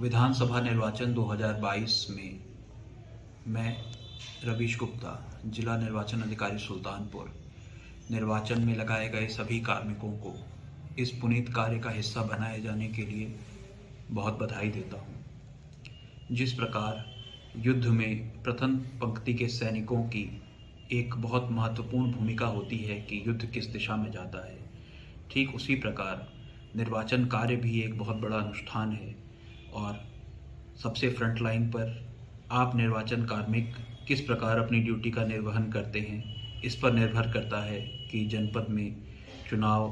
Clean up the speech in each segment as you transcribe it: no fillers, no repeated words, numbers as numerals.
विधानसभा निर्वाचन 2022 में मैं रवीश गुप्ता, जिला निर्वाचन अधिकारी सुल्तानपुर, निर्वाचन में लगाए गए सभी कार्मिकों को इस पुनीत कार्य का हिस्सा बनाए जाने के लिए बहुत बधाई देता हूँ। जिस प्रकार युद्ध में प्रथम पंक्ति के सैनिकों की एक बहुत महत्वपूर्ण भूमिका होती है कि युद्ध किस दिशा में जाता है, ठीक उसी प्रकार निर्वाचन कार्य भी एक बहुत बड़ा अनुष्ठान है और सबसे फ्रंट लाइन पर आप निर्वाचन कार्मिक किस प्रकार अपनी ड्यूटी का निर्वहन करते हैं, इस पर निर्भर करता है कि जनपद में चुनाव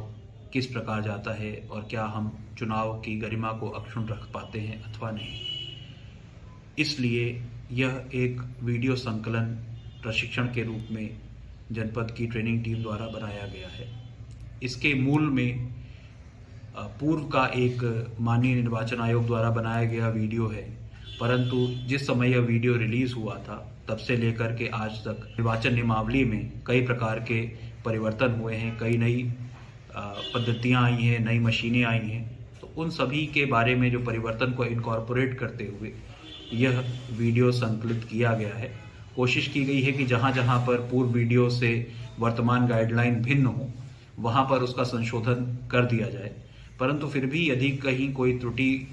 किस प्रकार जाता है और क्या हम चुनाव की गरिमा को अक्षुण्ण रख पाते हैं अथवा नहीं। इसलिए यह एक वीडियो संकलन प्रशिक्षण के रूप में जनपद की ट्रेनिंग टीम द्वारा बनाया गया है। इसके मूल में पूर्व का एक माननीय निर्वाचन आयोग द्वारा बनाया गया वीडियो है, परंतु जिस समय यह वीडियो रिलीज़ हुआ था तब से लेकर के आज तक निर्वाचन नियमावली में कई प्रकार के परिवर्तन हुए हैं, कई नई पद्धतियाँ आई हैं, नई मशीनें आई हैं। तो उन सभी के बारे में जो परिवर्तन को इनकॉर्पोरेट करते हुए यह वीडियो संकलित किया गया है। कोशिश की गई है कि जहाँ जहाँ पर पूर्व वीडियो से वर्तमान गाइडलाइन भिन्न हो वहाँ पर उसका संशोधन कर दिया जाए, परंतु फिर भी यदि कहीं कोई त्रुटि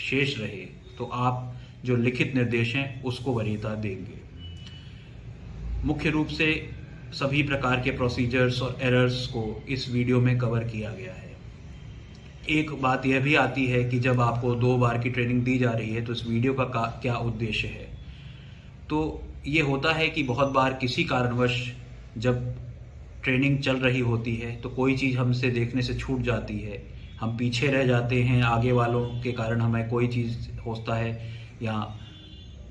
शेष रहे तो आप जो लिखित निर्देश हैं उसको वरीयता देंगे। मुख्य रूप से सभी प्रकार के प्रोसीजर्स और एरर्स को इस वीडियो में कवर किया गया है। एक बात यह भी आती है कि जब आपको 2 बार की ट्रेनिंग दी जा रही है तो इस वीडियो का क्या उद्देश्य है। तो ये होता है कि बहुत बार किसी कारणवश जब ट्रेनिंग चल रही होती है तो कोई चीज़ हमसे देखने से छूट जाती है, हम पीछे रह जाते हैं, आगे वालों के कारण हमें कोई चीज़ होता है या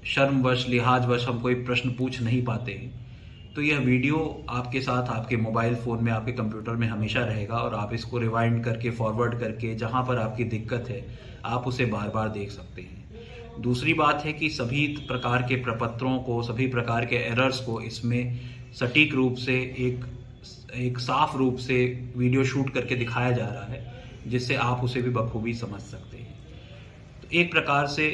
शर्मवश लिहाजवश हम कोई प्रश्न पूछ नहीं पाते हैं। तो यह वीडियो आपके साथ आपके मोबाइल फ़ोन में, आपके कंप्यूटर में हमेशा रहेगा और आप इसको रिवाइंड करके, फॉरवर्ड करके, जहाँ पर आपकी दिक्कत है आप उसे बार बार देख सकते हैं। दूसरी बात है कि सभी प्रकार के प्रपत्रों को, सभी प्रकार के एरर्स को इसमें सटीक रूप से एक साफ रूप से वीडियो शूट करके दिखाया जा रहा है, जिससे आप उसे भी बखूबी समझ सकते हैं। तो एक प्रकार से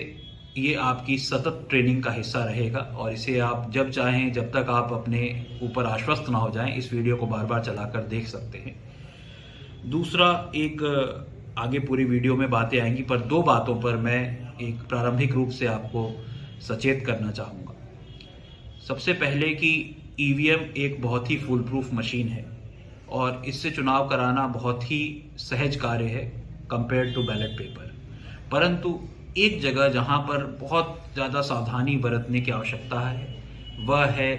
ये आपकी सतत ट्रेनिंग का हिस्सा रहेगा और इसे आप जब चाहें, जब तक आप अपने ऊपर आश्वस्त ना हो जाएं, इस वीडियो को बार बार चलाकर देख सकते हैं। दूसरा, एक आगे पूरी वीडियो में बातें आएंगी, पर 2 बातों पर मैं एक प्रारंभिक रूप से आपको सचेत करना चाहूँगा। सबसे पहले कि ईवीएम एक बहुत ही फुल प्रूफ मशीन है और इससे चुनाव कराना बहुत ही सहज कार्य है कंपेयर टू बैलेट पेपर। परंतु एक जगह जहां पर बहुत ज़्यादा सावधानी बरतने की आवश्यकता है वह है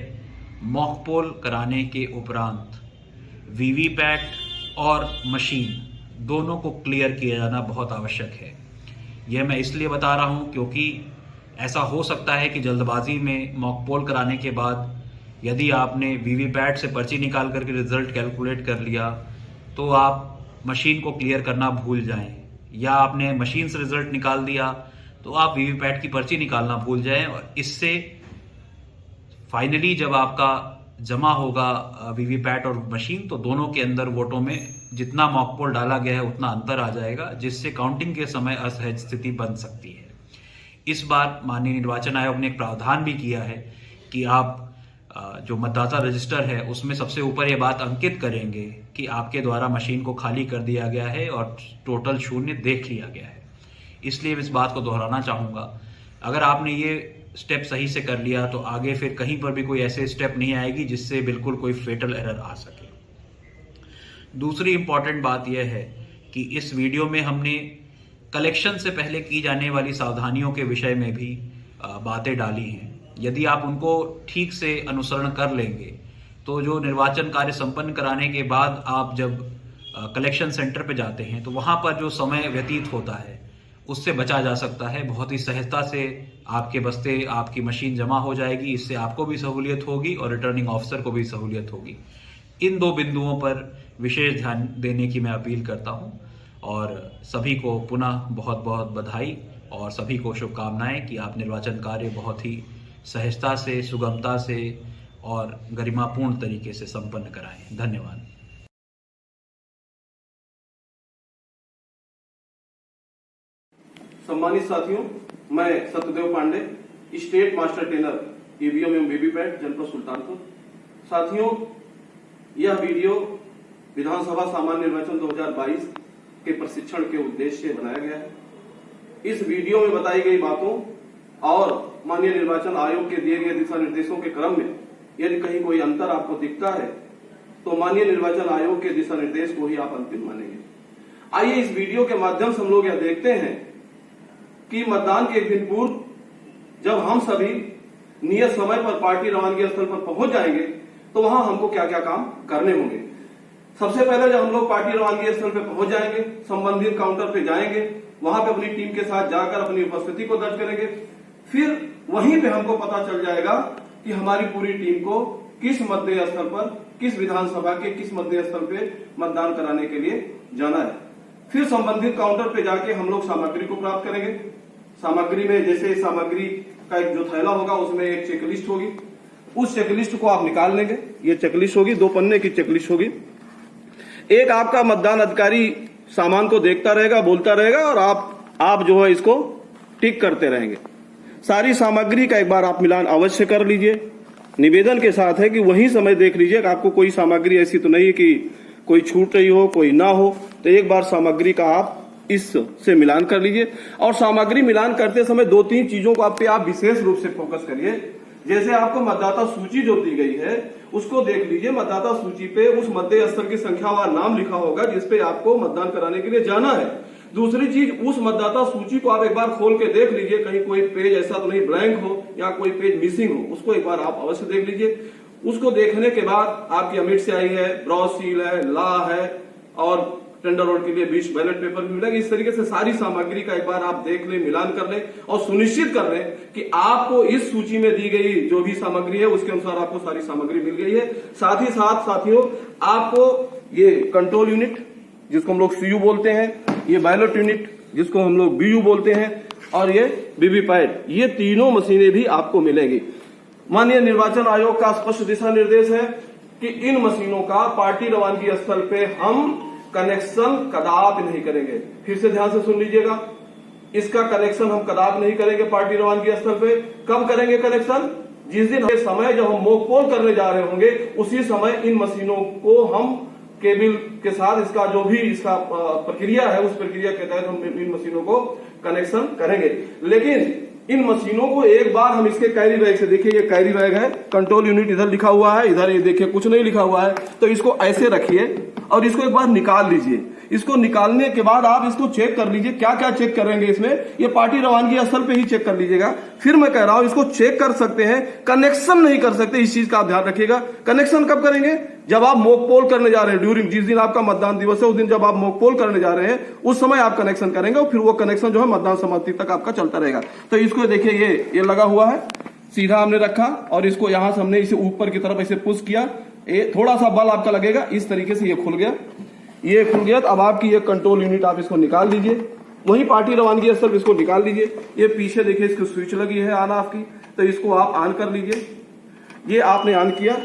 मॉक पोल कराने के उपरांत वीवीपैट और मशीन दोनों को क्लियर किया जाना बहुत आवश्यक है। यह मैं इसलिए बता रहा हूं क्योंकि ऐसा हो सकता है कि जल्दबाजी में मॉक पोल कराने के बाद यदि आपने वीवीपैट से पर्ची निकाल करके रिजल्ट कैलकुलेट कर लिया तो आप मशीन को क्लियर करना भूल जाएं, या आपने मशीन से रिजल्ट निकाल दिया तो आप वीवीपैट की पर्ची निकालना भूल जाएं और इससे फाइनली जब आपका जमा होगा वीवीपैट और मशीन तो दोनों के अंदर वोटों में जितना मॉक पोल डाला गया है उतना अंतर आ जाएगा, जिससे काउंटिंग के समय असहज स्थिति बन सकती है। इस बार माननीय निर्वाचन आयोग ने एक प्रावधान भी किया है कि आप जो मतदाता रजिस्टर है उसमें सबसे ऊपर ये बात अंकित करेंगे कि आपके द्वारा मशीन को खाली कर दिया गया है और टोटल शून्य देख लिया गया है। इसलिए इस बात को दोहराना चाहूँगा, अगर आपने ये स्टेप सही से कर लिया तो आगे फिर कहीं पर भी कोई ऐसे स्टेप नहीं आएगी जिससे बिल्कुल कोई फेटल एरर आ सके। दूसरी इंपॉर्टेंट बात यह है कि इस वीडियो में हमने कलेक्शन से पहले की जाने वाली सावधानियों के विषय में भी बातें डाली हैं। यदि आप उनको ठीक से अनुसरण कर लेंगे तो जो निर्वाचन कार्य संपन्न कराने के बाद आप जब कलेक्शन सेंटर पे जाते हैं तो वहाँ पर जो समय व्यतीत होता है उससे बचा जा सकता है। बहुत ही सहजता से आपके बस्ते आपकी मशीन जमा हो जाएगी, इससे आपको भी सहूलियत होगी और रिटर्निंग ऑफिसर को भी सहूलियत होगी। इन 2 बिंदुओं पर विशेष ध्यान देने की मैं अपील करता हूँ और सभी को पुनः बहुत बहुत बधाई और सभी को शुभकामनाएं कि आप निर्वाचन कार्य बहुत ही सहजता से, सुगमता से और गरिमापूर्ण तरीके से संपन्न कराएं। धन्यवाद। सम्मानित साथियों, मैं Satyadev Pandey, state master trainer EVM एवं वीवीपैट जनपद सुल्तानपुर। साथियों, यह वीडियो विधानसभा सामान्य निर्वाचन 2022 के प्रशिक्षण के उद्देश्य से बनाया गया है। इस वीडियो में बताई गई बातों और माननीय निर्वाचन आयोग के दिए गए दिशा निर्देशों के क्रम में यदि कहीं कोई अंतर आपको दिखता है तो माननीय निर्वाचन आयोग के दिशा निर्देश को ही आप अंतिम मानेंगे। आइए इस वीडियो के माध्यम से हम लोग यह देखते हैं कि मतदान के एक दिन पूर्व जब हम सभी नियत समय पर पार्टी रवानगी स्थल पर पहुंच जाएंगे तो वहां हमको क्या क्या काम करने होंगे। सबसे पहले जब हम लोग पार्टी रवानगी स्थल पर पहुंच जाएंगे, संबंधित काउंटर पे जाएंगे, वहां पे अपनी टीम के साथ जाकर अपनी उपस्थिति को दर्ज करेंगे। फिर वहीं पे हमको पता चल जाएगा कि हमारी पूरी टीम को किस मतदेय स्थल पर, किस विधानसभा के किस मतदेय स्थल पे मतदान कराने के लिए जाना है। फिर संबंधित काउंटर पे जाके हम लोग सामग्री को प्राप्त करेंगे। सामग्री में जैसे सामग्री का एक जो थैला होगा उसमें एक चेकलिस्ट होगी, उस चेकलिस्ट को आप निकाल लेंगे। ये चेकलिस्ट होगी, 2 पन्ने की चेकलिस्ट होगी। एक आपका मतदान अधिकारी सामान को देखता रहेगा, बोलता रहेगा और आप जो है इसको टिक करते रहेंगे। सारी सामग्री का एक बार आप मिलान अवश्य कर लीजिए। निवेदन के साथ है कि वही समय देख लीजिए कि आपको कोई सामग्री ऐसी तो नहीं कि कोई छूट रही हो, कोई ना हो, तो एक बार सामग्री का आप इससे मिलान कर लीजिए। और सामग्री मिलान करते समय 2-3 चीजों को आप विशेष रूप से फोकस करिए। जैसे आपको मतदाता सूची जो दी गई है उसको देख लीजिए। मतदाता सूची पे उस मतदेय स्थल की संख्यावार नाम लिखा होगा जिसपे आपको मतदान कराने के लिए जाना है। दूसरी चीज, उस मतदाता सूची को आप एक बार खोल के देख लीजिए, कहीं कोई पेज ऐसा तो नहीं ब्लैंक हो या कोई पेज मिसिंग हो, उसको एक बार आप अवश्य देख लीजिए। उसको देखने के बाद आपकी अमिट स्याही है, ब्रॉस सील है, ला है और टेंडर रोड के लिए 20 बैलेट पेपर भी मिलेगा। इस तरीके से सारी सामग्री का एक बार आप देख लें, मिलान कर लें और सुनिश्चित कर लें कि आपको इस सूची में दी गई जो भी सामग्री है उसके अनुसार आपको सारी सामग्री मिल गई है। साथ ही साथ साथियों, आपको ये कंट्रोल यूनिट जिसको हम लोग सीयू बोलते हैं, ये बैलेट यूनिट जिसको हम लोग बीयू बोलते हैं और ये वीवीपैट, ये तीनों मशीनें भी आपको मिलेंगी। माननीय निर्वाचन आयोग का स्पष्ट दिशा निर्देश है कि इन मशीनों का पार्टी रवानगी स्थल पे हम कनेक्शन कदापि नहीं करेंगे। फिर से ध्यान से सुन लीजिएगा, इसका कनेक्शन हम कदापि नहीं करेंगे पार्टी रवानगी स्थल पे। कब करेंगे कनेक्शन? जिस दिन समय जब हम मॉक पोल करने जा रहे होंगे उसी समय इन मशीनों को हम केबल के साथ इसका जो भी इसका प्रक्रिया है उस प्रक्रिया के तहत हम इन मशीनों को कनेक्शन करेंगे। लेकिन इन मशीनों को एक बार हम इसके कैरी बैग से, देखिए ये कैरी बैग है, कंट्रोल यूनिट इधर लिखा हुआ है, इधर ये देखिए कुछ नहीं लिखा हुआ है, तो इसको ऐसे रखिए और इसको एक बार निकाल लीजिए। इसको निकालने के बाद आप इसको चेक कर लीजिए, क्या क्या चेक करेंगे इसमें, ये पार्टी रवानगी स्थल पे ही चेक कर लीजिएगा। फिर मैं कह रहा हूं इसको चेक कर सकते हैं, कनेक्शन नहीं कर सकते, इस चीज का आप ध्यान रखिएगा। कनेक्शन कब करेंगे? जब आप मॉक पोल करने जा रहे हैं, ड्यूरिंग जिस दिन आपका मतदान दिवस है उस दिन जब आप मॉक पोल करने जा रहे हैं उस समय आप कनेक्शन करेंगे और फिर वो कनेक्शन जो है मतदान समाप्ति तक आपका चलता रहेगा। तो इसको देखिए ये लगा हुआ है, सीधा हमने रखा और इसको यहां से हमने इसे ऊपर की तरफ ऐसे पुश किया, ये थोड़ा सा बल आपका लगेगा, इस तरीके से ये खुल गया। ये खुल गया तो अब आपकी ये कंट्रोल यूनिट आप इसको निकाल लीजिए। वही पार्टी रवानगी स्थल इसको निकाल लीजिए। ये पीछे देखिए इसकी स्विच लगी है ऑन ऑफ की, तो इसको आप ऑन कर लीजिए। ये आपने ऑन किया।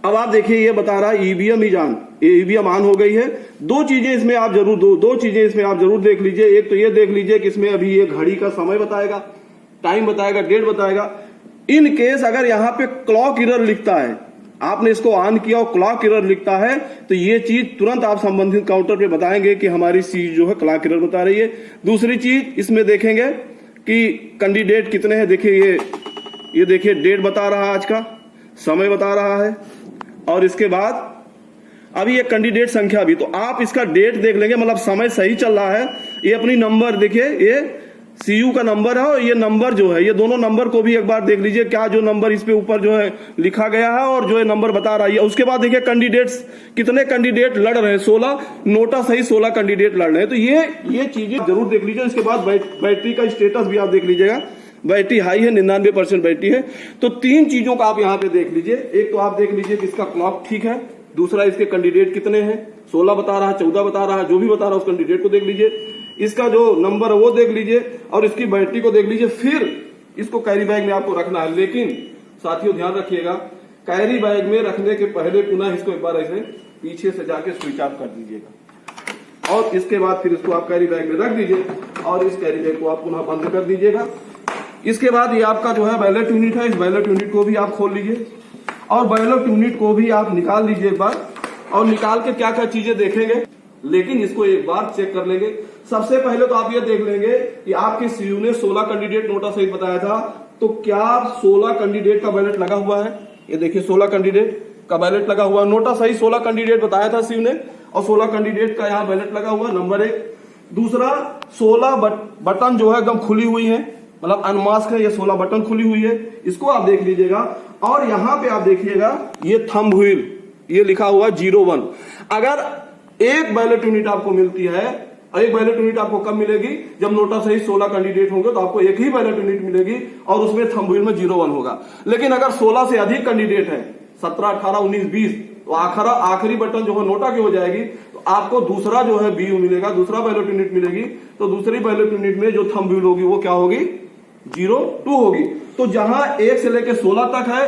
अब आप देखिए ये बता रहा है ईवीएम इज ऑन, ये ईवीएम ऑन हो गई है। दो चीजें इसमें आप जरूर देख लीजिए। एक तो ये देख लीजिए कि इसमें अभी ये घड़ी का समय बताएगा, टाइम बताएगा, डेट बताएगा। इन केस अगर यहाँ पे क्लॉक एरर लिखता है, आपने इसको ऑन किया और क्लॉक एरर लिखता है तो ये चीज तुरंत आप संबंधित काउंटर पे बताएंगे कि हमारी चीज जो है क्लॉक एरर बता रही है। दूसरी चीज इसमें देखेंगे कि कैंडिडेट कितने हैं। देखिए ये देखिए डेट बता रहा है, आज का समय बता रहा है और इसके बाद अभी ये कैंडिडेट संख्या भी, तो आप इसका डेट देख लेंगे, मतलब समय सही चल रहा है। ये अपनी नंबर देखिए, ये सीयू का नंबर है और ये नंबर जो है, ये दोनों नंबर को भी एक बार देख लीजिए क्या जो नंबर इस पे ऊपर जो है लिखा गया है और जो है नंबर बता रहा है। उसके बाद देखिए कैंडिडेट्स, कितने कैंडिडेट लड़ रहे हैं, 16, नोटा सही 16 कैंडिडेट लड़ रहे हैं। तो ये चीजें जरूर देख लीजिए। इसके बाद बैटरी का स्टेटस भी आप देख लीजिएगा, बैटरी हाई है, 99% बैटरी है। तो 3 चीजों का आप यहाँ पे देख लीजिए। एक तो आप देख लीजिए कि इसका क्लॉक ठीक है, दूसरा इसके कैंडिडेट कितने हैं, 16 बता रहा है, 14 बता रहा है, जो भी बता रहा है उस कैंडिडेट को देख लीजिए। इसका जो नंबर है वो देख लीजिए और इसकी बैटरी को देख लीजिए। फिर इसको कैरी बैग में आपको रखना है। लेकिन साथियों ध्यान रखिएगा, कैरी बैग में रखने के पहले पुनः इसको एक बार ऐसे पीछे से जाके स्विच ऑफ कर दीजिएगा। और इसके बाद फिर इसको आप कैरी बैग में रख दीजिए और इस कैरी बैग को आप पुनः बंद कर दीजिएगा। इसके बाद ये आपका जो है बैलेट यूनिट है, इस बैलेट यूनिट को भी आप खोल लीजिए और बैलेट यूनिट को भी आप निकाल लीजिए एक बार, और निकाल के क्या क्या चीजें देखेंगे, लेकिन इसको एक बार चेक कर लेंगे। सबसे पहले तो आप ये देख लेंगे कि आपके सीयू ने 16 कैंडिडेट नोटा सहित बताया था, तो क्या 16 कैंडिडेट का बैलेट लगा हुआ है? ये देखिए 16 कैंडिडेट का बैलेट लगा हुआ है, नोटा सही 16 कैंडिडेट बताया था सीयू ने और 16 कैंडिडेट का यहाँ बैलेट लगा हुआ है, नंबर 1। दूसरा 16 बटन जो है एकदम खुली हुई है, मतलब अनमास्क है, ये 16 बटन खुली हुई है, इसको आप देख लीजिएगा। और यहाँ पे आप देखिएगा ये थंब व्हील, ये लिखा हुआ 01। अगर एक बैलेट यूनिट आपको मिलती है, और एक बैलेट यूनिट आपको कब मिलेगी? जब नोटा सही 16 कैंडिडेट होंगे तो आपको एक ही बैलेट यूनिट मिलेगी और उसमें थंब व्हील में 01 होगा। लेकिन अगर 16 से अधिक कैंडिडेट है, 17, 18, 19, 20, तो आखिरी बटन जो है नोटा की हो जाएगी, तो आपको दूसरा जो है बीयू मिलेगा, दूसरा बैलेट यूनिट मिलेगी। तो दूसरी बैलेट यूनिट में जो थंब व्हील होगी वो क्या होगी? 02 होगी। तो जहां 1 से लेकर 16 तक है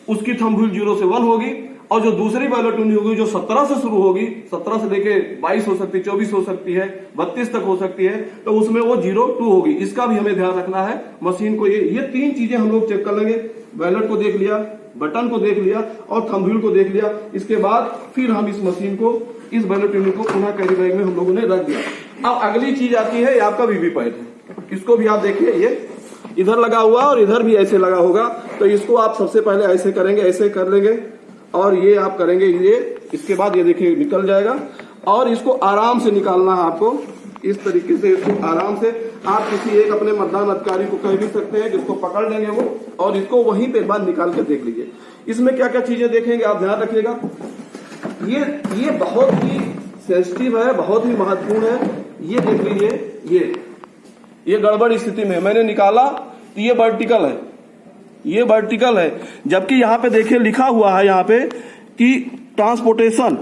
उसकी थंब व्हील 0 से 1 होगी, और जो दूसरी बैलेट यूनिट होगी जो 17 से शुरू होगी, 17 से लेके 22 हो सकती है, 24 हो सकती है, 32 तक हो सकती है, तो उसमें वो 02 होगी। इसका भी हमें ध्यान रखना है। मशीन को ये 3 चीजें हम लोग चेक कर लेंगे, बैलेट को देख लिया, बटन को देख लिया और थंब व्हील को देख लिया। इसके बाद फिर हम इस मशीन को, इस बैलेट यूनिट को पुनः कैरी बैग में हम लोगों ने रख दिया। अब अगली चीज आती है, आपका वीवीपैट है, इसको भी आप देखिए, ये इधर लगा हुआ और इधर भी ऐसे लगा होगा। तो इसको आप सबसे पहले ऐसे करेंगे, ऐसे कर लेंगे और ये आप करेंगे ये, इसके बाद ये देखिए निकल जाएगा। और इसको आराम से निकालना है आपको, इस तरीके से इसको आराम से। आप किसी एक अपने मतदान अधिकारी को कह भी सकते हैं जिसको पकड़ लेंगे वो, और इसको वहीं पे एक बार निकाल के देख लीजिए। इसमें क्या क्या चीजें देखेंगे आप ध्यान रखिएगा। ये बहुत ही सेंसिटिव है, बहुत ही महत्वपूर्ण है। ये देख लीजिए, ये गड़बड़ स्थिति में मैंने निकाला तो ये वर्टिकल है, ये वर्टिकल है, जबकि यहाँ पे देखिए लिखा हुआ है यहाँ पे कि ट्रांसपोर्टेशन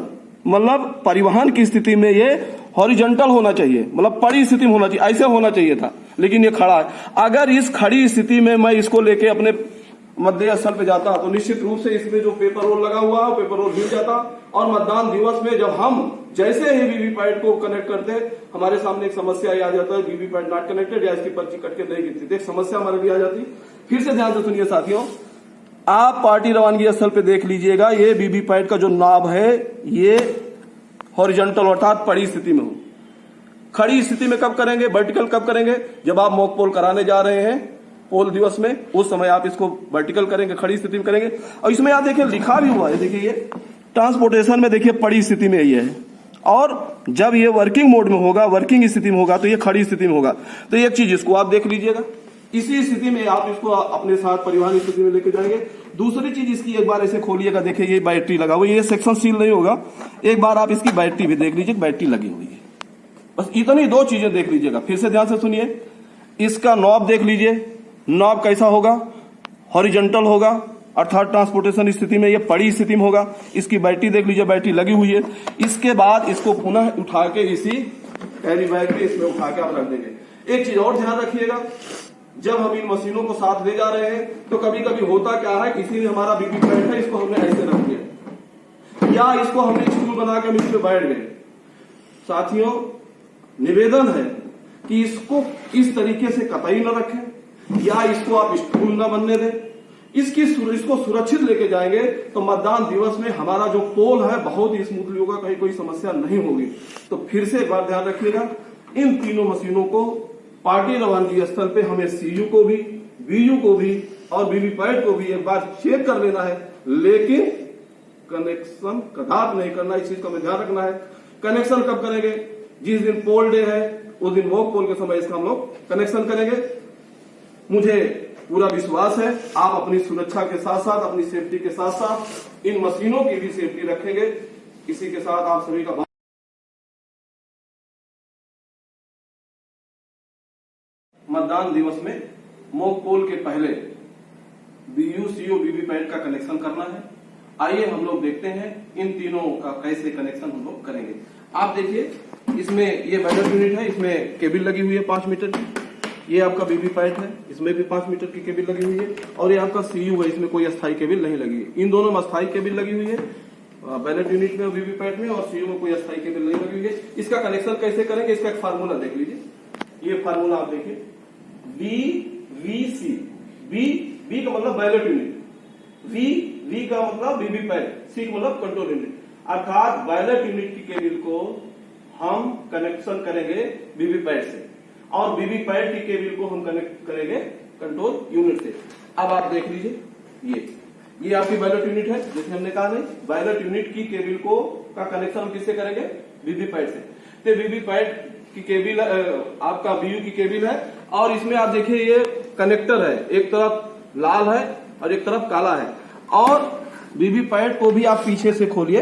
मतलब परिवहन की स्थिति में ये हॉरिजॉन्टल होना चाहिए, मतलब पड़ी स्थिति में होना चाहिए, ऐसे होना चाहिए था, लेकिन ये खड़ा है। अगर इस खड़ी स्थिति में मैं इसको लेके अपने मध्य स्थल पे जाता तो निश्चित रूप से इसमें जो पेपर रोल लगा हुआ है पेपर रोल हिल जाता, और मतदान दिवस में जब हम जैसे ही वीवीपैट को कनेक्ट करते हमारे सामने एक समस्या आ जाता है, वीवीपैट नॉट कनेक्टेड या इसकी पर्ची कट के नहीं गिरती, एक समस्या हमारे लिए आ जाती। फिर से ध्यान से सुनिए साथियों, आप पार्टी रवानगी स्थल पे देख लीजिएगा, ये वीवीपैट का जो नॉब है ये हॉरिजॉन्टल अर्थात पड़ी स्थिति में हो। खड़ी स्थिति में कब करेंगे, वर्टिकल कब करेंगे? जब आप मॉक पोल कराने जा रहे हैं पोल दिवस में, उस समय आप इसको वर्टिकल करेंगे, खड़ी स्थिति में करेंगे। और इसमें आप देखिए लिखा भी हुआ है, देखिए ये ट्रांसपोर्टेशन में देखिए पड़ी स्थिति में ये है, और जब ये वर्किंग मोड में होगा, वर्किंग स्थिति में होगा, तो ये खड़ी स्थिति में होगा। तो एक चीज इसको आप देख लीजिएगा, इसी स्थिति में आप इसको अपने साथ परिवहन स्थिति में लेके जाएंगे। दूसरी चीज इसकी एक बार ऐसे खोलिएगा, देखिए ये बैटरी लगा हुआ है, ये सेक्शन सील नहीं होगा, एक बार आप इसकी बैटरी भी देख लीजिए, बैटरी लगी हुई है। बस इतनी 2 चीजें देख लीजिएगा। फिर से ध्यान से सुनिए, इसका नॉब देख लीजिए, नॉब कैसा होगा? हॉरिजॉन्टल होगा, अर्थात ट्रांसपोर्टेशन स्थिति में ये पड़ी स्थिति में होगा। इसकी बैटरी देख लीजिए, बैटरी लगी हुई है। इसके बाद इसको पुनः उठा के इसी कैरी बैग में इसमें उठा के आप रख देंगे। एक चीज और ध्यान रखिएगा, जब हम इन मशीनों को साथ ले जा रहे हैं तो कभी कभी होता क्या है, किसी ने हमारा वीवीपैट है इसको हमने ऐसे रख दिया या इसको हमने स्टूल बना के हम इस पे बैठ गए। साथियों, निवेदन है कि इसको इस तरीके से कतई न रखें या इसको आप स्टूल न बनने दें। इसको सुरक्षित लेके जाएंगे तो मतदान दिवस में हमारा जो पोल है बहुत ही स्मूथली होगा, कहीं कोई समस्या नहीं होगी। तो फिर से एक बार ध्यान रखिएगा, इन तीनों मशीनों को पार्टी रवानगी स्थल पे हमें सीयू को भी, बीयू को भी और वीवीपैट को भी एक बार चेक कर लेना है, लेकिन कनेक्शन कदाप नहीं करना, इस चीज का हमें ध्यान रखना है। कनेक्शन कब करेंगे? जिस दिन पोल डे है उस दिन मॉक पोल के समय इसका हम लोग कनेक्शन करेंगे। मुझे पूरा विश्वास है आप अपनी सुरक्षा के साथ साथ, अपनी सेफ्टी के साथ साथ इन मशीनों की भी सेफ्टी रखेंगे। इसी के साथ आप सभी का मतदान दिवस में मॉक पोल के पहले बीयू, सीयू, वीवीपैट का कनेक्शन करना है। आइए हम लोग देखते हैं इन तीनों का कैसे कनेक्शन हम लोग करेंगे। आप देखिए, इसमें ये बैलेट यूनिट है, इसमें केबल लगी हुई है 5 मीटर की। ये आपका वीवीपैट है, इसमें भी 5 मीटर की केबल लगी हुई है। और ये आपका सीयू है, इसमें कोई अस्थायी केबल नहीं लगी है। इन दोनों में अस्थायी केबल लगी हुई है। बैलेट यूनिट में वीवीपैट में, और सीयू में कोई अस्थायी केबल नहीं लगी हुई है। इसका कनेक्शन कैसे करेंगे, इसका एक फार्मूला देख लीजिए। ये फार्मूला आप देखिए, वीवीसी, वी का मतलब बैलेट यूनिट, वी का मतलब वीवीपैट, सी का मतलब कंट्रोल यूनिट, अर्थात बैलेट यूनिट की केबल को हम कनेक्शन करेंगे वीवीपैट से, और वीवीपैट की केबल को हम कनेक्ट करेंगे कंट्रोल यूनिट से। अब आप देख लीजिए, ये आपकी बैलेट यूनिट है, जैसे हमने कहा नहीं, बैलेट यूनिट की केबल को का कनेक्शन हम किससे करेंगे, वीवीपैट से। तो वीवीपैट की केबल आपका बीयू की केबल है, और इसमें आप देखिए ये कनेक्टर है, एक तरफ लाल है और एक तरफ काला है। और वीवीपैट को भी आप पीछे से खोलिए,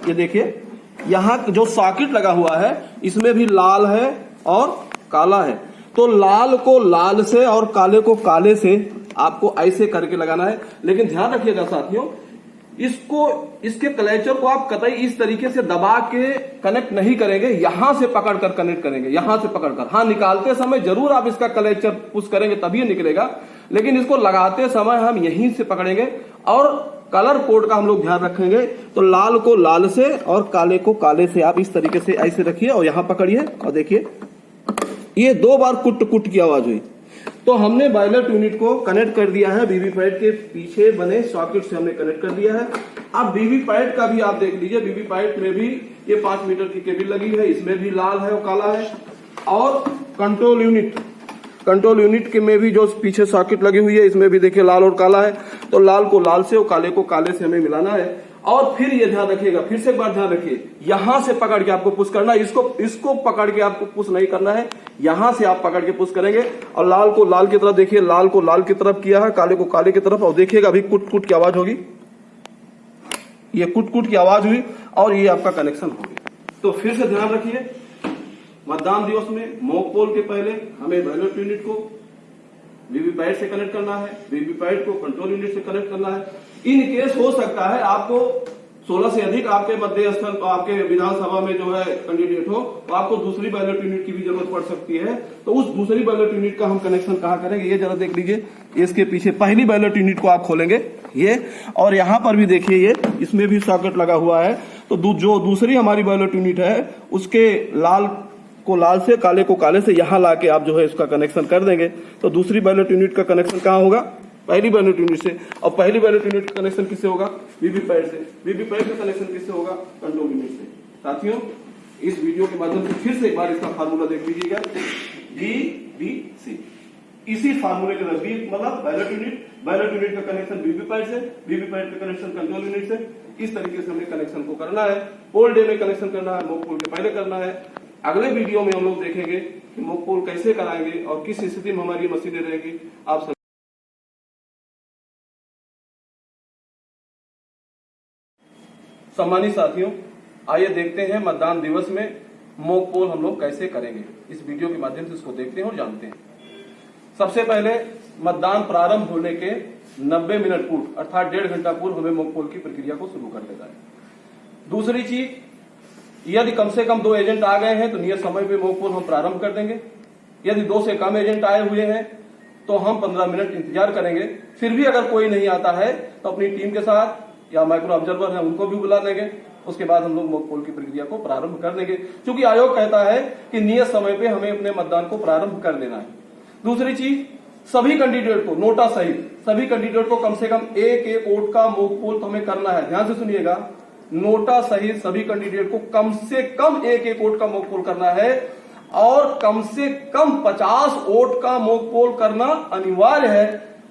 ये देखिए यहाँ जो सॉकेट लगा हुआ है इसमें भी लाल है और काला है। तो लाल को लाल से और काले को काले से आपको ऐसे करके लगाना है। लेकिन ध्यान रखिएगा साथियों, इसके क्लेचर को आप कतई इस तरीके से दबा के कनेक्ट नहीं करेंगे, यहां से पकड़कर कनेक्ट करेंगे, यहां से पकड़कर। हाँ, निकालते समय जरूर आप इसका क्लेचर पुश करेंगे तभी निकलेगा, लेकिन इसको लगाते समय हम यहीं से पकड़ेंगे। और कलर कोड का हम लोग ध्यान रखेंगे, तो लाल को लाल से और काले को काले से आप इस तरीके से ऐसे रखिए और यहां पकड़िए, और देखिए ये 2 बार कुट कुट की आवाज हुई। तो हमने बैलेट यूनिट को कनेक्ट कर दिया है, वीवीपैट के पीछे बने सॉकेट से हमने कनेक्ट कर दिया है। अब वीवीपैट का भी आप देख लीजिए, वीवीपैट में भी ये 5 मीटर की केबल लगी है, इसमें भी लाल है और काला है। और कंट्रोल यूनिट के में भी जो पीछे सॉकेट लगी हुई है, इसमें भी देखिए लाल और काला है। तो लाल को लाल से और काले को काले से हमें मिलाना है। और फिर ये ध्यान रखिएगा, फिर से एक बार ध्यान रखिए, यहां से पकड़ के आपको पुश करना है, इसको पकड़ के आपको पुश नहीं करना है, यहां से आप पकड़ के पुश करेंगे। और लाल को लाल की तरफ देखिए, लाल को लाल की तरफ किया है, काले को काले की तरफ, और देखिएगा अभी कुट कुट की आवाज होगी, ये कुट कुट की आवाज हुई और ये आपका कनेक्शन हो गया। तो फिर से ध्यान रखिए, मतदान दिवस में मॉक पोल के पहले हमें बैलेट यूनिट को वीवीपैट से कनेक्ट करना है, वीवीपैट को कंट्रोल यूनिट से कनेक्ट करना है। इन केस हो सकता है आपको 16 से अधिक आपके मध्य स्थल आपके विधानसभा में जो है कैंडिडेट हो, तो आपको दूसरी बैलेट यूनिट की भी जरूरत पड़ सकती है। तो उस दूसरी बैलेट यूनिट का हम कनेक्शन कहाँ करेंगे, ये जरा देख लीजिए। इसके पीछे पहली बैलेट यूनिट को आप खोलेंगे ये, और यहाँ पर भी देखिए ये इसमें भी सॉकेट लगा हुआ है। तो जो दूसरी हमारी बैलेट यूनिट है उसके लाल को लाल से, काले को काले से यहां लाके आप जो है इसका कनेक्शन कर देंगे। तो दूसरी बैलेट यूनिट का कनेक्शन कहां होगा, पहली बैलेट यूनिट से। और पहली बैलेट यूनिट का कनेक्शन किससे होगा, वीवीपैट से। वीवीपैट का कनेक्शन किससे होगा, कंट्रोल यूनिट से। साथियों, इस वीडियो के माध्यम से फिर से एक बार इसका फार्मूला देख लीजिएगा, वीवीसी। इसी फार्मूले के अंदर वी मतलब बैलेट यूनिट का कनेक्शन वीवीपैट से, वीवीपैट का कनेक्शन कंट्रोल यूनिट से। इस तरीके से हमें कनेक्शन को करना है। पोल डे में कनेक्शन करना है, मॉक पोल के पहले करना है। अगले वीडियो में हम लोग देखेंगे कि मॉक पोल कैसे कराएंगे और किस स्थिति में हमारी मशीनें रहेगी। आप सब सम्मानित साथियों, आइए देखते हैं मतदान दिवस में मॉक पोल हम लोग कैसे करेंगे। इस वीडियो के माध्यम से इसको देखते हैं और जानते हैं। सबसे पहले मतदान प्रारंभ होने के 90 मिनट पूर्व अर्थात 1.5 घंटा पूर्व हमें मॉक पोल की प्रक्रिया को शुरू कर देना है। दूसरी चीज, यदि कम से कम 2 एजेंट आ गए हैं तो नियत समय पे मॉक पोल हम प्रारंभ कर देंगे। यदि 2 से कम एजेंट आए हुए हैं तो हम 15 मिनट इंतजार करेंगे। फिर भी अगर कोई नहीं आता है तो अपनी टीम के साथ या माइक्रो ऑब्जर्वर है उनको भी बुला लेंगे। उसके बाद हम लोग मॉक पोल की प्रक्रिया को प्रारंभ कर देंगे, क्योंकि आयोग कहता है कि नियत समय पे हमें अपने मतदान को प्रारंभ कर देना है। दूसरी चीज, सभी कैंडिडेट को नोटा सहित सभी कैंडिडेट को कम से कम एक वोट का मॉक पोल तो हमें करना है। ध्यान से सुनिएगा, नोटा सहित सभी कैंडिडेट को कम से कम एक वोट का मॉक पोल करना है, और कम से कम 50 वोट का मॉक पोल करना अनिवार्य है।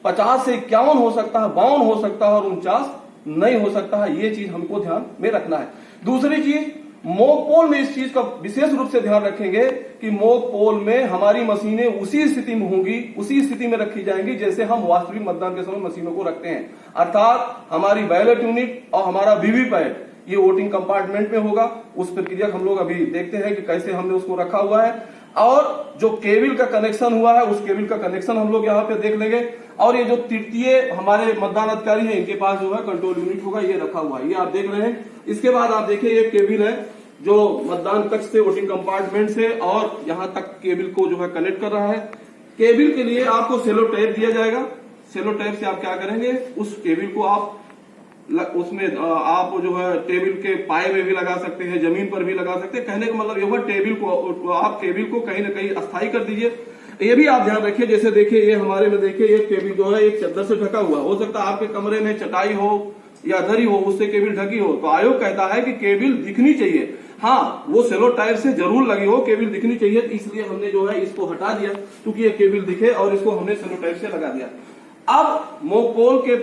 50 से 51 हो सकता है, 52 हो सकता है और 49 नहीं हो सकता है। ये चीज हमको ध्यान में रखना है। दूसरी चीज, मॉक पोल में इस चीज का विशेष रूप से ध्यान रखेंगे कि मॉक पोल में हमारी मशीनें उसी स्थिति में होंगी, उसी स्थिति में रखी जाएंगी जैसे हम वास्तविक मतदान के समय मशीनों को रखते हैं। अर्थात हमारी बैलेट यूनिट और हमारा वीवीपैट ये वोटिंग कंपार्टमेंट में होगा। उस प्रक्रिया हम लोग अभी देखते हैं कि कैसे हमने उसको रखा हुआ है। और जो केबल का कनेक्शन हुआ है उस केबल का कनेक्शन हम लोग यहाँ पे देख लेंगे। और ये जो तृतीय हमारे मतदान अधिकारी हैं इनके पास जो है कंट्रोल यूनिट होगा, ये रखा हुआ है, ये आप देख रहे हैं। इसके बाद आप देखिए ये केबल है जो मतदान कक्ष से वोटिंग कंपार्टमेंट से और यहाँ तक केबल को जो है कनेक्ट कर रहा है। केबल के लिए आपको सेलो टेप दिया जाएगा। सेलो टेप से आप क्या करेंगे, उस केबल को आप उसमें आप जो है टेबल के पाए में भी लगा सकते हैं, जमीन पर भी लगा सकते हैं। कहने का मतलब ये हुआ टेबल को आप टेबल को कहीं ना कहीं अस्थायी कर दीजिए। ये भी आप ध्यान रखिए, जैसे देखिए ये हमारे में देखिए ये टेबल जो है एक चादर से ढका हुआ हो सकता है, आपके कमरे में चटाई हो या दरी हो उससे केबल ढकी हो, तो आयोग कहता है कि केबल दिखनी चाहिए। हाँ, वो सेलो टायर से जरूर लगी हो, केबल दिखनी चाहिए, इसलिए हमने जो है इसको हटा दिया क्योंकि ये केबल दिखे और इसको हमने सेलो टायर से लगा दिया। अब मॉक पोल के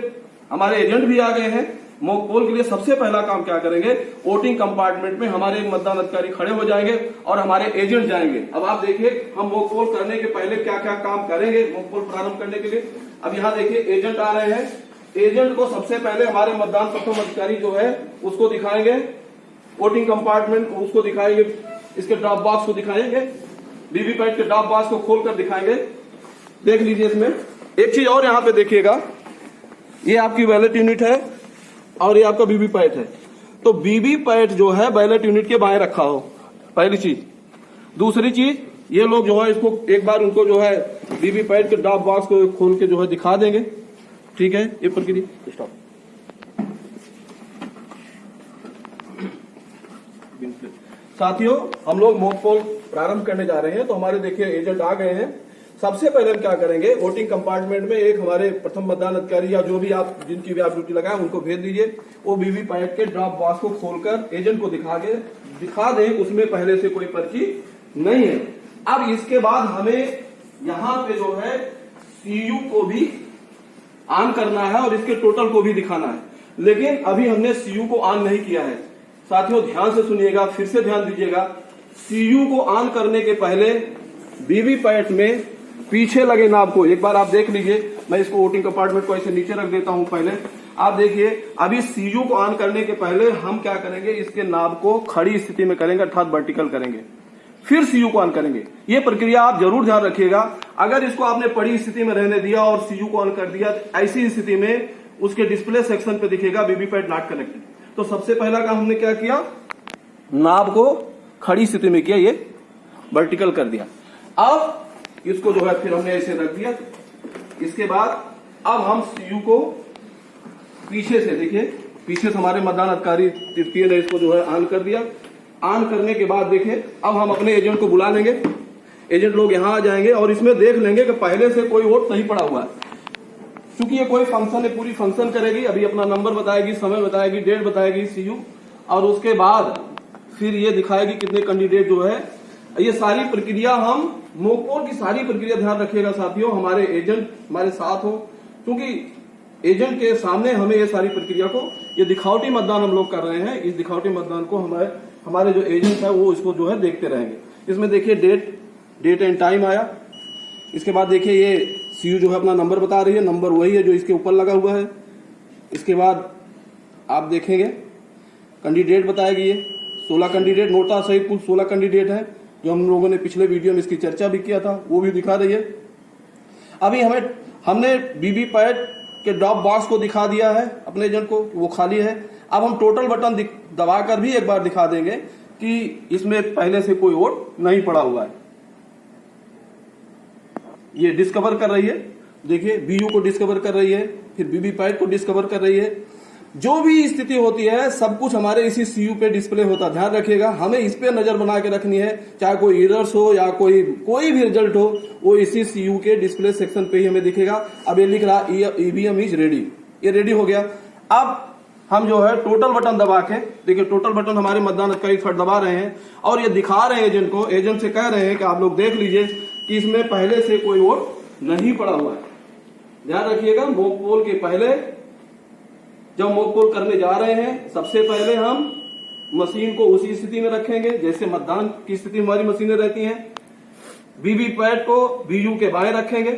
हमारे एजेंट भी आ गए हैं। मॉक पोल के लिए सबसे पहला काम क्या करेंगे, वोटिंग कंपार्टमेंट में हमारे एक मतदान अधिकारी खड़े हो जाएंगे और हमारे एजेंट जाएंगे। अब आप देखिए हम मॉक पोल करने के पहले क्या क्या काम करेंगे मॉक पोल प्रारंभ करने के लिए। अब यहाँ देखिए एजेंट आ रहे हैं। एजेंट को सबसे पहले हमारे मतदान प्रथम अधिकारी जो है उसको दिखाएंगे, वोटिंग कंपार्टमेंट को उसको दिखाएंगे, इसके ड्रॉप बॉक्स को दिखाएंगे, वीवीपैट के ड्रॉप बॉक्स को खोलकर दिखाएंगे। देख लीजिए इसमें एक चीज और यहाँ पे देखिएगा, ये आपकी बैलेट यूनिट है और ये आपका वीवीपैट है। तो वीवीपैट जो है बैलेट यूनिट के बाएं रखा हो, पहली चीज। दूसरी चीज, ये लोग जो है इसको एक बार उनको जो है वीवीपैट के ड्रॉप बॉक्स को खोल के जो है दिखा देंगे। ठीक है, ये प्रक्रिया स्टॉप। साथियों, हम लोग मॉक पोल प्रारंभ करने जा रहे हैं, तो हमारे देखिए एजेंट आ गए हैं। सबसे पहले हम क्या करेंगे, वोटिंग कंपार्टमेंट में एक हमारे प्रथम मतदान अधिकारी या जो भी आप जिनकी भी आप ड्यूटी लगाए उनको भेज दीजिए। वो वीवीपैट के ड्रॉप बॉक्स को खोलकर एजेंट को दिखा दें, उसमें पहले से कोई पर्ची नहीं है। अब इसके बाद हमें यहाँ पे जो है सीयू को भी ऑन करना है और इसके टोटल को भी दिखाना है, लेकिन अभी हमने सीयू को ऑन नहीं किया है। साथियों ध्यान से सुनिएगा, फिर से ध्यान दीजिएगा। सीयू को ऑन करने के पहले वीवीपैट में पीछे लगे नाब को एक बार आप देख लीजिए। मैं इसको वोटिंग कंपार्टमेंट को ऐसे नीचे रख देता हूं। पहले आप देखिए, अभी सीयू को ऑन करने के पहले हम क्या करेंगे, इसके नाब को खड़ी स्थिति में करेंगे, अर्थात वर्टिकल करेंगे, फिर सीयू को ऑन करेंगे। ये प्रक्रिया आप जरूर ध्यान रखिएगा। अगर इसको आपने पड़ी स्थिति में रहने दिया और सीयू को ऑन कर दिया, ऐसी स्थिति में उसके डिस्प्ले सेक्शन पे दिखेगा वीवीपैट नॉट कनेक्टेड। तो सबसे पहला काम हमने क्या किया, नाब को खड़ी स्थिति में किया, ये वर्टिकल कर दिया। अब इसको जो है फिर हमने ऐसे रख दिया। इसके बाद अब हम सीयू को पीछे से देखिए, पीछे से हमारे मतदान अधिकारी तृतीय ने इसको जो है ऑन कर दिया। ऑन करने के बाद देखिए अब हम अपने एजेंट को बुला लेंगे। एजेंट लोग यहाँ आ जाएंगे और इसमें देख लेंगे कि पहले से कोई वोट नहीं पड़ा हुआ है। क्योंकि ये कोई फंक्शन है, पूरी फंक्शन करेगी, अभी अपना नंबर बताएगी, समय बताएगी, डेट बताएगी सीयू, और उसके बाद फिर ये दिखाएगी कितने कैंडिडेट जो है। ये सारी प्रक्रिया हम मॉक पोल की सारी प्रक्रिया ध्यान रखिएगा साथियों, हमारे एजेंट हमारे साथ हो, क्योंकि एजेंट के सामने हमें ये सारी प्रक्रिया को, ये दिखावटी मतदान हम लोग कर रहे हैं, इस दिखावटी मतदान को हमारे जो एजेंट है वो इसको जो है देखते रहेंगे। इसमें देखिए डेट एंड टाइम आया। इसके बाद देखिए ये सीयू जो है अपना नंबर बता रही है, नंबर वही है जो इसके ऊपर लगा हुआ है। इसके बाद आप देखेंगे कैंडिडेट बताएगी, ये 16 कैंडिडेट नोटा सहित कुल 16 कैंडिडेट है, जो हम लोगों ने पिछले वीडियो में इसकी चर्चा भी किया था, वो भी दिखा रही है। अभी हमने वीवीपैट के ड्रॉप बॉक्स को दिखा दिया है अपने एजेंट को, वो खाली है। अब हम टोटल बटन दबाकर भी एक बार दिखा देंगे कि इसमें पहले से कोई वोट नहीं पड़ा हुआ है। ये डिस्कवर कर रही है, देखिए बीयू को डिस्कवर कर रही है, फिर वीवीपैट को डिस्कवर कर रही है। जो भी स्थिति होती है सब कुछ हमारे इसी सीयू पे डिस्प्ले होता, ध्यान रखिएगा। हमें इस पे नजर बना के रखनी है, चाहे कोई एरर्स हो या कोई भी रिजल्ट हो, वो इसी सीयू के डिस्प्ले सेक्शन पे ही हमें दिखेगा। अब ये लिख रहा ईवीएम इज रेडी, ये रेडी हो गया। अब हम जो है टोटल बटन दबा के देखिए, टोटल बटन हमारे मतदान अधिकारी थर्ड दबा रहे हैं और ये दिखा रहे हैं एजेंट को। एजेंट से कह रहे हैं कि आप लोग देख लीजिए कि इसमें पहले से कोई वोट नहीं पड़ा हुआ है। ध्यान रखिएगा, मॉक पोल के पहले जब मॉक पोल करने जा रहे हैं, सबसे पहले हम मशीन को उसी स्थिति में रखेंगे जैसे मतदान की स्थिति हमारी मशीनें रहती हैं। वीवीपैट को बीयू के बाएं रखेंगे,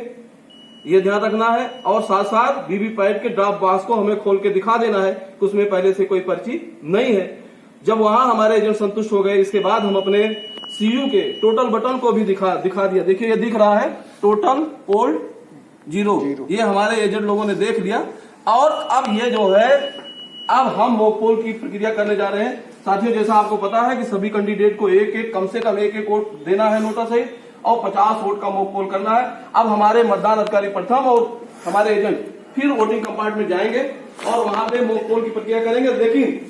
ये ध्यान रखना है, और साथ साथ वीवीपैट के ड्रॉप बॉक्स को हमें खोल के दिखा देना है कि उसमें पहले से कोई पर्ची नहीं है। जब वहां हमारे एजेंट संतुष्ट हो गए, इसके बाद हम अपने सीयू के टोटल बटन को भी दिखा दिया। देखिए ये दिख रहा है टोटल पोल 0, ये हमारे एजेंट लोगों ने देख लिया। और अब ये जो है, अब हम मॉक पोल की प्रक्रिया करने जा रहे हैं। साथियों जैसा आपको पता है कि सभी कैंडिडेट को कम से कम एक वोट देना है नोटा सहित, और 50 वोट का मॉक पोल करना है। अब हमारे मतदान अधिकारी प्रथम और हमारे एजेंट फिर वोटिंग कंपार्टमेंट जाएंगे और वहां पे मॉक पोल की प्रक्रिया करेंगे। लेकिन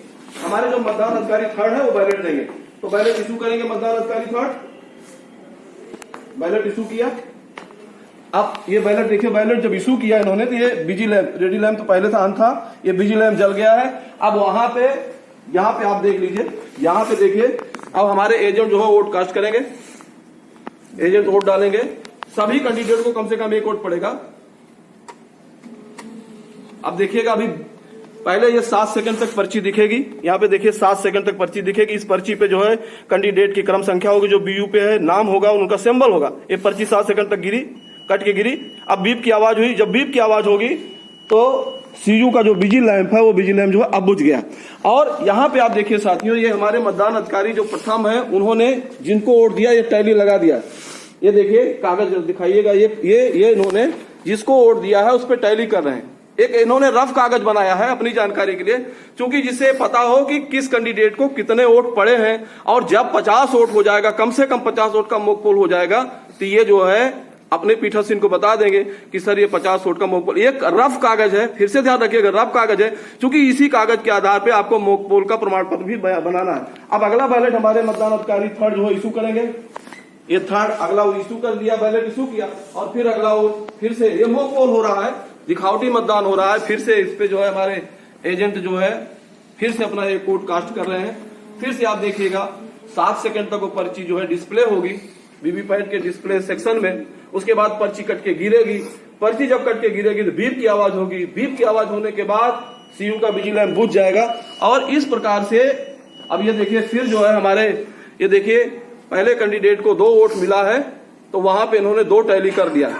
हमारे जो मतदान अधिकारी थर्ड है वो बैलेट देंगे, तो बैलेट इशू करेंगे मतदान अधिकारी थर्ड, बैलेट इशू किया। अब ये बैलेट देखिए, बैलेट जब इशू किया इन्होंने तो ये बिजी लैंप, रेडी लैंप तो पहले था ऑन था, ये बिजी लैंप जल गया है। अब वहां पे यहाँ पे आप देख लीजिए, यहाँ पे देखिए अब हमारे एजेंट जो है वोट कास्ट करेंगे, एजेंट वोट डालेंगे। सभी कैंडिडेट को कम से कम एक वोट पड़ेगा। अब देखिएगा, अभी पहले ये 7 सेकंड तक पर्ची दिखेगी, यहाँ पे देखिए 7 सेकंड तक पर्ची दिखेगी। इस पर्ची पे जो है कैंडिडेट की क्रम संख्या होगी, जो बीयू पे है नाम होगा, उनका सिंबल होगा। ये पर्ची 7 सेकंड तक गिरी, कट के गिरी। अब बीप की आवाज हुई, जब बीप की आवाज होगी तो सीयू का जो बिजी लैंप है वो बिजी लैंप जो है अब बुझ गया। और यहाँ पे आप देखिए साथियों, ये हमारे मतदान अधिकारी जो प्रथम है, उन्होंने जिनको वोट दिया ये टैली लगा दिया। ये देखिए कागज दिखाइएगा, ये इन्होंने जिसको वोट दिया है उस पर टैली कर रहे हैं। एक इन्होंने रफ कागज बनाया है अपनी जानकारी के लिए, क्योंकि जिससे पता हो कि किस कैंडिडेट को कितने वोट पड़े हैं। और जब 50 वोट हो जाएगा, कम से कम 50 वोट का मॉक पोल हो जाएगा, तो ये जो है अपने पीठासीन को बता देंगे कि सर ये 50 वोट का मॉक पोल। एक रफ कागज है, फिर से ध्यान रखिएगा, रफ कागज है, क्योंकि इसी कागज के आधार पे आपको मॉक पोल का प्रमाण पत्र भी बनाना है। अब अगला बैलेट हमारे मतदान अधिकारी थर्ड जो है इशू करेंगे। ये थर्ड अगला वो इशू कर दिया, बैलेट इशू किया, और फिर अगला वो फिर से ये मॉक पोल हो रहा है, दिखावटी मतदान हो रहा है। फिर से इस पे जो है हमारे एजेंट जो है फिर से अपना एक वोट कास्ट कर रहे हैं। फिर से आप देखिएगा 7 सेकंड तक वो पर्ची जो है डिस्प्ले होगी वीवीपैट के डिस्प्ले सेक्शन में। उसके बाद पर्ची कट के गिरेगी, पर्ची जब कट के गिरेगी तो बीप की आवाज होगी, बीप की आवाज होने के बाद सीयू का बिजली लैंप बुझ जाएगा। और इस प्रकार से अब ये देखिए फिर जो है हमारे, ये देखिए पहले कैंडिडेट को 2 वोट मिला है तो वहां पे इन्होंने 2 टैली कर दिया।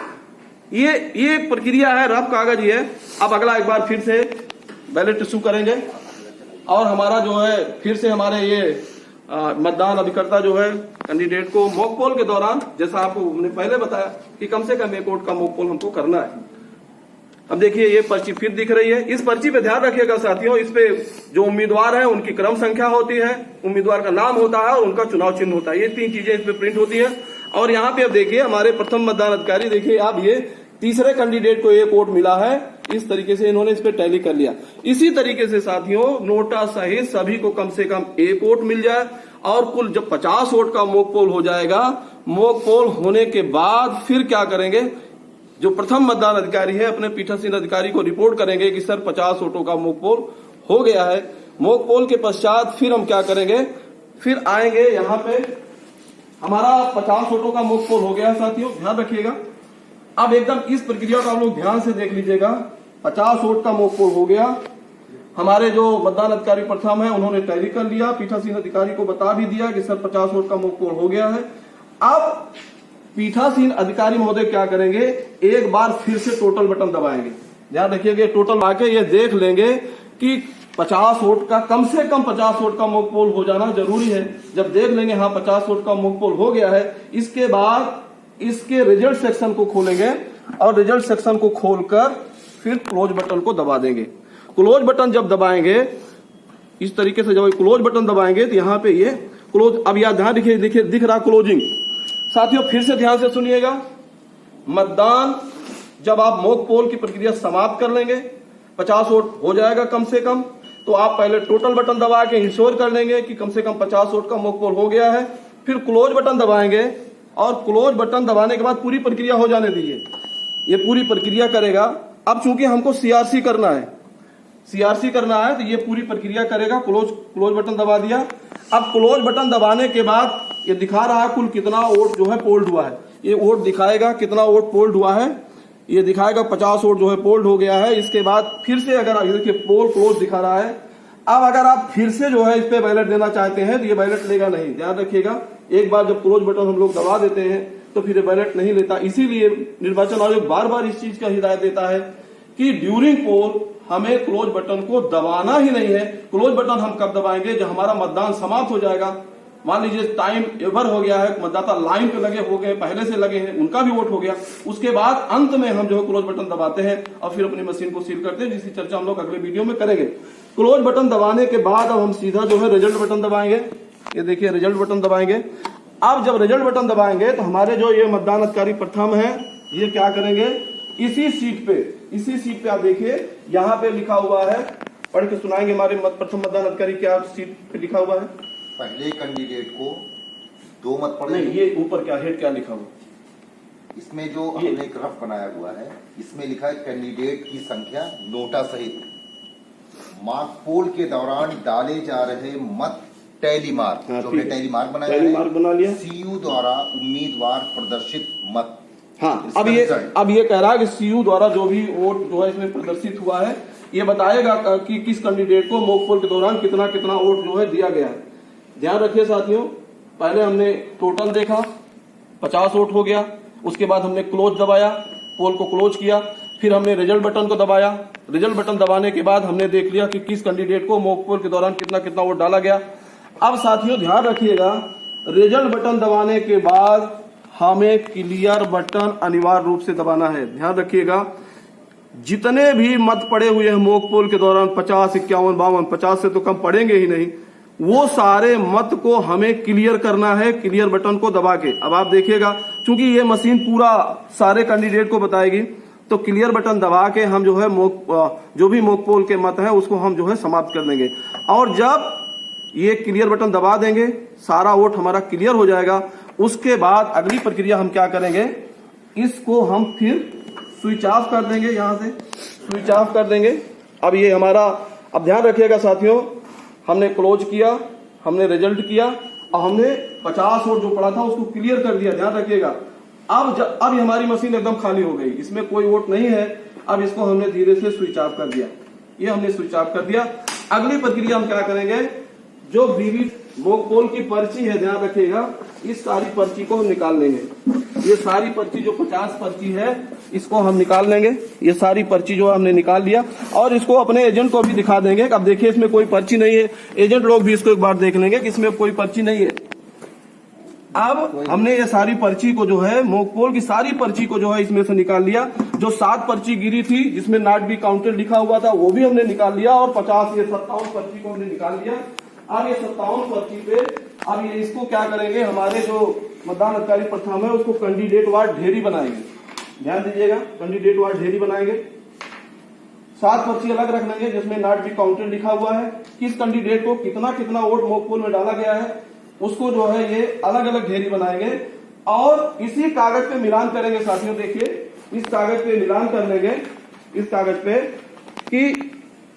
ये एक प्रक्रिया है, रफ कागज ही है। अब अगला एक बार फिर से बैलेट इशू करेंगे और हमारा जो है फिर से हमारे ये मतदान अभिकर्ता जो है कैंडिडेट को मॉक पोल के दौरान, जैसा आपको हमने पहले बताया कि कम से कम 1 वोट का मॉक पोल हमको करना है। अब देखिए ये पर्ची फिर दिख रही है। इस पर्ची पे ध्यान रखिएगा साथियों, इस पे जो उम्मीदवार है उनकी क्रम संख्या होती है, उम्मीदवार का नाम होता है और उनका चुनाव चिन्ह होता है। ये 3 चीजें इस पे प्रिंट होती है। और यहाँ पे अब देखिए हमारे प्रथम मतदान अधिकारी, देखिए आप ये तीसरे कैंडिडेट को 1 वोट मिला है, इस तरीके से इन्होंने इस पे टैली कर लिया। इसी तरीके से साथियों नोटा सहित सभी को कम से कम 1 वोट मिल जाए और कुल जब 50 वोट का मॉक पोल हो जाएगा, मॉक पोल होने के बाद फिर क्या करेंगे, जो प्रथम मतदान अधिकारी है अपने पीठासीन अधिकारी को रिपोर्ट करेंगे कि सर 50 वोटों का मॉक पोल हो गया है। मॉक पोल के पश्चात फिर हम क्या करेंगे, फिर आएंगे यहाँ पे हमारा 50 वोटों का मॉक पोल हो गया साथियों, ध्यान रखिएगा। अब एकदम इस प्रक्रिया को आप लोग ध्यान से देख लीजिएगा। 50 वोट का मॉक पोल हो गया, हमारे जो मतदान अधिकारी प्रथम है उन्होंने टैली कर लिया, पीठासीन अधिकारी को बता भी दिया कि सर 50 वोट का मॉक पोल हो गया है। अब पीठासीन अधिकारी महोदय क्या करेंगे, एक बार फिर से टोटल बटन दबाएंगे। ध्यान रखिएगा, टोटल आके ये देख लेंगे कि 50 वोट का कम से कम 50 वोट का मॉक पोल हो जाना जरूरी है। जब देख लेंगे हाँ 50 वोट का मॉक पोल हो गया है, इसके बाद इसके रिजल्ट सेक्शन को खोलेंगे और रिजल्ट सेक्शन को खोलकर फिर क्लोज बटन को दबा देंगे। क्लोज बटन जब दबाएंगे इस तरीके से, जब क्लोज बटन दबाएंगे तो यहाँ पे ये क्लोज, अब यार ध्यान देखिए, देखिए दिख रहा क्लोजिंग। साथियों फिर से ध्यान से सुनिएगा, मतदान जब आप मॉक पोल की प्रक्रिया समाप्त कर लेंगे, 50 वोट हो जाएगा कम से कम, तो आप पहले टोटल बटन दबा के इंश्योर कर लेंगे कि कम से कम 50 वोट का मॉक पोल हो गया है। फिर क्लोज बटन दबाएंगे और क्लोज बटन दबाने के बाद पूरी प्रक्रिया हो जाने दीजिए, ये पूरी प्रक्रिया करेगा। अब चूंकि हमको सीआरसी करना है, सीआरसी करना है तो ये पूरी प्रक्रिया करेगा। क्लोज बटन दबा दिया। अब क्लोज बटन दबाने के बाद ये दिखा रहा है कुल कितना वोट जो है पोल्ड हुआ है, ये वोट दिखाएगा कितना वोट पोल्ड हुआ है, ये दिखाएगा 50 वोट जो है पोल्ड हो गया है। इसके बाद फिर से अगर देखिए पोल क्लोज दिखा रहा है। अब अगर आप फिर से जो है इस पे बैलेट देना चाहते हैं तो ये बैलेट लेगा नहीं, ध्यान रखिएगा। एक बार जब क्लोज बटन हम लोग दबा देते हैं तो फिर ये बैलेट नहीं लेता। इसीलिए निर्वाचन आयोग बार बार इस चीज का हिदायत देता है कि ड्यूरिंग पोल हमें क्लोज बटन को दबाना ही नहीं है। क्लोज बटन हम कब दबाएंगे, जब हमारा मतदान समाप्त हो जाएगा। मान लीजिए टाइम एवर हो गया है, मतदाता लाइन पे लगे हो गए, पहले से लगे हैं, उनका भी वोट हो गया, उसके बाद अंत में हम जो है क्लोज बटन दबाते हैं और फिर अपनी मशीन को सील करते हैं, जिसकी चर्चा हम लोग अगले वीडियो में करेंगे। क्लोज बटन दबाने के बाद अब हम सीधा जो है रिजल्ट बटन दबाएंगे। ये देखिए रिजल्ट बटन दबाएंगे। अब जब रिजल्ट बटन दबाएंगे तो हमारे जो ये मतदान अधिकारी प्रथम है ये क्या करेंगे, इसी सीट पे इसी सीट पे आप देखिए यहाँ पे लिखा हुआ है, पढ़ के सुनाएंगे हमारे प्रथम मतदान अधिकारी, क्या सीट पे लिखा हुआ है? पहले कैंडिडेट को 2 मत नहीं, पड़ेंगे। ये ऊपर क्या हेड क्या लिखा हुआ? इसमें जो हमने एक रफ बनाया हुआ है, इसमें लिखा है कैंडिडेट की संख्या नोटा सहित मार्क पोल के दौरान डाले जा रहे मत टैली मार्क, हाँ, जो हमने ठीक है। टैली मार्क बनाया टैली मार्क बना लिया। सीयू द्वारा उम्मीदवार प्रदर्शित मत। हाँ, इसका अब ये रिजल्ट। कह रहा है कि सीयू द्वारा जो भी वोट जो है इसमें प्रदर्शित हुआ है, ये बताएगा कि किस कैंडिडेट को मॉक पोल के दौरान कितना कितना वोट जो है दिया गया है। ध्यान रखिए साथियों, पहले हमने टोटल देखा, 50 वोट हो गया। उसके बाद हमने क्लोज दबाया, पोल को क्लोज किया, फिर हमने रिजल्ट बटन को दबाया। रिजल्ट बटन दबाने के बाद हमने देख लिया कि किस कैंडिडेट को मॉक पोल के दौरान कितना कितना वोट डाला गया। अब साथियों ध्यान रखिएगा, रिजल्ट बटन दबाने के बाद हमें क्लियर बटन अनिवार्य रूप से दबाना है। ध्यान रखिएगा, जितने भी मत पड़े हुए हैं मॉक पोल के दौरान 50, 51, 52, 50 से तो कम पड़ेंगे ही नहीं, वो सारे मत को हमें क्लियर करना है क्लियर बटन को दबा के। अब आप देखिएगा, चूंकि ये मशीन पूरा सारे कैंडिडेट को बताएगी, तो क्लियर बटन दबा के हम जो है जो भी मॉक पोल के मत हैं उसको हम जो है समाप्त कर देंगे। और जब ये क्लियर बटन दबा देंगे, सारा वोट हमारा क्लियर हो जाएगा। उसके बाद अगली प्रक्रिया हम क्या करेंगे, इसको हम फिर स्विच ऑफ कर देंगे, यहां से स्विच ऑफ कर देंगे। अब ये हमारा, अब ध्यान रखिएगा साथियों, हमने क्लोज किया, हमने रिजल्ट किया और हमने 50 वोट जो पड़ा था उसको क्लियर कर दिया। ध्यान रखिएगा, अब ये हमारी मशीन एकदम खाली हो गई, इसमें कोई वोट नहीं है। अब इसको हमने धीरे से स्विच ऑफ कर दिया, ये हमने स्विच ऑफ कर दिया। अगली प्रक्रिया हम क्या करेंगे, जो वीवी मॉक पोल की पर्ची है, ध्यान रखिएगा, इस सारी पर्ची को हम निकाल लेंगे। ये सारी पर्ची जो 50 पर्ची है इसको हम निकाल लेंगे। ये सारी पर्ची जो हमने निकाल लिया और इसको अपने एजेंट को भी दिखा देंगे। अब देखिए इसमें कोई पर्ची नहीं है, एजेंट लोग भी इसको एक बार देख लेंगे कि इसमें कोई पर्ची नहीं है। अब हमने ये सारी पर्ची को जो है, मॉक पोल की सारी पर्ची को जो है इसमें से निकाल लिया। जो 7 पर्ची गिरी थी जिसमें नॉट बी काउंटेड लिखा हुआ था वो भी हमने निकाल लिया और 50 ये 57 पर्ची को हमने निकाल लिया। अब ये 57 पर्ची पे अब ये इसको क्या करेंगे, हमारे जो मतदान अधिकारी प्रथम है उसको कैंडिडेट वार ढेरी बनाएंगे। ध्यान दीजिएगा, कैंडिडेट वार ढेरी बनाएंगे। 7 पर्ची अलग रख लेंगे जिसमें नॉट बी काउंटेड लिखा हुआ है, किस कैंडिडेट को कितना कितना वोट मॉक पोल में डाला गया है उसको जो है ये अलग अलग ढेरी बनाएंगे और इसी कागज पे मिलान करेंगे। साथियों देखिए, इस कागज पे मिलान कर लेंगे, इस कागज पे कि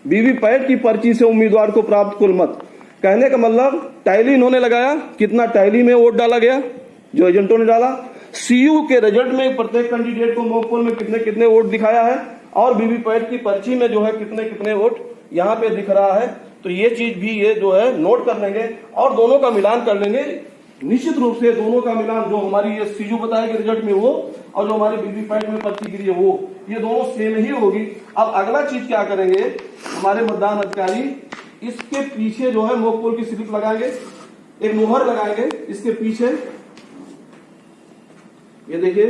वीवीपैट की पर्ची से उम्मीदवार को प्राप्त कुल मत। कहने का मतलब टैली इन्होंने लगाया, कितना टैली में वोट डाला गया जो एजेंटों ने डाला, सीयू के रिजल्ट में प्रत्येक कैंडिडेट को मॉक पोल में कितने कितने वोट दिखाया है और वीवीपैट की पर्ची में जो है कितने कितने वोट यहाँ पे दिख रहा है। तो ये चीज भी ये जो है नोट कर लेंगे और दोनों का मिलान कर लेंगे। निश्चित रूप से दोनों का मिलान, जो हमारी ये सीयू बताएगी रिजल्ट में वो और जो हमारी वीवीपैट में पर्ची गिरी है वो, ये दोनों सेम ही होगी। अब अगला चीज क्या करेंगे, हमारे मतदान अधिकारी इसके पीछे जो है मॉक पोल की स्लिप लगाएंगे, एक मुहर लगाएंगे इसके पीछे। ये देखिए,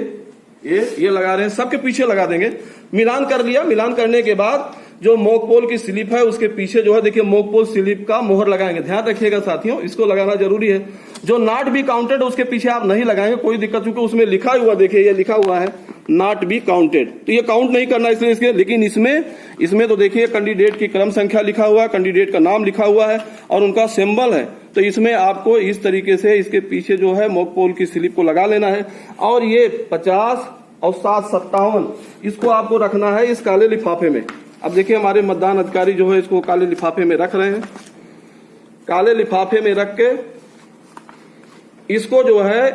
ये लगा रहे हैं, सबके पीछे लगा देंगे। मिलान कर लिया, मिलान करने के बाद जो मॉक पोल की स्लिप है उसके पीछे जो है देखिए मॉक पोल स्लिप का मोहर लगाएंगे। ध्यान रखिएगा साथियों, इसको लगाना जरूरी है। जो नॉट बी काउंटेड उसके पीछे आप नहीं लगाएंगे, कोई दिक्कत, क्योंकि उसमें लिखा हुआ, देखिए ये लिखा हुआ है नॉट बी काउंटेड, तो ये काउंट नहीं करना इसलिए इसके। लेकिन इसमें तो देखिए कैंडिडेट की क्रम संख्या लिखा हुआ है, कैंडिडेट का नाम लिखा हुआ है और उनका सिंबल है। तो इसमें आपको इस तरीके से इसके पीछे जो है मॉक पोल की स्लिप को लगा लेना है और ये 50 और 7 57 इसको आपको रखना है इस काले लिफाफे में। अब देखिए हमारे मतदान अधिकारी जो है इसको काले लिफाफे में रख रहे हैं। काले लिफाफे में रख के इसको जो है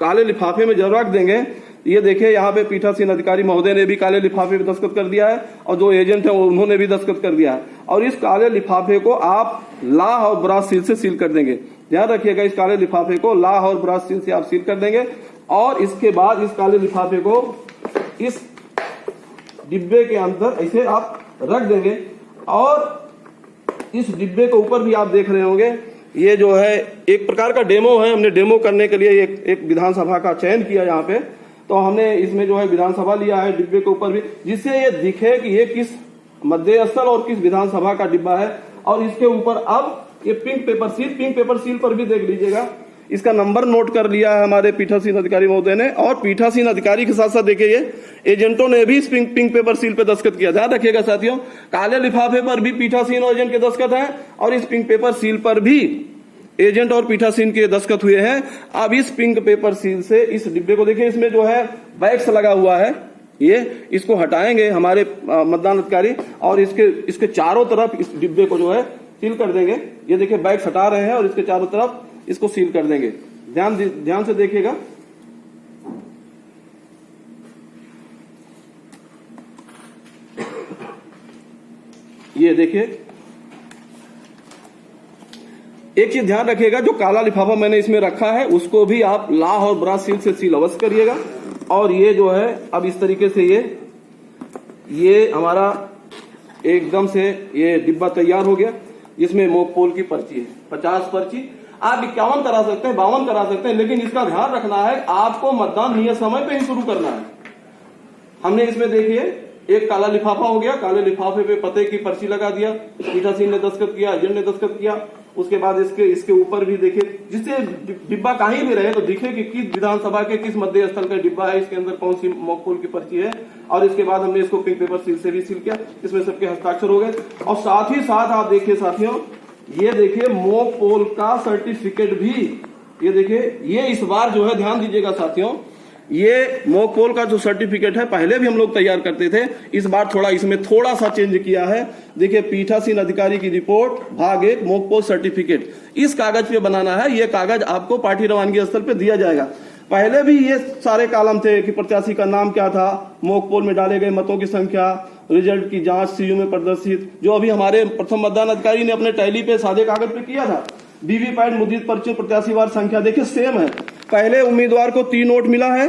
काले लिफाफे में जरूर रख देंगे। ये देखिए यहाँ पे पीठासीन अधिकारी महोदय ने भी काले लिफाफे पे दस्तखत कर दिया है और जो एजेंट है उन्होंने भी दस्तखत कर दिया है और इस काले लिफाफे को आप लाह और ब्रास सील से सील कर देंगे। ध्यान रखिएगा, इस काले लिफाफे को लाह और ब्रास सील से आप सील कर देंगे और इसके बाद इस काले लिफाफे को इस डिब्बे के अंदर ऐसे आप रख देंगे और इस डिब्बे के ऊपर भी आप देख रहे होंगे ये जो है एक प्रकार का डेमो है। हमने डेमो करने के लिए एक विधानसभा का चयन किया यहाँ पे, तो हमने इसमें जो है विधानसभा लिया है डिब्बे के ऊपर भी, जिससे ये दिखे कि ये किस मध्य स्थल और किस विधानसभा का डिब्बा है। और इसके ऊपर अब ये पिंक पेपर सील पर भी देख लीजिएगा, इसका नंबर नोट कर लिया है हमारे पीठासीन अधिकारी महोदय ने। और पीठासीन अधिकारी के साथ साथ देखिए ये एजेंटों ने भी इस पिंक पेपर सील पे दस्तखत किया। ध्यान रखिएगा साथियों, काले लिफाफे पर भी पीठासीन और एजेंट के दस्तखत हैं और इस पिंक पेपर सील पर भी एजेंट और पीठासीन के दस्तखत हुए हैं। अब इस पिंक पेपर सील से इस डिब्बे को देखिए, इसमें जो है वैक्स लगा हुआ है, ये इसको हटाएंगे हमारे मतदान अधिकारी और इसके चारों तरफ इस डिब्बे को जो है सील कर देंगे। ये देखिए बैग्स हटा रहे हैं और इसके चारों तरफ इसको सील कर देंगे। ध्यान से देखिएगा। ये देखिए, एक चीज ध्यान रखिएगा, जो काला लिफाफा मैंने इसमें रखा है उसको भी आप लाह और ब्रास सील से सील अवश्य करिएगा। और ये जो है अब इस तरीके से ये हमारा एकदम से ये डिब्बा तैयार हो गया। इसमें मॉक पोल की पर्ची है, 50 पर्ची। आप 51 करा सकते हैं, 52 करा सकते हैं, लेकिन इसका ध्यान रखना है आपको मतदान नियत समय पे ही शुरू करना है। हमने इसमें देखिए एक काला लिफाफा हो गया, काले लिफाफे पे पते की पर्ची लगा दिया, पीठासीन ने दस्तखत किया, एजेंट ने दस्तखत किया। उसके बाद इसके ऊपर भी देखिए, जिससे डिब्बा कहीं भी रहे तो दिखे कि किस विधानसभा के किस मध्य स्थल का डिब्बा है, इसके अंदर कौन सी मॉक पोल की पर्ची है। और इसके बाद हमने इसको पिंक पेपर सील से भी सील किया, इसमें सबके हस्ताक्षर हो गए। और साथ ही साथ आप देखिए साथियों, ये देखिए मॉक पोल का सर्टिफिकेट भी, ये देखिए, ये इस बार जो है ध्यान दीजिएगा साथियों, ये मॉक पोल का जो सर्टिफिकेट है पहले भी हम लोग तैयार करते थे, इस बार इसमें थोड़ा सा चेंज किया है। देखिए पीठासीन अधिकारी की रिपोर्ट भाग 1 मॉक पोल सर्टिफिकेट, इस कागज पे बनाना है। ये कागज आपको पार्टी रवानगी स्थल पे दिया जाएगा। पहले भी ये सारे कॉलम थे कि प्रत्याशी का नाम क्या था, मॉक पोल में डाले गए मतों की संख्या, रिजल्ट की जांच सीयू में प्रदर्शित, जो अभी हमारे प्रथम मतदान अधिकारी ने अपने टैली पे सादे कागज पे किया था। वीवीपैट मुद्रित पर्ची प्रत्याशीवार संख्या देखिए सेम है। पहले उम्मीदवार को 3 वोट मिला है,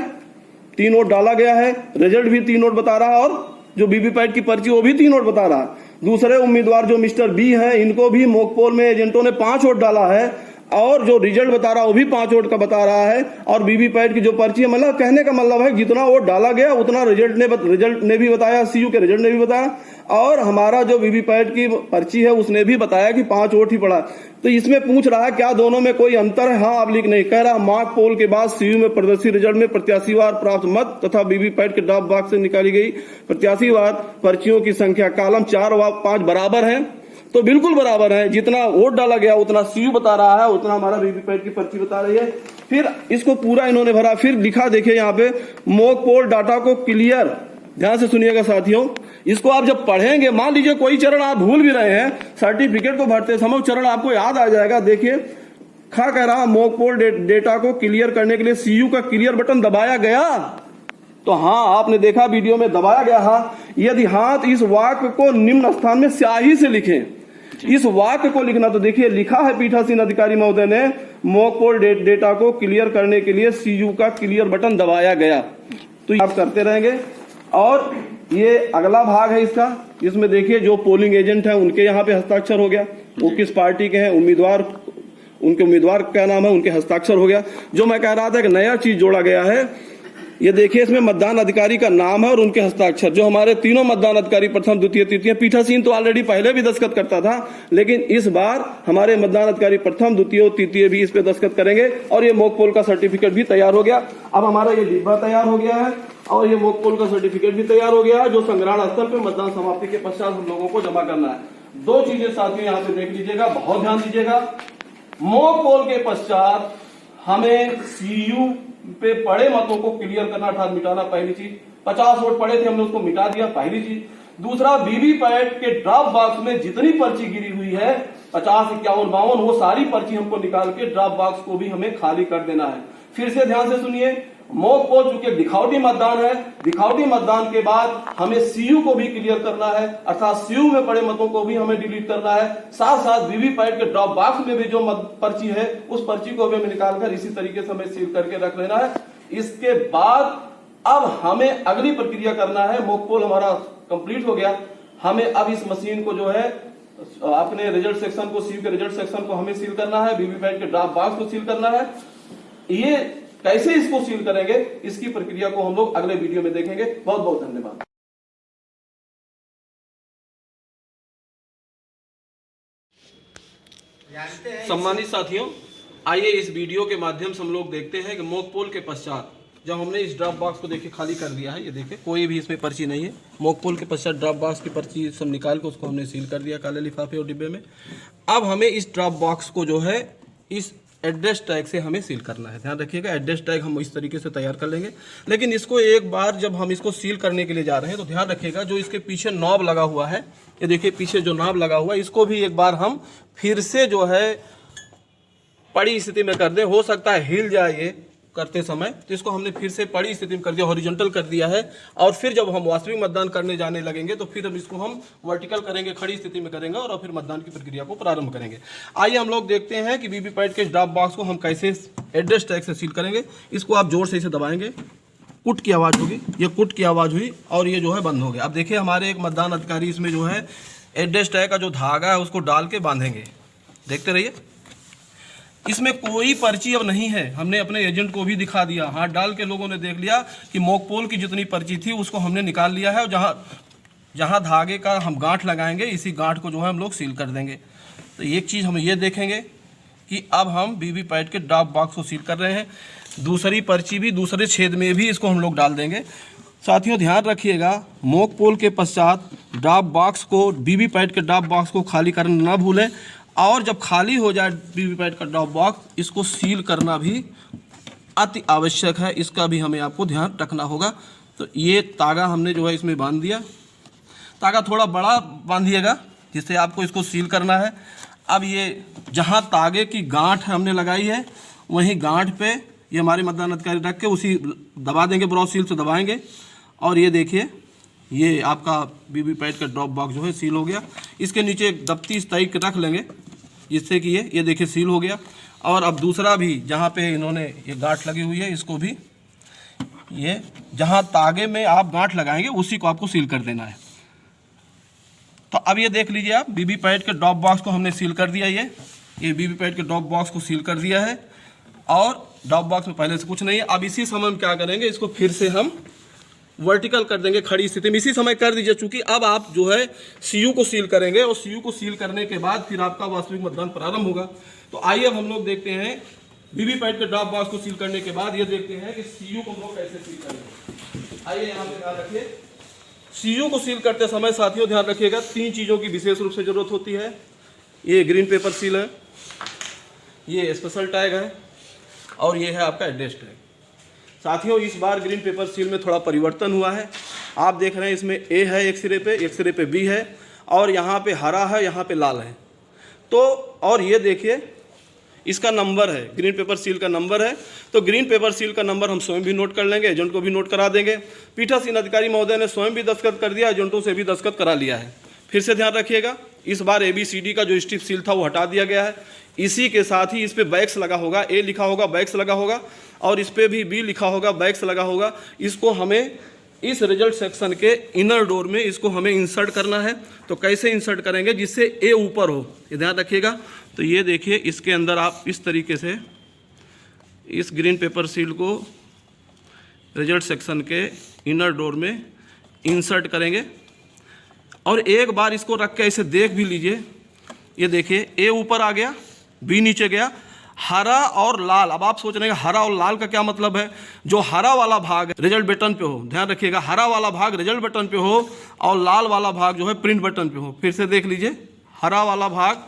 3 वोट डाला गया है, रिजल्ट भी 3 वोट बता रहा है और जो वीवीपैट की पर्ची वो भी 3 वोट बता रहा है। दूसरे उम्मीदवार जो मिस्टर बी हैं, इनको भी मॉक पोल में एजेंटों ने 5 वोट डाला है और जो रिजल्ट बता रहा है वो भी 5 वोट का बता रहा है। और वीवीपैट की जो पर्ची है, मतलब कहने का मतलब है जितना वोट डाला गया उतना रिजल्ट ने भी बताया, सीयू के रिजल्ट ने भी बताया, और हमारा जो वीवीपैट की पर्ची है उसने भी बताया कि 5 वोट ही पड़ा। तो इसमें पूछ रहा है क्या दोनों में कोई अंतर है? हाँ आप लिख नहीं, कह रहा मॉक पोल के बाद सीयू में प्रदर्शित रिजल्ट में प्रत्याशीवार प्राप्त मत तथा वीवीपैट के ड्रॉप बॉक्स से निकाली गई प्रत्याशीवार पर्चियों की संख्या कॉलम 4 व 5 बराबर है। तो बिल्कुल बराबर है, जितना वोट डाला गया उतना सीयू बता रहा है, उतना हमारा वीवीपैट की पर्ची बता रही है। फिर इसको पूरा इन्होंने भरा, फिर लिखा देखिए यहाँ पे मॉक पोल डाटा को क्लियर, ध्यान से सुनिएगा साथियों, इसको आप जब पढ़ेंगे, मान लीजिए कोई चरण आप भूल भी रहे हैं, सर्टिफिकेट को भरते समय चरण आपको याद आ जाएगा। देखिए कह रहा मॉक पोल डेटा को क्लियर करने के लिए सीयू का क्लियर बटन दबाया गया, तो हाँ आपने देखा वीडियो में दबाया गया। हाँ यदि हाँ तो इस वाक्य को निम्न स्थान में स्याही से लिखें, इस वाक्य को लिखना। तो देखिए लिखा है पीठासीन अधिकारी महोदय ने मॉक पोल डेटा को क्लियर करने के लिए सीयू का क्लियर बटन दबाया गया। तो आप करते रहेंगे। और ये अगला भाग है इसका, इसमें देखिए जो पोलिंग एजेंट है उनके यहाँ पे हस्ताक्षर हो गया, वो किस पार्टी के हैं, उम्मीदवार, उनके उम्मीदवार क्या नाम है, उनके हस्ताक्षर हो गया। जो मैं कह रहा था कि नया चीज जोड़ा गया है, ये देखिए इसमें मतदान अधिकारी का नाम है और उनके हस्ताक्षर। जो हमारे तीनों मतदान अधिकारी प्रथम द्वितीय तृतीय, पीठासीन तो ऑलरेडी पहले भी दस्तखत करता था, लेकिन इस बार हमारे मतदान अधिकारी प्रथम द्वितीय तृतीय भी इस पे दस्तखत करेंगे। और ये मॉक पोल का सर्टिफिकेट भी तैयार हो गया। अब हमारा ये डिब्बा तैयार हो गया है और ये मॉक पोल का सर्टिफिकेट भी तैयार हो गया है, जो संग्रहण स्थल पे मतदान समाप्ति के पश्चात हम लोगों को जमा करना है। 2 चीजें साथियों यहाँ पे देख लीजिएगा, बहुत ध्यान दीजिएगा। मॉक पोल के पश्चात हमें सीयू पे पड़े मतों को क्लियर करना, अर्थात मिटाना। पहली चीज, 50 वोट पड़े थे, हमने उसको मिटा दिया, पहली चीज। दूसरा, वीवीपैट के ड्रॉप बॉक्स में जितनी पर्ची गिरी हुई है 50, 51, 52, वो सारी पर्ची हमको निकाल के ड्रॉप बॉक्स को भी हमें खाली कर देना है। फिर से ध्यान से सुनिए, मॉक पोल चूंकि दिखावटी मतदान है, दिखावटी मतदान के बाद हमें सीयू को भी क्लियर करना है, अर्थात सीयू में पड़े मतों को भी हमें डिलीट करना है। साथ साथ वीवीपैट के ड्रॉप बॉक्स में भी जो पर्ची है उस पर्ची को भी हमें निकालकर इसी तरीके से हमें सील करके रख लेना है। इसके बाद अब हमें अगली प्रक्रिया करना है। मॉक पोल हमारा कंप्लीट हो गया, हमें अब इस मशीन को जो है अपने रिजल्ट सेक्शन को, सीयू के रिजल्ट सेक्शन को हमें सील करना है, वीवीपैट के ड्रॉप बॉक्स को सील करना है। ये कैसे इसको सील करेंगे, इसकी प्रक्रिया को हम लोग अगले वीडियो में देखेंगे। बहुत बहुत धन्यवाद। सम्मानित साथियों, आइए इस वीडियो के माध्यम से हम लोग देखते हैं कि मॉक पोल के पश्चात जब हमने इस ड्रॉप बॉक्स को देखिए खाली कर दिया है, ये देखिए कोई भी इसमें पर्ची नहीं है। मॉक पोल के पश्चात ड्रॉप बॉक्स की पर्ची सब निकाल के उसको हमने सील कर दिया काले लिफाफे और डिब्बे में। अब हमें इस ड्रॉप बॉक्स को जो है इस एड्रेस टैग से हमें सील करना है। ध्यान रखिएगा, एड्रेस टैग हम इस तरीके से तैयार कर लेंगे। लेकिन इसको एक बार जब हम इसको सील करने के लिए जा रहे हैं तो ध्यान रखिएगा, जो इसके पीछे नॉब लगा हुआ है, ये देखिए पीछे जो नॉब लगा हुआ है, इसको भी एक बार हम फिर से जो है पड़ी स्थिति में कर दें। हो सकता है हिल जाए ये करते समय, तो इसको हमने फिर से पड़ी स्थिति में कर दिया, हॉरिजॉन्टल कर दिया है। और फिर जब हम वास्तविक मतदान करने जाने लगेंगे तो फिर अब इसको हम वर्टिकल करेंगे, खड़ी स्थिति में करेंगे और फिर मतदान की प्रक्रिया को प्रारंभ करेंगे। आइए हम लोग देखते हैं कि वीवीपैट के ड्रॉप बॉक्स को हम कैसे एड्रेस टैग से सील करेंगे। इसको आप जोर से इसे दबाएंगे, कुट की आवाज़ होगी, ये कुट की आवाज़ हुई और ये जो है बंद हो गया। अब देखिए हमारे एक मतदान अधिकारी इसमें जो है एड्रेस टैग का जो धागा है उसको डाल के बांधेंगे। देखते रहिए, इसमें कोई पर्ची अब नहीं है। हमने अपने एजेंट को भी दिखा दिया, हाथ डाल के लोगों ने देख लिया कि मॉक पोल की जितनी पर्ची थी उसको हमने निकाल लिया है। और जहाँ धागे का हम गांठ लगाएंगे, इसी गांठ को जो है हम लोग सील कर देंगे। तो एक चीज़ हम ये देखेंगे कि अब हम वीवीपैट के ड्रॉप बॉक्स को सील कर रहे हैं। दूसरी पर्ची भी दूसरे छेद में भी इसको हम लोग डाल देंगे। साथियों ध्यान रखिएगा, मॉक पोल के पश्चात ड्रॉप बॉक्स को, वीवीपैट के ड्रॉप बॉक्स को खाली करना ना भूलें। और जब खाली हो जाए वीवीपैट का ड्रॉप बॉक्स, इसको सील करना भी अति आवश्यक है। इसका भी हमें आपको ध्यान रखना होगा। तो ये तागा हमने जो है इसमें बांध दिया। तागा थोड़ा बड़ा बांधिएगा जिससे आपको इसको सील करना है। अब ये जहाँ तागे की गांठ हमने लगाई है, वहीं गांठ पे ये हमारे मतदान अधिकारी रख के उसी दबा देंगे, ब्रॉस सील से दबाएंगे। और ये देखिए, ये आपका वीवीपैट का ड्रॉप बॉक्स जो है सील हो गया। इसके नीचे एक दफ्ती इस टाइप के रख लेंगे जिससे कि ये देखिए सील हो गया। और अब दूसरा भी जहाँ पे इन्होंने ये गांठ लगी हुई है, इसको भी ये जहाँ तागे में आप गांठ लगाएंगे उसी को आपको सील कर देना है। तो अब ये देख लीजिए आप, वीवीपैट के ड्रॉप बॉक्स को हमने सील कर दिया। ये वीवीपैट के ड्रॉप बॉक्स को सील कर दिया है और ड्रॉप बॉक्स में पहले से कुछ नहीं है। अब इसी समय हम क्या करेंगे, इसको फिर से हम वर्टिकल कर देंगे खड़ी स्थिति में। इसी समय कर दीजिए, चूंकि अब आप जो है सीयू को सील करेंगे और सीयू को सील करने के बाद फिर आपका वास्तविक मतदान प्रारंभ होगा। तो आइए अब हम लोग देखते हैं वीवीपैट के ड्रॉप बॉक्स को सील करने के बाद ये देखते हैं कि सीयू को हम लोग कैसे सील करेंगे। आइए यहाँ पे ध्यान रखिए, सीयू को सील करते समय साथियों ध्यान रखिएगा, 3 चीज़ों की विशेष रूप से जरूरत होती है। ये ग्रीन पेपर सील है, ये स्पेशल टैग है और ये है आपका एड्रेस टैग। साथियों इस बार ग्रीन पेपर सील में थोड़ा परिवर्तन हुआ है। आप देख रहे हैं इसमें ए है एक सिरे पे बी है और यहाँ पे हरा है, यहाँ पे लाल है। तो और ये देखिए इसका नंबर है, ग्रीन पेपर सील का नंबर है। तो ग्रीन पेपर सील का नंबर हम स्वयं भी नोट कर लेंगे, एजेंट को भी नोट करा देंगे। पीठासीन अधिकारी महोदय ने स्वयं भी दस्तखत कर दिया, एजेंटों से भी दस्तखत करा लिया है। फिर से ध्यान रखिएगा, इस बार ABCD का जो स्टिप सील था वो हटा दिया गया है। इसी के साथ ही इस पे बैक्स लगा होगा, ए लिखा होगा, बैक्स लगा होगा और इस पे भी बी लिखा होगा, बैक्स लगा होगा। इसको हमें इस रिजल्ट सेक्शन के इनर डोर में इसको हमें इंसर्ट करना है। तो कैसे इंसर्ट करेंगे, जिससे ए ऊपर हो, ये ध्यान रखिएगा। तो ये देखिए, इसके अंदर आप इस तरीके से इस ग्रीन पेपर सील को रिजल्ट सेक्शन के इनर डोर में इंसर्ट करेंगे। और एक बार इसको रख के ऐसे देख भी लीजिए, ये देखिए ए ऊपर आ गया, बी नीचे गया, हरा और लाल। अब आप सोच रहे हैं हरा और लाल का क्या मतलब है। जो हरा वाला भाग रिजल्ट बटन पे हो, ध्यान रखिएगा, हरा वाला भाग रिजल्ट बटन पे हो और लाल वाला भाग जो है प्रिंट बटन पे हो। फिर से देख लीजिए, हरा वाला भाग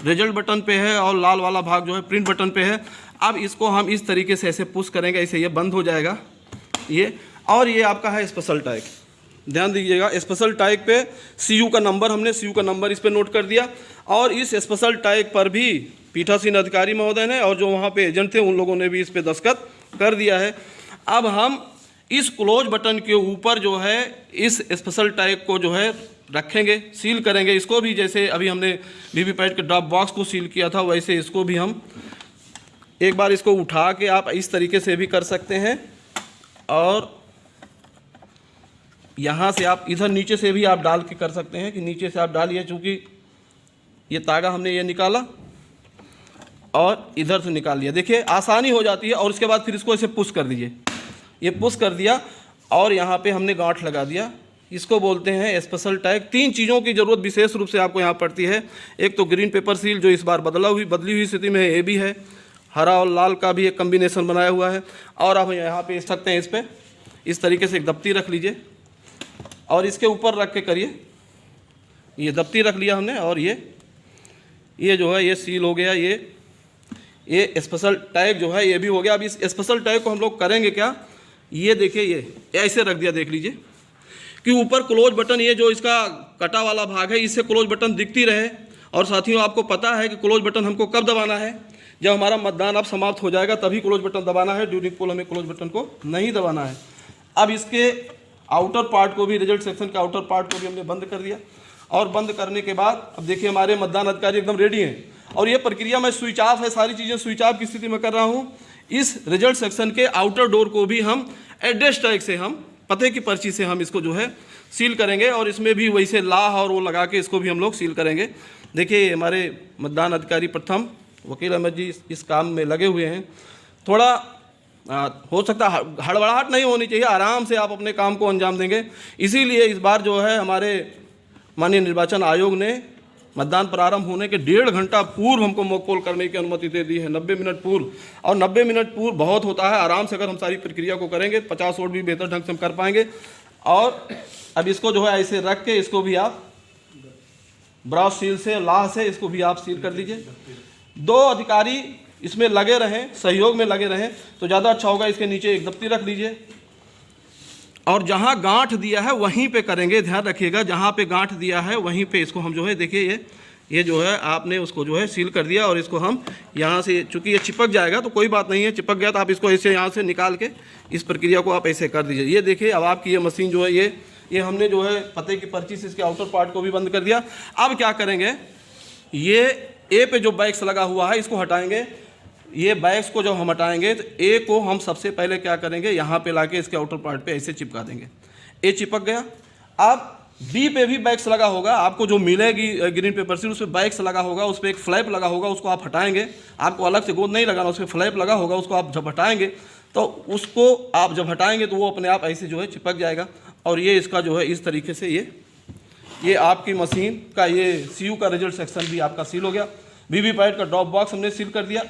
रिजल्ट बटन पे है और लाल वाला भाग जो है प्रिंट बटन पे है। अब इसको हम इस तरीके से ऐसे पुश करेंगे, ऐसे ये बंद हो जाएगा ये। और ये आपका है स्पेशल टैग, ध्यान दीजिएगा, स्पेशल टैग पे सीयू का नंबर, हमने सीयू का नंबर इस पे नोट कर दिया। और इस स्पेशल टैग पर भी पीठासीन अधिकारी महोदय ने और जो वहाँ पे एजेंट थे उन लोगों ने भी इस पे दस्तखत कर दिया है। अब हम इस क्लोज बटन के ऊपर जो है इस स्पेशल टैग को जो है रखेंगे, सील करेंगे। इसको भी जैसे अभी हमने वीवीपैट के ड्रॉप बॉक्स को सील किया था, वैसे इसको भी हम एक बार इसको उठा के आप इस तरीके से भी कर सकते हैं। और यहाँ से आप इधर नीचे से भी आप डाल के कर सकते हैं कि नीचे से आप डालिए, चूँकि ये तागा हमने ये निकाला और इधर से निकाल लिया। देखिए आसानी हो जाती है। और उसके बाद फिर इसको ऐसे पुश कर दीजिए, ये पुश कर दिया और यहाँ पे हमने गांठ लगा दिया। इसको बोलते हैं स्पेशल टैग। 3 चीज़ों की ज़रूरत विशेष रूप से आपको यहाँ पड़ती है। एक तो ग्रीन पेपर सील जो इस बार बदली हुई स्थिति में है, AB है। हरा और लाल का भी एक कम्बिनेशन बनाया हुआ है। और आप यहाँ पे इस सकते हैं, इस पे इस तरीके से एक दफ्ती रख लीजिए और इसके ऊपर रख के करिए। ये दफ्ती रख लिया हमने और ये जो है ये सील हो गया। ये स्पेशल टैग जो है ये भी हो गया। अब इस स्पेशल टैग को हम लोग करेंगे क्या, ये देखिए ये ऐसे रख दिया, देख लीजिए कि ऊपर क्लोज बटन, ये जो इसका कटा वाला भाग है, इससे क्लोज बटन दिखती रहे। और साथियों आपको पता है कि क्लोज बटन हमको कब दबाना है, जब हमारा मतदान अब समाप्त हो जाएगा तभी क्लोज बटन दबाना है। ड्यूरिंग पोल हमें क्लोज बटन को नहीं दबाना है। अब इसके आउटर पार्ट को भी, रिजल्ट सेक्शन के आउटर पार्ट को भी हमने बंद कर दिया। और बंद करने के बाद अब देखिए हमारे मतदान अधिकारी एकदम रेडी हैं। और ये प्रक्रिया में स्विच ऑफ है, सारी चीज़ें स्विच ऑफ की स्थिति में कर रहा हूँ। इस रिजल्ट सेक्शन के आउटर डोर को भी हम एड्रेस टैग से, हम पते की पर्ची से हम इसको जो है सील करेंगे। और इसमें भी वैसे लाह और वो लगा के इसको भी हम लोग सील करेंगे। देखिए हमारे मतदान अधिकारी प्रथम वकील अहमद जी इस काम में लगे हुए हैं। थोड़ा हो सकता है हड़बड़ाहट नहीं होनी चाहिए, आराम से आप अपने काम को अंजाम देंगे। इसीलिए इस बार जो है हमारे माननीय निर्वाचन आयोग ने मतदान प्रारंभ होने के 1.5 घंटा पूर्व हमको मॉक पोल करने की अनुमति दे दी है, 90 मिनट पूर्व। और 90 मिनट पूर्व बहुत होता है, आराम से अगर हम सारी प्रक्रिया को करेंगे 50 वोट भी बेहतर ढंग से हम कर पाएंगे। और अब इसको जो है ऐसे रख के इसको भी आप ब्राउज सील से, लाह से इसको भी आप सील कर दीजिए। 2 अधिकारी इसमें लगे रहें, सहयोग में लगे रहें तो ज़्यादा अच्छा होगा। इसके नीचे एक दफ्ती रख लीजिए और जहाँ गांठ दिया है वहीं पे करेंगे। ध्यान रखिएगा, जहाँ पे गांठ दिया है वहीं पे इसको हम जो है, देखिए ये जो है आपने उसको जो है सील कर दिया। और इसको हम यहाँ से, चूँकि ये चिपक जाएगा तो कोई बात नहीं है, चिपक गया तो आप इसको ऐसे यहाँ से निकाल के इस प्रक्रिया को आप ऐसे कर दीजिए। ये देखिए अब आपकी ये मशीन जो है ये हमने जो है पते की पर्ची से इसके आउटर पार्ट को भी बंद कर दिया। अब क्या करेंगे, ये ए पे जो बैक्स लगा हुआ है इसको हटाएंगे। ये बैक्स को जब हम हटाएंगे तो ए को हम सबसे पहले क्या करेंगे, यहाँ पे लाके इसके आउटर पार्ट पे ऐसे चिपका देंगे। ए चिपक गया। अब बी पे भी बैक्स लगा होगा, आपको जो मिलेगी ग्रीन पेपर सील उस पर बैक्स लगा होगा, उस पर एक फ्लैप लगा होगा, उसको आप हटाएंगे। आपको अलग से गोंद नहीं लगाना, उस पर फ्लैप लगा होगा, उसको आप जब हटाएंगे तो उसको आप जब हटाएंगे तो वो अपने आप ऐसे जो है चिपक जाएगा। और ये इसका जो है इस तरीके से ये आपकी मशीन का ये सीयू का रिजल्ट सेक्शन भी आपका सील हो गया। वीवीपैट का ड्रॉप बॉक्स हमने सील कर दिया।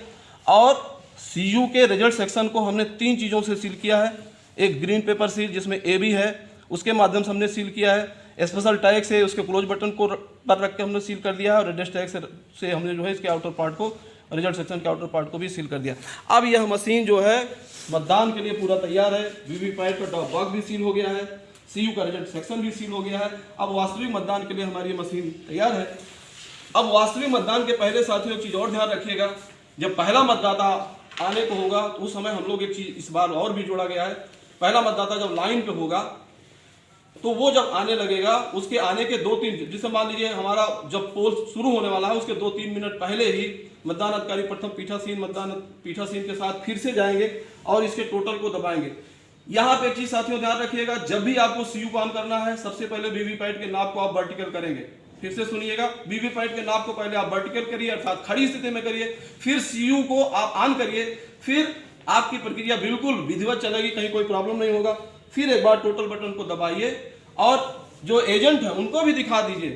और सीयू के रिजल्ट सेक्शन को हमने 3 चीज़ों से सील किया है। एक ग्रीन पेपर सील जिसमें ए भी है, उसके माध्यम से हमने सील किया है। स्पेशल टैग से उसके क्लोज बटन को पर रख के हमने सील कर दिया है। और एड्रेस टैग से हमने जो है इसके आउटर पार्ट को, रिजल्ट सेक्शन के आउटर पार्ट को भी सील कर दिया। अब यह मशीन जो है मतदान के लिए पूरा तैयार है। वीवीपैट का ड्रॉप बॉक्स भी सील हो गया है, सीयू का रिजल्ट सेक्शन भी सील हो गया है। अब वास्तविक मतदान के लिए हमारी मशीन तैयार है। अब वास्तविक मतदान के पहले साथियों एक चीज़ और ध्यान रखिएगा, जब पहला मतदाता आने को होगा तो उस समय हम लोग एक चीज़ इस बार और भी जोड़ा गया है। पहला मतदाता जब लाइन पे होगा तो वो जब आने लगेगा, उसके आने के 2-3, जिसे मान लीजिए हमारा जब पोल शुरू होने वाला है उसके 2-3 मिनट पहले ही मतदान अधिकारी प्रथम पीठासीन मतदान पीठासीन के साथ फिर से जाएंगे और इसके टोटल को दबाएंगे। यहाँ पे एक चीज साथियों ध्यान रखिएगा, जब भी आपको सीयू काम करना है सबसे पहले वीवीपैट के नाप को आप वर्टिकल करेंगे। फिर से सुनिएगा, वीवीपैट के नाप को पहले आप वर्टिकल करिए अर्थात खड़ी स्थिति में करिए, फिर सीयू को आप ऑन करिए, फिर आपकी प्रक्रिया बिल्कुल विधिवत चलेगी, कहीं कोई प्रॉब्लम नहीं होगा। फिर एक बार टोटल बटन को दबाइए और जो एजेंट है उनको भी दिखा दीजिए,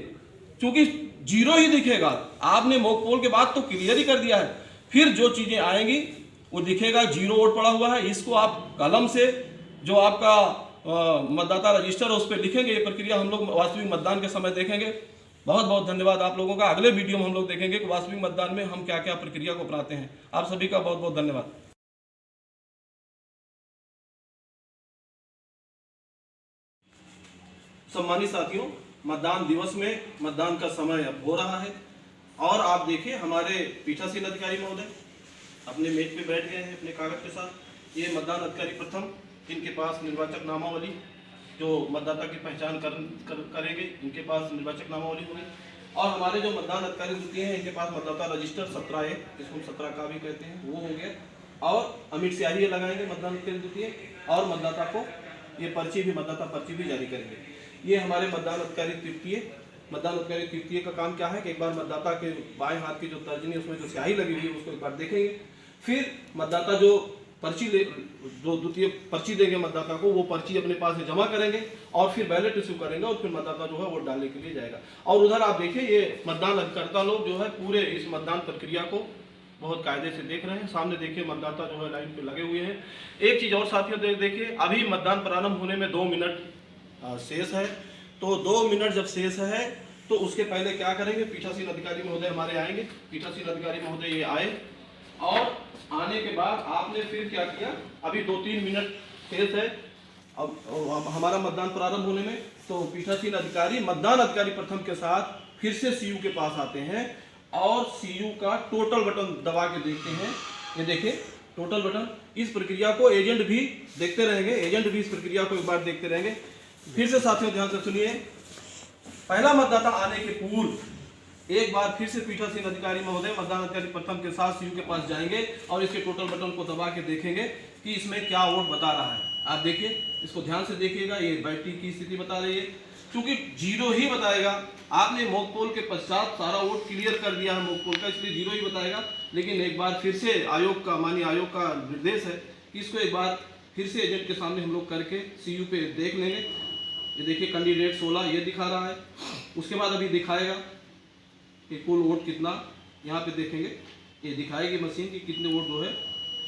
क्योंकि 0 ही दिखेगा। आपने मॉक पोल के बाद तो क्लियर ही कर दिया है, फिर जो चीजें आएंगी वो दिखेगा 0 वोट पड़ा हुआ है। इसको आप कलम से जो आपका मतदाता रजिस्टर है उस पर लिखेंगे। ये प्रक्रिया हम लोग वास्तविक मतदान के समय देखेंगे। बहुत बहुत धन्यवाद आप लोगों का। अगले वीडियो में हम लोग देखेंगे कि वास्तविक मतदान में हम क्या क्या प्रक्रिया को अपनाते हैं। आप सभी का बहुत बहुत धन्यवाद। सम्मानित साथियों, मतदान दिवस में मतदान का समय अब हो रहा है और आप देखिए हमारे पीठासीन अधिकारी महोदय अपने मेज पे बैठ गए हैं अपने कागज के साथ। ये मतदान अधिकारी प्रथम, इनके पास निर्वाचक नामावली जो मतदाता की पहचान करेंगे, इनके पास निर्वाचक नामावली होगी। और हमारे जो मतदान अधिकारी द्वितीय हैं इनके पास मतदाता रजिस्टर 17A, जिसको 17 का भी कहते हैं, वो हो गया। और अमिट स्याही लगाएंगे मतदान अधिकारी द्वितीय और मतदाता को ये पर्ची भी, मतदाता पर्ची भी जारी करेंगे। ये हमारे मतदान अधिकारी तृतीय। मतदान अधिकारी तृतीय का काम क्या है कि एक बार मतदाता के बाएं हाथ की जो तर्जनी उसमें जो स्याही लगी हुई है उसको एक बार देखेंगे। फिर मतदाता जो द्वितीय पर्ची देंगे मतदाता को, वो पर्ची अपने पास से जमा करेंगे और फिर बैलेट इश्यू करेंगे और फिर मतदाता जो है वोट डालने के लिए जाएगा। और उधर आप देखिए ये मतदान अभिकर्ता लोग जो है पूरे इस मतदान प्रक्रिया को बहुत कायदे से देख रहे हैं। सामने देखिए मतदाता जो है लाइन पे लगे हुए हैं। एक चीज़ और साथियों देखिए, अभी मतदान प्रारंभ होने में 2 मिनट शेष है। तो 2 मिनट जब शेष है तो उसके पहले क्या करेंगे, पीठासीन अधिकारी महोदय हमारे आएंगे। पीठासीन अधिकारी महोदय ये आए और आने के बाद आपने फिर क्या किया, अभी 2-3 मिनट शेष है अब हमारा मतदान प्रारंभ होने में। तो पीठासीन अधिकारी मतदान अधिकारी प्रथम के साथ फिर से सीयू के पास आते हैं और सीयू का टोटल बटन दबा के देखते हैं। ये देखिए टोटल बटन। इस प्रक्रिया को एजेंट भी देखते रहेंगे, एजेंट भी इस प्रक्रिया को एक बार देखते रहेंगे। फिर से साथियों ध्यान से सुनिए, पहला मतदाता आने के पूर्व एक बार फिर से पीठासीन अधिकारी महोदय मतदान अधिकारी प्रथम के साथ सीयू के पास जाएंगे और इसके टोटल बटन को दबा के देखेंगे कि इसमें क्या वोट बता रहा है। आप देखिए, इसको ध्यान से देखिएगा, ये बैटरी की स्थिति बता रही है, क्योंकि 0 ही बताएगा। आपने मॉक पोल के पश्चात सारा वोट क्लियर कर दिया है मॉक पोल का, इसलिए 0 ही बताएगा। लेकिन एक बार फिर से आयोग का, माननीय आयोग का निर्देश है कि इसको एक बार फिर से एजेंट के सामने हम लोग करके सीयू पे देख लेंगे। ये देखिए कैंडिडेट 16 ये दिखा रहा है। उसके बाद अभी दिखाएगा कि कुल वोट कितना, यहाँ पे देखेंगे, ये दिखाएगी मशीन की कितने वोट जो है।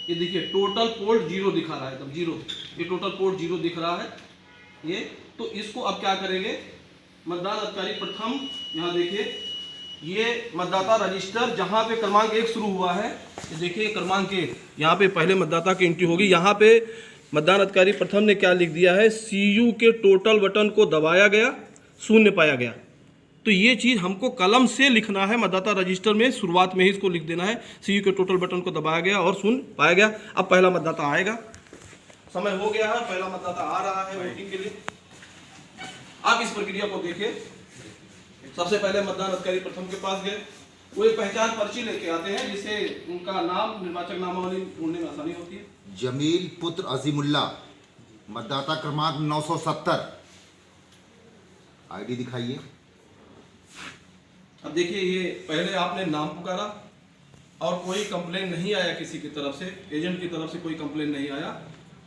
ये देखिए टोटल पोल 0 दिखा रहा है, एकदम 0। ये टोटल पोल 0 दिख रहा है ये। तो इसको अब क्या करेंगे, मतदान अधिकारी प्रथम, यहाँ देखिए ये मतदाता रजिस्टर जहाँ पे क्रमांक 1 शुरू हुआ है, ये देखिए क्रमांक 1, यहाँ पे पहले मतदाता की एंट्री होगी। यहाँ पे मतदान अधिकारी प्रथम ने क्या लिख दिया है, सीयू के टोटल बटन को दबाया गया, शून्य पाया गया। तो ये चीज़ हमको कलम से लिखना है, मतदाता रजिस्टर में शुरुआत में ही इसको लिख देना है, सीयू के टोटल बटन को दबाया गया और शून्य पाया गया। अब पहला मतदाता आएगा, समय हो गया है, पहला मतदाता आ रहा है वोटिंग के लिए। आप इस प्रक्रिया को देखिए। सबसे पहले मतदान अधिकारी प्रथम के पास गए, वो एक पहचान पर्ची लेके आते हैं जिससे उनका नाम निर्वाचक नामावली ढूंढने में आसानी होती है। जमील पुत्र अजीमुल्ला, मतदाता क्रमांक 970, आईडी दिखाइए। अब देखिए, ये पहले आपने नाम पुकारा और कोई कंप्लेन नहीं आया किसी की तरफ से, एजेंट की तरफ से कोई कंप्लेन नहीं आया।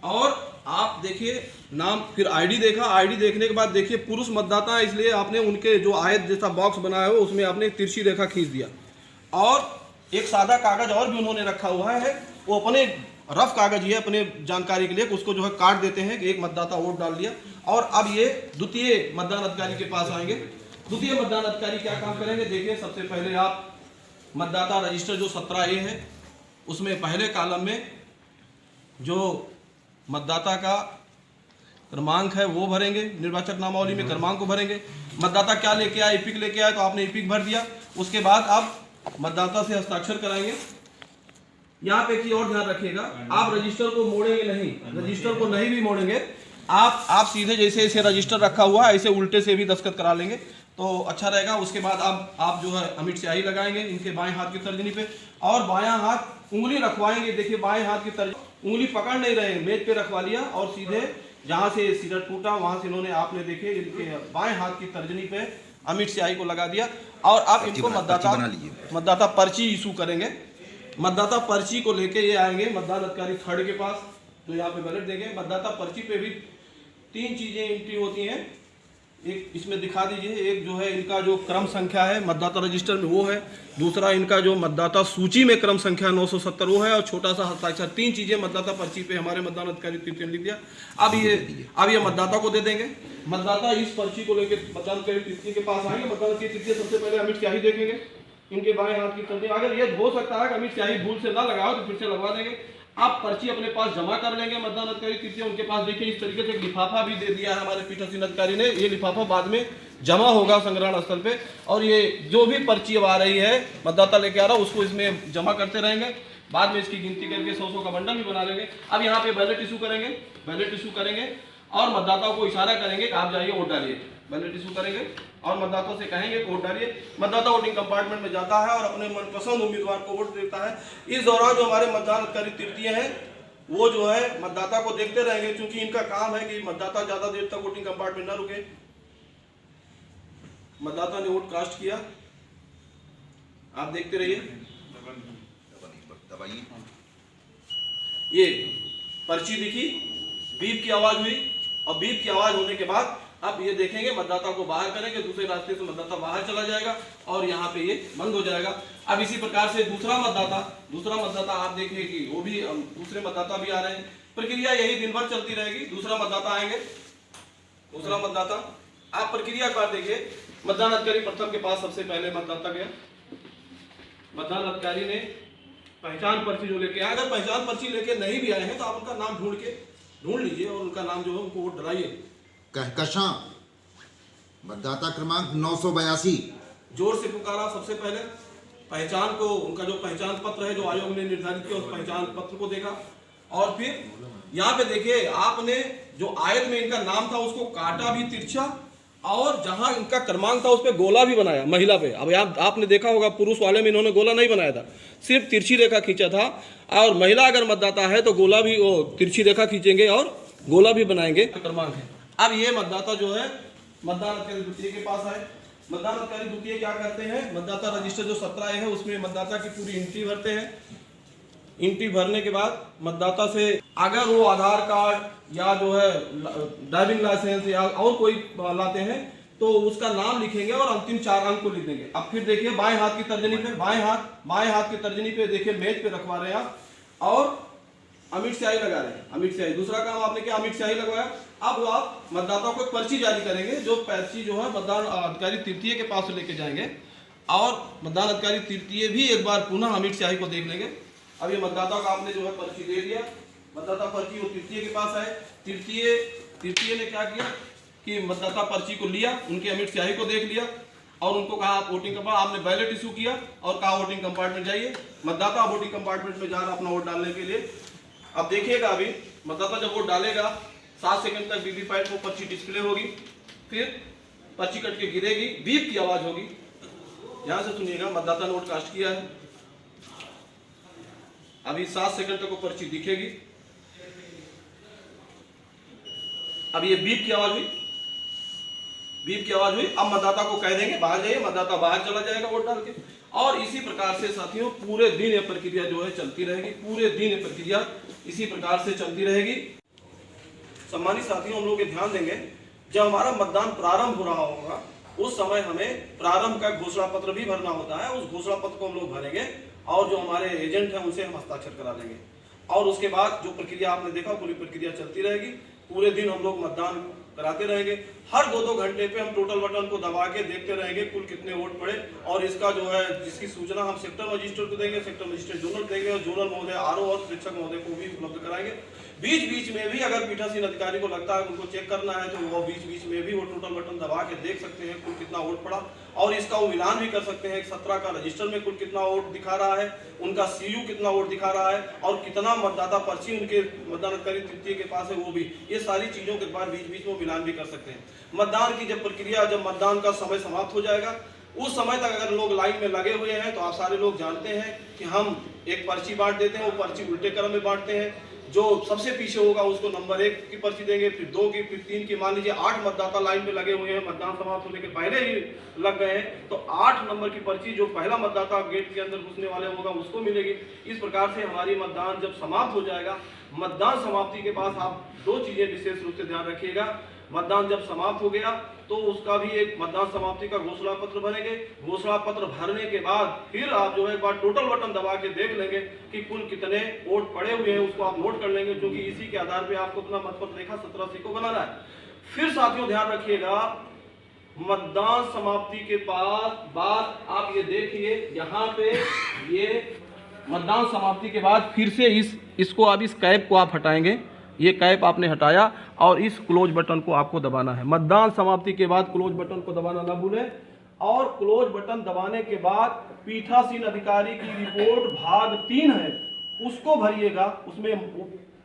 और आप देखिए नाम, फिर आईडी देखा, आईडी देखने के बाद देखिए पुरुष मतदाता, इसलिए आपने उनके जो आयत जैसा बॉक्स बनाया हो उसमें आपने तिरछी रेखा खींच दिया। और एक सादा कागज और भी उन्होंने रखा हुआ है, वो अपने रफ कागज ही है अपने जानकारी के लिए, उसको जो है काट देते हैं कि एक मतदाता वोट डाल दिया। और अब ये द्वितीय मतदान अधिकारी के पास आएंगे। द्वितीय मतदान अधिकारी क्या काम करेंगे, देखिए सबसे पहले आप मतदाता रजिस्टर जो 17A है उसमें पहले कॉलम में जो मतदाता का क्रमांक है वो भरेंगे, निर्वाचक नामावली में क्रमांक को भरेंगे। मतदाता क्या लेके आया, ईपिक लेके आया तो आपने ईपिक भर दिया। उसके बाद आप मतदाता से हस्ताक्षर कराएंगे। यहाँ पे की और ध्यान रखिएगा, आप रजिस्टर को मोड़ेंगे नहीं, रजिस्टर को नहीं भी मोड़ेंगे, आप सीधे जैसे इसे रजिस्टर रखा हुआ है ऐसे उल्टे से भी दस्तखत करा लेंगे तो अच्छा रहेगा। उसके बाद आप जो है अमिट स्याही लगाएंगे इनके बाएं हाथ की तर्जनी पे और बायां हाथ उंगली रखवाएंगे। देखिए बाएं हाथ की तर्जनी, उंगली पकड़ नहीं रहे, मेज पे रखवा लिया और सीधे जहां से सिगरेट टूटा वहां से इन्होंने, आपने देखे इनके बाएं हाथ की तर्जनी पे अमिट स्याही को लगा दिया। और आप इनको मतदाता पर्ची इशू करेंगे। मतदाता पर्ची को लेके ये आएंगे मतदान अधिकारी थर्ड के पास, तो यहाँ पे बैलेट देंगे। मतदाता पर्ची पे भी 3 चीजें एंट्री होती हैं, एक इसमें दिखा दीजिए, एक जो है इनका जो क्रम संख्या है मतदाता रजिस्टर में वो है, दूसरा इनका जो मतदाता सूची में क्रम संख्या 970 वो है और छोटा सा हस्ताक्षर। 3 चीजें मतदाता पर्ची पे हमारे मतदान अधिकारी तृतीय ने लिख दिया। अब ये मतदाता को दे देंगे। मतदाता इस पर्ची को लेकर मतदान अधिकारी तृतीय के पास आएंगे। मतदान अधिकारी तृतीय सबसे पहले अमिट स्याही देखेंगे इनके बाएं हाथ की तर्जनी। अगर ये हो सकता है कि अमिट स्याही भूल से ना लगाओ तो फिर से लगवा देंगे। आप पर्ची अपने पास जमा कर लेंगे। मतदान अधिकारी तृतीय उनके पास देखिए इस तरीके से एक लिफाफा भी दे दिया है हमारे पीठासीन अधिकारी ने। ये लिफाफा बाद में जमा होगा संग्रहण स्थल पे और ये जो भी पर्ची अब आ रही है मतदाता लेके आ रहा है उसको इसमें जमा करते रहेंगे। बाद में इसकी गिनती करके 100 का बंडल भी बना लेंगे। अब यहाँ पे बैलेट इशू करेंगे और मतदाताओं को इशारा करेंगे कि आप जाइए वोट डालिए। बैलेट इशू करेंगे और मतदाताओं से कहेंगे वोट डालिए। मतदाता वोटिंग कंपार्टमेंट में जाता है और अपने मनपसंद उम्मीदवार को वोट देता है। इस दौरान जो हमारे मतदान अधिकारी तृतीय हैं वो जो है मतदाता को देखते रहेंगे, क्योंकि इनका काम है कि मतदाता ज्यादा देर तक वोटिंग कंपार्टमेंट न रुके। मतदाता ने वोट कास्ट किया, आप देखते रहिए। ये पर्ची दिखी, बीप की आवाज हुई और बीप की आवाज होने के बाद अब ये देखेंगे, मतदाता को बाहर करेंगे, दूसरे रास्ते से मतदाता बाहर चला जाएगा और यहाँ पे ये बंद हो जाएगा। अब इसी प्रकार से दूसरा मतदाता आप देखिए कि वो भी दूसरे मतदाता भी आ रहे हैं। प्रक्रिया यही दिन भर चलती रहेगी। दूसरा मतदाता आएंगे, दूसरा मतदाता, आप प्रक्रिया का देखिए। मतदान अधिकारी प्रथम के पास सबसे पहले मतदाता गया, मतदान अधिकारी ने पहचान पर्ची जो लेके आए, अगर पहचान पर्ची लेके नहीं भी आए हैं तो आप उनका नाम ढूंढ लीजिए और उनका नाम जो है उनको वोट डलाइए। कहकशां मतदाता क्रमांक 982। जोर से पुकारा। सबसे पहले पहचान को, उनका जो पहचान पत्र है जो आयोग ने निर्धारित किया, उस पहचान पत्र को देखा और फिर यहाँ पे देखिए आपने जो आयत में इनका नाम था उसको काटा भी तिरछा और जहां इनका क्रमांक था उस पर गोला भी बनाया महिला पे। अब आपने देखा होगा पुरुष वाले में इन्होंने गोला नहीं बनाया था, सिर्फ तिरछी रेखा खींचा था। और महिला अगर मतदाता है तो गोला भी, वो तिरछी रेखा खींचेंगे और गोला भी बनाएंगे, क्रमांक है। अब ये मतदाता जो है मतदान अधिकारी द्वितीय के पास आए। मतदान अधिकारी द्वितीय क्या करते हैं, मतदाता रजिस्टर जो 17 है उसमें मतदाता की पूरी एंट्री भरते हैं। एंट्री भरने के बाद मतदाता से अगर वो आधार कार्ड या जो है ड्राइविंग लाइसेंस या और कोई लाते हैं तो उसका नाम लिखेंगे और अंतिम 4 अंक को लिख देंगे। अब फिर देखिए बाएं हाथ की तर्जनी पे, बाएं हाथ की तर्जनी पे देखिए मेज पे रखवा रहे हैं आप और अमिट स्याही लगा रहे हैं। अमिट स्याही, दूसरा काम आपने क्या, अमिट स्याही लगवाया। अब आप मतदाता को एक पर्ची जारी करेंगे, जो पर्ची जो है मतदान अधिकारी तृतीय के पास लेके जाएंगे और मतदान अधिकारी तृतीय भी एक बार पुनः अमिट स्याही को देख लेंगे। अब ये मतदाता को आपने जो है पर्ची दे दिया, मतदाता पर्ची वो तृतीय के पास आए। तृतीय ने क्या किया कि मतदाता पर्ची को लिया, उनके अमिट स्याही को देख लिया और उनको कहा आप वोटिंग कंपार्टमेंट, आपने बैलेट इशू किया और कहा वोटिंग कंपार्टमेंट जाइए। मतदाता वोटिंग कंपार्टमेंट में जा रहा अपना वोट डालने के लिए। अब देखिएगा अभी मतदाता जब वोट डालेगा 7 सेकंड तक वीवीपैट को पर्ची डिस्प्ले होगी, फिर पर्ची कट के गिरेगी, बीप की आवाज होगी। ध्यान से सुनिएगा, मतदाता ने वोट कास्ट किया है, अभी 7 सेकंड तक वो पर्ची दिखेगी। अब ये बीप की आवाज हुई, अब मतदाता को कह देंगे बाहर जाइए, मतदाता बाहर चला जाएगा वोट डाल के। और इसी प्रकार से साथियों पूरे दिन ये प्रक्रिया जो है चलती रहेगी, पूरे दिन ये प्रक्रिया इसी प्रकार से चलती रहेगी। सम्मानित साथियों, हम लोग ये ध्यान देंगे, जब हमारा मतदान प्रारंभ हो रहा होगा उस समय हमें प्रारंभ का घोषणा पत्र भी भरना होता है। उस घोषणा पत्र को हम लोग भरेंगे और जो हमारे एजेंट हैं उनसे हम हस्ताक्षर करा देंगे और उसके बाद जो प्रक्रिया आपने देखा पूरी प्रक्रिया चलती रहेगी। पूरे दिन हम लोग मतदान कराते रहेंगे। हर 2-2 घंटे पे हम टोटल बटन को दबा के देखते रहेंगे कुल कितने वोट पड़े और इसका जो है जिसकी सूचना हम सेक्टर मजिस्ट्रेट को देंगे, सेक्टर मजिस्ट्रेट जोनल देंगे और जोनल महोदय आरओ और प्रेक्षक महोदय को भी उपलब्ध कराएंगे। बीच में भी अगर पीठासीन अधिकारी को लगता है उनको चेक करना है तो वो बीच में भी वो टोटल बटन दबा के देख सकते हैं कुल कितना वोट पड़ा और इसका वो मिलान भी कर सकते हैं 17 का रजिस्टर में कुल कितना वोट दिखा रहा है, उनका सीयू कितना वोट दिखा रहा है और कितना मतदाता पर्ची उनके मतदान अधिकारी तृतीय के पास है वो भी। ये सारी चीजों के बाद बीच में मिलान भी कर सकते हैं। मतदान की जब प्रक्रिया, जब मतदान का समय समाप्त हो जाएगा उस समय तक अगर लोग लाइन में लगे हुए हैं तो आप सारे लोग जानते हैं कि हम एक पर्ची बांट देते हैं, वो पर्ची उल्टे क्रम में बांटते हैं। जो सबसे पीछे होगा उसको नंबर 1 की पर्ची देंगे, फिर 2 की, फिर 3 की। मान लीजिए 8 मतदाता लाइन में लगे हुए हैं, मतदान समाप्त होने के पहले ही लग गए हैं तो 8 नंबर की पर्ची जो पहला मतदाता गेट के अंदर घुसने वाले होगा उसको मिलेगी। इस प्रकार से हमारी मतदान जब समाप्त हो जाएगा, मतदान समाप्ति के पास आप 2 चीजें विशेष रूप से ध्यान रखिएगा। मतदान जब समाप्त हो गया तो उसका भी एक मतदान समाप्ति का घोषणा पत्र भरेंगे। घोषणा पत्र भरने के बाद फिर आप जो है एक बार टोटल बटन दबा के देख लेंगे कि कुल कितने वोट पड़े हुए हैं, उसको आप नोट कर लेंगे, क्योंकि इसी के आधार पे आपको अपना मतपत्र रेखा 17C को बनाना है। फिर साथियों ध्यान रखिएगा, मतदान समाप्ति के बाद आप ये देखिए यहाँ पे ये मतदान समाप्ति के बाद फिर से इसको अब इस कैप को आप हटाएंगे। ये कैप आपने हटाया और इस क्लोज बटन को आपको दबाना है। मतदान समाप्ति के बाद क्लोज बटन को दबाना ना भूलें और क्लोज बटन दबाने के बाद पीठासीन अधिकारी की रिपोर्ट भाग 3 है उसको भरिएगा। उसमें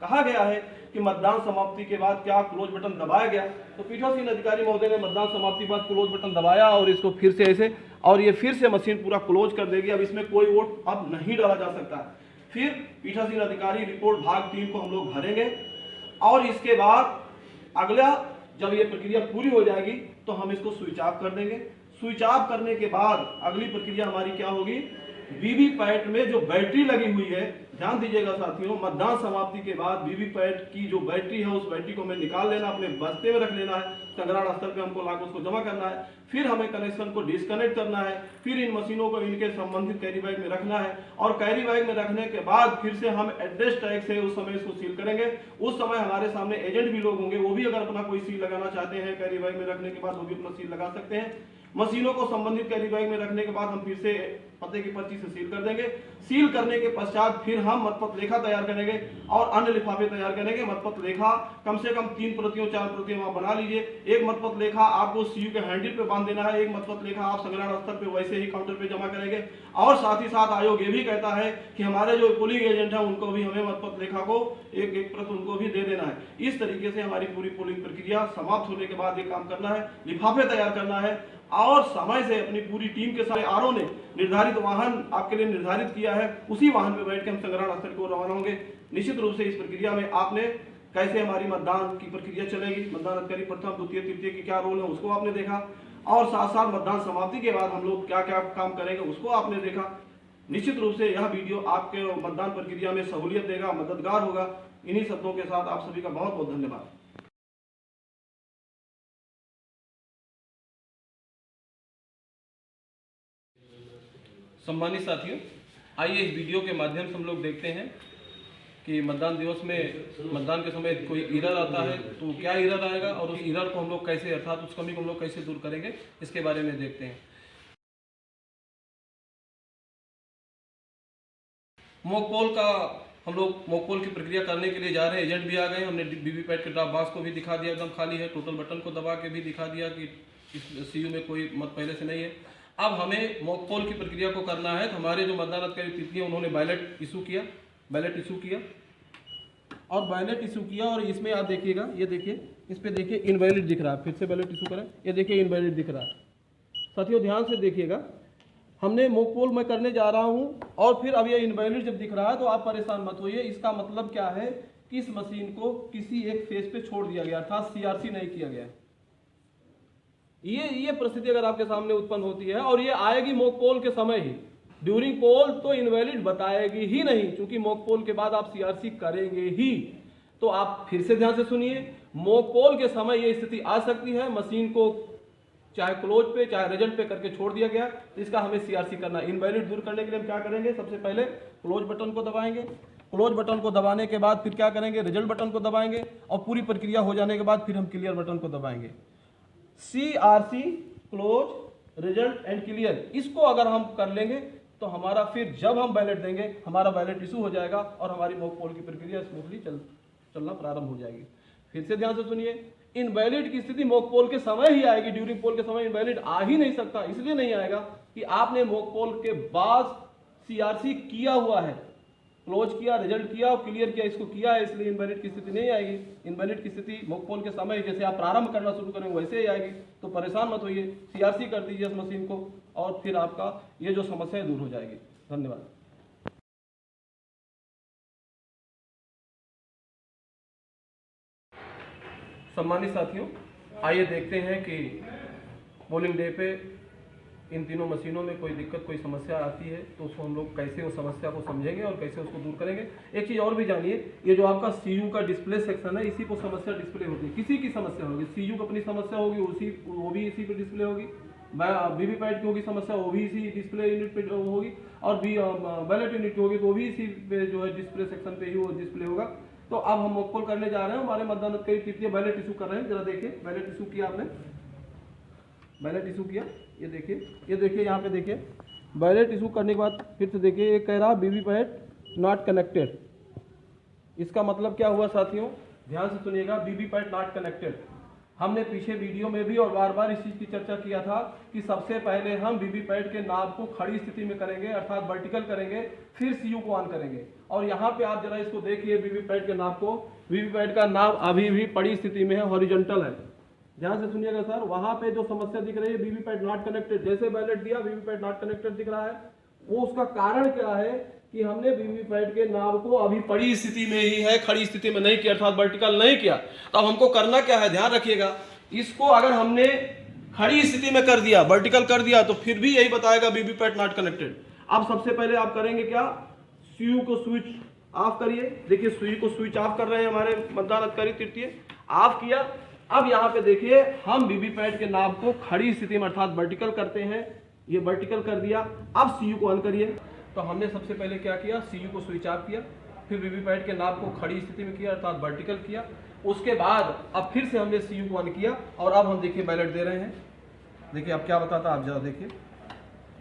कहा गया है कि मतदान समाप्ति के बाद क्या क्लोज बटन दबाया गया, तो पीठासीन अधिकारी महोदय ने मतदान समाप्ति के बाद क्लोज बटन दबाया और इसको फिर से ऐसे और ये फिर से मशीन पूरा क्लोज कर देगी। अब इसमें कोई वोट अब नहीं डाला जा सकता। फिर पीठासीन अधिकारी रिपोर्ट भाग 3 को हम लोग भरेंगे और इसके बाद अगला जब ये प्रक्रिया पूरी हो जाएगी तो हम इसको स्विच ऑफ कर देंगे। स्विच ऑफ करने के बाद अगली प्रक्रिया हमारी क्या होगी, वीवीपैट में जो बैटरी लगी हुई है, ध्यान दीजिएगा साथियों, मतदान समाप्ति के बाद वीवीपैट की जो बैटरी है उस बैटरी को हमें निकाल लेना, अपने बस्ते में रख लेना है संग्रहण स्थल पे हमको लाकर उसको जमा करना है, फिर हमें कनेक्शन को डिस्कनेक्ट करना है, फिर इन मशीनों को इनके संबंधित कैरी बैग में रखना है और कैरी बैग में रखने के बाद फिर से हम एड्रेस टैग से उस समय इसको सील करेंगे। उस समय हमारे सामने एजेंट भी लोग होंगे, वो भी अगर अपना कोई सील लगाना चाहते हैं कैरी बैग में रखने के बाद वो भी अपना सील लगा सकते हैं। मशीनों को संबंधित कैरी बैग में रखने के बाद हम फिर से पते की पर्ची से सील कर देंगे। सील करने के पश्चात फिर हम मतपत्र लेखा तैयार करेंगे और अन्य लिफाफे तैयार करेंगे। मतपत्र लेखा कम से कम 3 प्रतियों 4 प्रतियों वहां बना लीजिए। एक मतपत्र लेखा आपको सीयू के हैंडल पे बांध देना है, एक मतपत्र लेखा आप संग्रहण स्थल पे वैसे ही काउंटर पे जमा करेंगे। और साथ ही साथ आयोग ये भी कहता है कि हमारे जो पोलिंग एजेंट है उनको भी हमें मतपत्र लेखा को एक प्रति उनको भी दे देना है। इस तरीके से हमारी पूरी पोलिंग प्रक्रिया समाप्त होने के बाद ये काम करना है, लिफाफे तैयार करना है और समय से अपनी पूरी टीम के साथ आरओ ने निर्धारित वाहन आपके लिए निर्धारित किया है, उसी वाहन पे बैठ के हम संग्रहण स्थल को रवाना होंगे। निश्चित रूप से इस प्रक्रिया में आपने कैसे हमारी मतदान की प्रक्रिया चलेगी, मतदान अधिकारी प्रथम द्वितीय तृतीय की क्या रोल है उसको आपने देखा और साथ साथ मतदान समाप्ति के बाद हम लोग क्या क्या काम करेंगे उसको आपने देखा। निश्चित रूप से यह वीडियो आपके मतदान प्रक्रिया में सहूलियत देगा, मददगार होगा। इन्हीं शब्दों के साथ आप सभी का बहुत बहुत धन्यवाद। सम्मानित साथियों, आइए इस वीडियो के माध्यम से हम लोग देखते हैं कि मतदान दिवस में मतदान के समय कोई एरर आता है तो क्या एरर आएगा और उस एरर को हम लोग कैसे अर्थात उस कमी को हम लोग कैसे दूर करेंगे, इसके बारे में देखते हैं। मॉक पोल का हम लोग मॉक पोल की प्रक्रिया करने के लिए जा रहे हैं। एजेंट भी आ गए, हमने वीवीपैट के ड्रॉप बॉक्स को भी दिखा दिया, एकदम खाली है। टोटल बटन को दबा के भी दिखा दिया कि इस सीयू में कोई मत पहले से नहीं है। अब हमें मॉक पोल की प्रक्रिया को करना है तो हमारे जो मतदान अधिकारी तिथि है उन्होंने बैलेट इशू किया और बैलेट इशू किया और इसमें आप देखिएगा, ये देखिए इस पे देखिए इनवैलिड दिख रहा है। फिर से बैलेट इशू करें, ये देखिए इनवैलिड दिख रहा है। साथियों ध्यान से देखिएगा, हमने मॉक पोल मैं करने जा रहा हूँ और फिर अब ये इनवैलिड जब दिख रहा है तो आप परेशान मत होइए। इसका मतलब क्या है कि इस मशीन को किसी एक फेज पे छोड़ दिया गया, अर्थात सीआरसी नहीं किया गया। ये परिस्थिति अगर आपके सामने उत्पन्न होती है और ये आएगी मॉक पोल के समय ही, ड्यूरिंग पोल तो इनवैलिड बताएगी ही नहीं, क्योंकि मॉक पोल के बाद आप सीआरसी करेंगे ही। तो आप फिर से ध्यान से सुनिए, मॉक पोल के समय ये स्थिति आ सकती है, मशीन को चाहे क्लोज पे चाहे रिजल्ट पे करके छोड़ दिया गया, तो इसका हमें सीआरसी करना। इनवैलिड दूर करने के लिए हम क्या करेंगे, सबसे पहले क्लोज बटन को दबाएंगे। क्लोज बटन को दबाने के बाद फिर क्या करेंगे, रिजल्ट बटन को दबाएंगे और पूरी प्रक्रिया हो जाने के बाद फिर हम क्लियर बटन को दबाएंगे। CRC, close, result and clear, इसको अगर हम कर लेंगे तो हमारा फिर जब हम बैलेट देंगे हमारा बैलेट इशू हो जाएगा और हमारी मॉक पोल की प्रक्रिया स्मूथली चलना प्रारंभ हो जाएगी। फिर से ध्यान से सुनिए, इनवैलिड की स्थिति मॉक पोल के समय ही आएगी, ड्यूरिंग पोल के समय इनवैलिड आ ही नहीं सकता। इसलिए नहीं आएगा कि आपने मॉक पोल के बाद सीआरसी किया हुआ है, क्लोज किया, रिजल्ट किया और क्लियर किया, इसको किया है, इसलिए इनवैलिड की स्थिति नहीं आएगी। इनवैलिड की स्थिति मॉक पोल के समय जैसे आप प्रारंभ करना शुरू करेंगे वैसे ही आएगी। तो परेशान मत होइए, सीआरसी कर दीजिए इस मशीन को और फिर आपका ये जो समस्या है दूर हो जाएगी। धन्यवाद। सम्मानित साथियों, आइए देखते हैं कि पोलिंग डे पे इन तीनों मशीनों में कोई दिक्कत कोई समस्या आती है तो उसको हम लोग कैसे उस समस्या को समझेंगे और कैसे उसको दूर करेंगे। एक चीज़ और भी जानिए, ये जो आपका सीयू का डिस्प्ले सेक्शन है, इसी को समस्या डिस्प्ले होती है। किसी की समस्या होगी, सीयू को अपनी समस्या होगी, वो भी इसी पे डिस्प्ले होगी। वीवीपैट की होगी समस्या, वो भी इसी डिस्प्ले यूनिट पे होगी और बैलेट यूनिट होगी तो वो भी इसी पे जो है डिस्प्ले सेक्शन पे ही वो डिस्प्ले होगा। तो अब हम मॉक पोल करने जा रहे हैं, हमारे मतदान अधिकारी तृतीय बैलेट इशू कर रहे हैं। जरा देखिए, बैलेट इशू किया आपने, बैलेट इशू किया, ये देखिए यहाँ पे देखिए, बैलेट इशू करने के बाद फिर से देखिए ये कह रहा वीवीपैट नॉट कनेक्टेड। इसका मतलब क्या हुआ साथियों, ध्यान से सुनिएगा, वीवीपैट नॉट कनेक्टेड। हमने पीछे वीडियो में भी और बार बार इस चीज़ की चर्चा किया था कि सबसे पहले हम वीवीपैट के नाब को खड़ी स्थिति में करेंगे, अर्थात वर्टिकल करेंगे, फिर सीयू को ऑन करेंगे। और यहाँ पे आप जरा इसको देखिए वीवीपैट के नाब को, वीवीपैट का नाब अभी भी पड़ी स्थिति में है, हॉरिजॉन्टल है। ध्यान से सुनिएगा सर, वहां पे जो समस्या दिख रही है वीवीपैट नॉट कनेक्टेड, जैसे बैलेट दिया वीवीपैट नॉट कनेक्टेड दिख रहा है, वो उसका कारण क्या है कि हमने वीवीपैट के नाब को अभी पड़ी स्थिति में ही है, खड़ी स्थिति में नहीं किया, अर्थात वर्टिकल नहीं किया। तो अब हमको करना क्या है, ध्यान रखिएगा, इसको अगर हमने खड़ी स्थिति में कर दिया, वर्टिकल कर दिया, तो फिर भी यही बताएगा वीवीपैट नॉट कनेक्टेड। अब सबसे पहले आप करेंगे क्या, सीयू को स्विच ऑफ करिए। देखिए सीयू को स्विच ऑफ कर रहे हैं हमारे मतदान अधिकारी तृतीय, ऑफ किया, अब यहाँ पे देखिए हम वीवीपैट के नाम को खड़ी स्थिति में अर्थात वर्टिकल करते हैं, ये वर्टिकल कर दिया। अब सीयू को ऑन करिए। तो हमने सबसे पहले क्या किया, सीयू को स्विच ऑफ किया, फिर वीवीपैट के नाम को खड़ी स्थिति में किया अर्थात वर्टिकल किया। उसके बाद अब फिर से हमने सीयू को ऑन किया और अब हम देखिए बैलेट दे रहे हैं। देखिए अब क्या बताता आप जरा देखिए,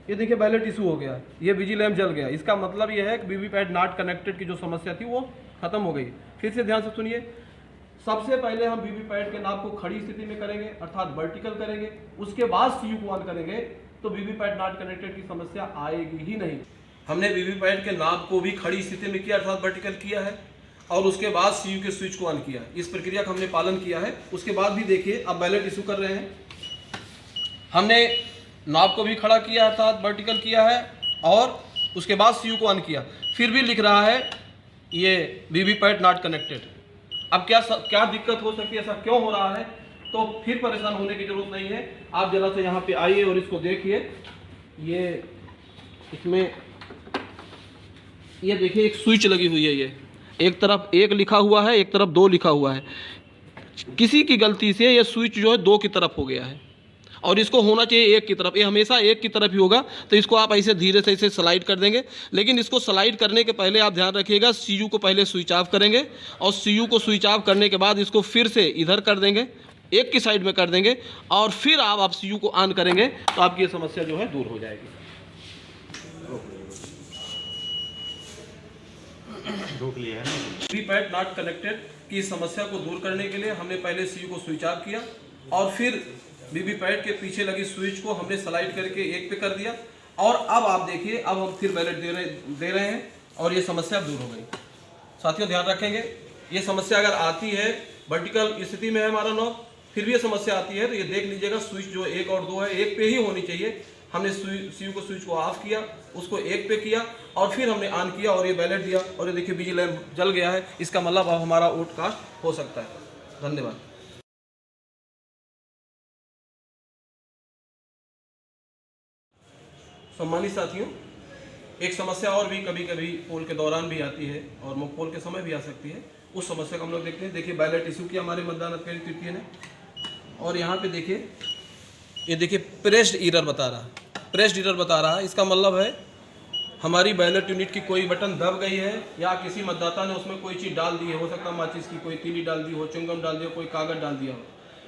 ये देखिए बैलेट इशू हो गया, ये बिजी लैम्प जल गया। इसका मतलब ये है कि वीवीपैट नॉट कनेक्टेड की जो समस्या थी वो खत्म हो गई। फिर से ध्यान से सुनिए, सबसे पहले हम वीवीपैट के नाम को खड़ी स्थिति में करेंगे अर्थात वर्टिकल करेंगे, उसके बाद सीयू को ऑन करेंगे तो वीवीपैट नॉट कनेक्टेड की समस्या आएगी ही नहीं। हमने वीवीपैट के नाम को भी खड़ी स्थिति में किया अर्थात वर्टिकल किया है और उसके बाद सीयू के स्विच को ऑन किया। इस प्रक्रिया का हमने पालन किया है। उसके बाद भी देखिए अब बैलेट इशू कर रहे हैं, हमने नाब को भी खड़ा किया अर्थात वर्टिकल किया है और उसके बाद सीयू को ऑन किया, फिर भी लिख रहा है ये वीवीपैट नॉट कनेक्टेड। अब क्या दिक्कत हो सकती है, ऐसा क्यों हो रहा है? तो फिर परेशान होने की जरूरत नहीं है। आप जरा से यहाँ पे आइए और इसको देखिए, ये इसमें ये देखिए एक स्विच लगी हुई है, ये एक तरफ 1 लिखा हुआ है, एक तरफ 2 लिखा हुआ है। किसी की गलती से ये स्विच जो है 2 की तरफ हो गया है और इसको होना चाहिए 1 की तरफ। ये हमेशा 1 की तरफ ही होगा, तो इसको आप ऐसे धीरे से इसे स्लाइड कर देंगे। लेकिन इसको स्लाइड करने के पहले आप ध्यान रखिएगा, सीयू को पहले स्विच ऑफ करेंगे और सीयू को स्विच ऑफ करने के बाद इसको फिर से इधर कर देंगे, 1 की साइड में कर देंगे और फिर आप सीयू को ऑन करेंगे तो आपकी ये समस्या जो है दूर हो जाएगी। वीवीपैट नॉट कनेक्टेड की समस्या को दूर करने के लिए हमने पहले सीयू को स्विच ऑफ किया और फिर वीवीपैट के पीछे लगी स्विच को हमने स्लाइड करके 1 पे कर दिया और अब आप देखिए अब हम फिर बैलेट दे रहे हैं और ये समस्या दूर हो गई। साथियों ध्यान रखेंगे, ये समस्या अगर आती है वर्टिकल स्थिति में है हमारा नॉब, फिर भी ये समस्या आती है तो ये देख लीजिएगा स्विच जो 1 और 2 है 1 पे ही होनी चाहिए। हमने सीयू को स्विच को ऑफ किया, उसको 1 पे किया और फिर हमने ऑन किया और ये बैलेट दिया और ये देखिए बिजली लैम्प जल गया है। इसका मतलब अब हमारा आउटकास्ट हो सकता है। धन्यवाद। सम्मानित साथियों, एक समस्या और भी कभी कभी पोल के दौरान भी आती है और मुख पोल के समय भी आ सकती है। उस समस्या को हम लोग देखते हैं। देखिए बैलेट इशू किया हमारे मतदान अधिकारी तृतीय ने और यहाँ पे देखिए ये देखिए प्रेस्ड एरर बता रहा है, प्रेस्ड एरर बता रहा है। इसका मतलब है हमारी बैलेट यूनिट की कोई बटन दब गई है या किसी मतदाता ने उसमें कोई चीज़ डाल दी है, हो सकता है माचिस की कोई तीली डाल दी हो, च्युइंगम डाल दिया, कोई कागज डाल दिया हो।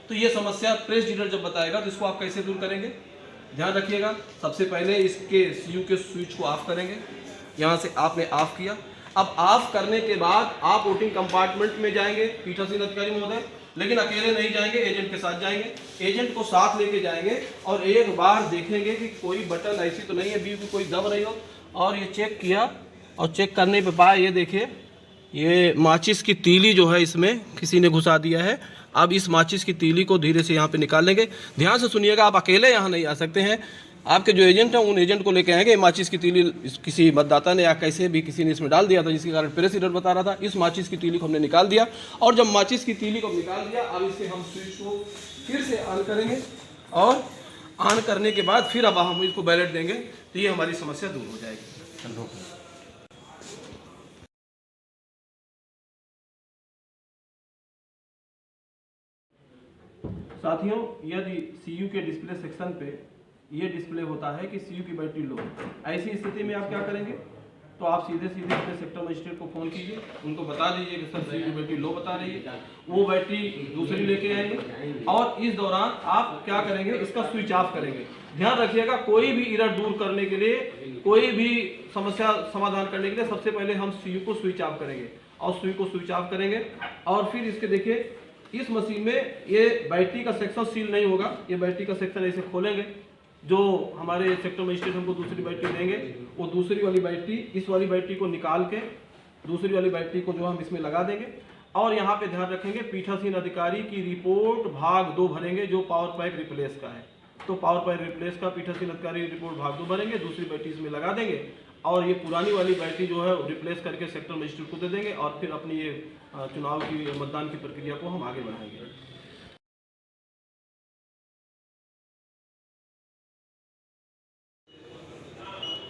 तो ये समस्या प्रेस्ड एरर जब बताएगा तो इसको आप कैसे दूर करेंगे, ध्यान रखिएगा। सबसे पहले इसके सीयू के स्विच को ऑफ करेंगे। यहाँ से आपने ऑफ किया। अब ऑफ करने के बाद आप वोटिंग कंपार्टमेंट में जाएंगे पीठासीन अधिकारी महोदय, लेकिन अकेले नहीं जाएंगे, एजेंट के साथ जाएंगे। एजेंट को साथ लेके जाएंगे और एक बार देखेंगे कि कोई बटन ऐसी तो नहीं है बीच में कोई दब रही हो, और ये चेक किया और चेक करने पे पाया ये देखिए ये माचिस की तीली जो है इसमें किसी ने घुसा दिया है। अब इस माचिस की तीली को धीरे से यहाँ पे निकाल लेंगे। ध्यान से सुनिएगा, आप अकेले यहाँ नहीं आ सकते हैं, आपके जो एजेंट हैं उन एजेंट को लेके आएंगे। माचिस की तीली किसी मतदाता ने या कैसे भी किसी ने इसमें डाल दिया था जिसके कारण प्रेस एरर बता रहा था। इस माचिस की तीली को हमने निकाल दिया और जब माचिस की तीली को निकाल दिया अब इससे हम स्विच को फिर से ऑन करेंगे और ऑन करने के बाद फिर अब हम इसको बैलेट देंगे तो ये हमारी समस्या दूर हो जाएगी। साथियों, यदि सीयू के डिस्प्ले सेक्शन पे ये डिस्प्ले होता है कि सीयू की बैटरी लो, ऐसी स्थिति में आप क्या करेंगे तो आप सीधे अपने सेक्टर मजिस्ट्रेट को फ़ोन कीजिए, उनको बता दीजिए कि सर सीयू की बैटरी लो बता रही है, वो बैटरी दूसरी लेके आएंगे और इस दौरान आप क्या करेंगे, इसका स्विच ऑफ करेंगे। ध्यान रखिएगा, कोई भी एरर दूर करने के लिए, कोई भी समस्या समाधान करने के लिए सबसे पहले हम सीयू को स्विच ऑफ करेंगे और सीयू को स्विच ऑफ करेंगे और फिर इसके देखिए इस मशीन में ये बैटरी का सेक्शन सील नहीं होगा। ये बैटरी का सेक्शन ऐसे खोलेंगे, जो हमारे सेक्टर मजिस्ट्रेट हमको दूसरी बैटरी देंगे वो दूसरी वाली बैटरी इस वाली बैटरी को निकाल के दूसरी वाली बैटरी को जो हम इसमें लगा देंगे और यहाँ पे ध्यान रखेंगे पीठासीन अधिकारी की रिपोर्ट भाग 2 भरेंगे जो पावर पैक रिप्लेस का है। तो पावर पैक रिप्लेस का पीठासीन अधिकारी रिपोर्ट भाग 2 भरेंगे, दूसरी बैटरी इसमें लगा देंगे और ये पुरानी वाली बैटरी जो है रिप्लेस करके सेक्टर मजिस्ट्रेट को दे देंगे और फिर अपनी ये चुनाव की मतदान की प्रक्रिया को हम आगे बढ़ाएंगे।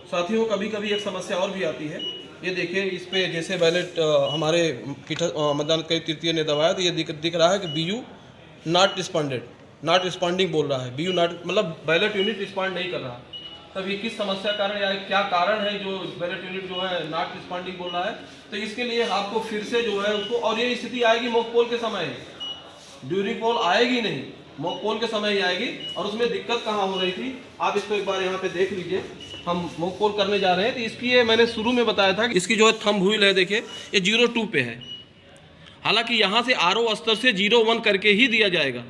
साथियों, कभी कभी एक समस्या और भी आती है। ये देखिए इस पे जैसे बैलेट हमारे मतदान कई तृतीय ने दबाया तो ये दिख रहा है कि BU नॉट रिस्पॉन्डिंग बोल रहा है, BU नॉट, मतलब बैलेट यूनिट रिस्पॉन्ड नहीं कर रहा। तब ये किस समस्या कारण या क्या कारण है जो बैलेट यूनिट जो है नॉट रिस्पॉन्डिंग बोल रहा है? तो इसके लिए आपको फिर से जो है उसको, और ये स्थिति आएगी मॉक पोल के समय, ड्यूरिंग पोल आएगी नहीं, मॉक पोल के समय ही आएगी। और उसमें दिक्कत कहाँ हो रही थी, आप इसको एक बार यहाँ पे देख लीजिए। हम मॉक पोल करने जा रहे हैं तो इसकी ये मैंने शुरू में बताया था कि इसकी जो है थंब व्हील है, देखिए ये 02 पे है। हालांकि यहाँ से RO स्तर से 01 करके ही दिया जाएगा,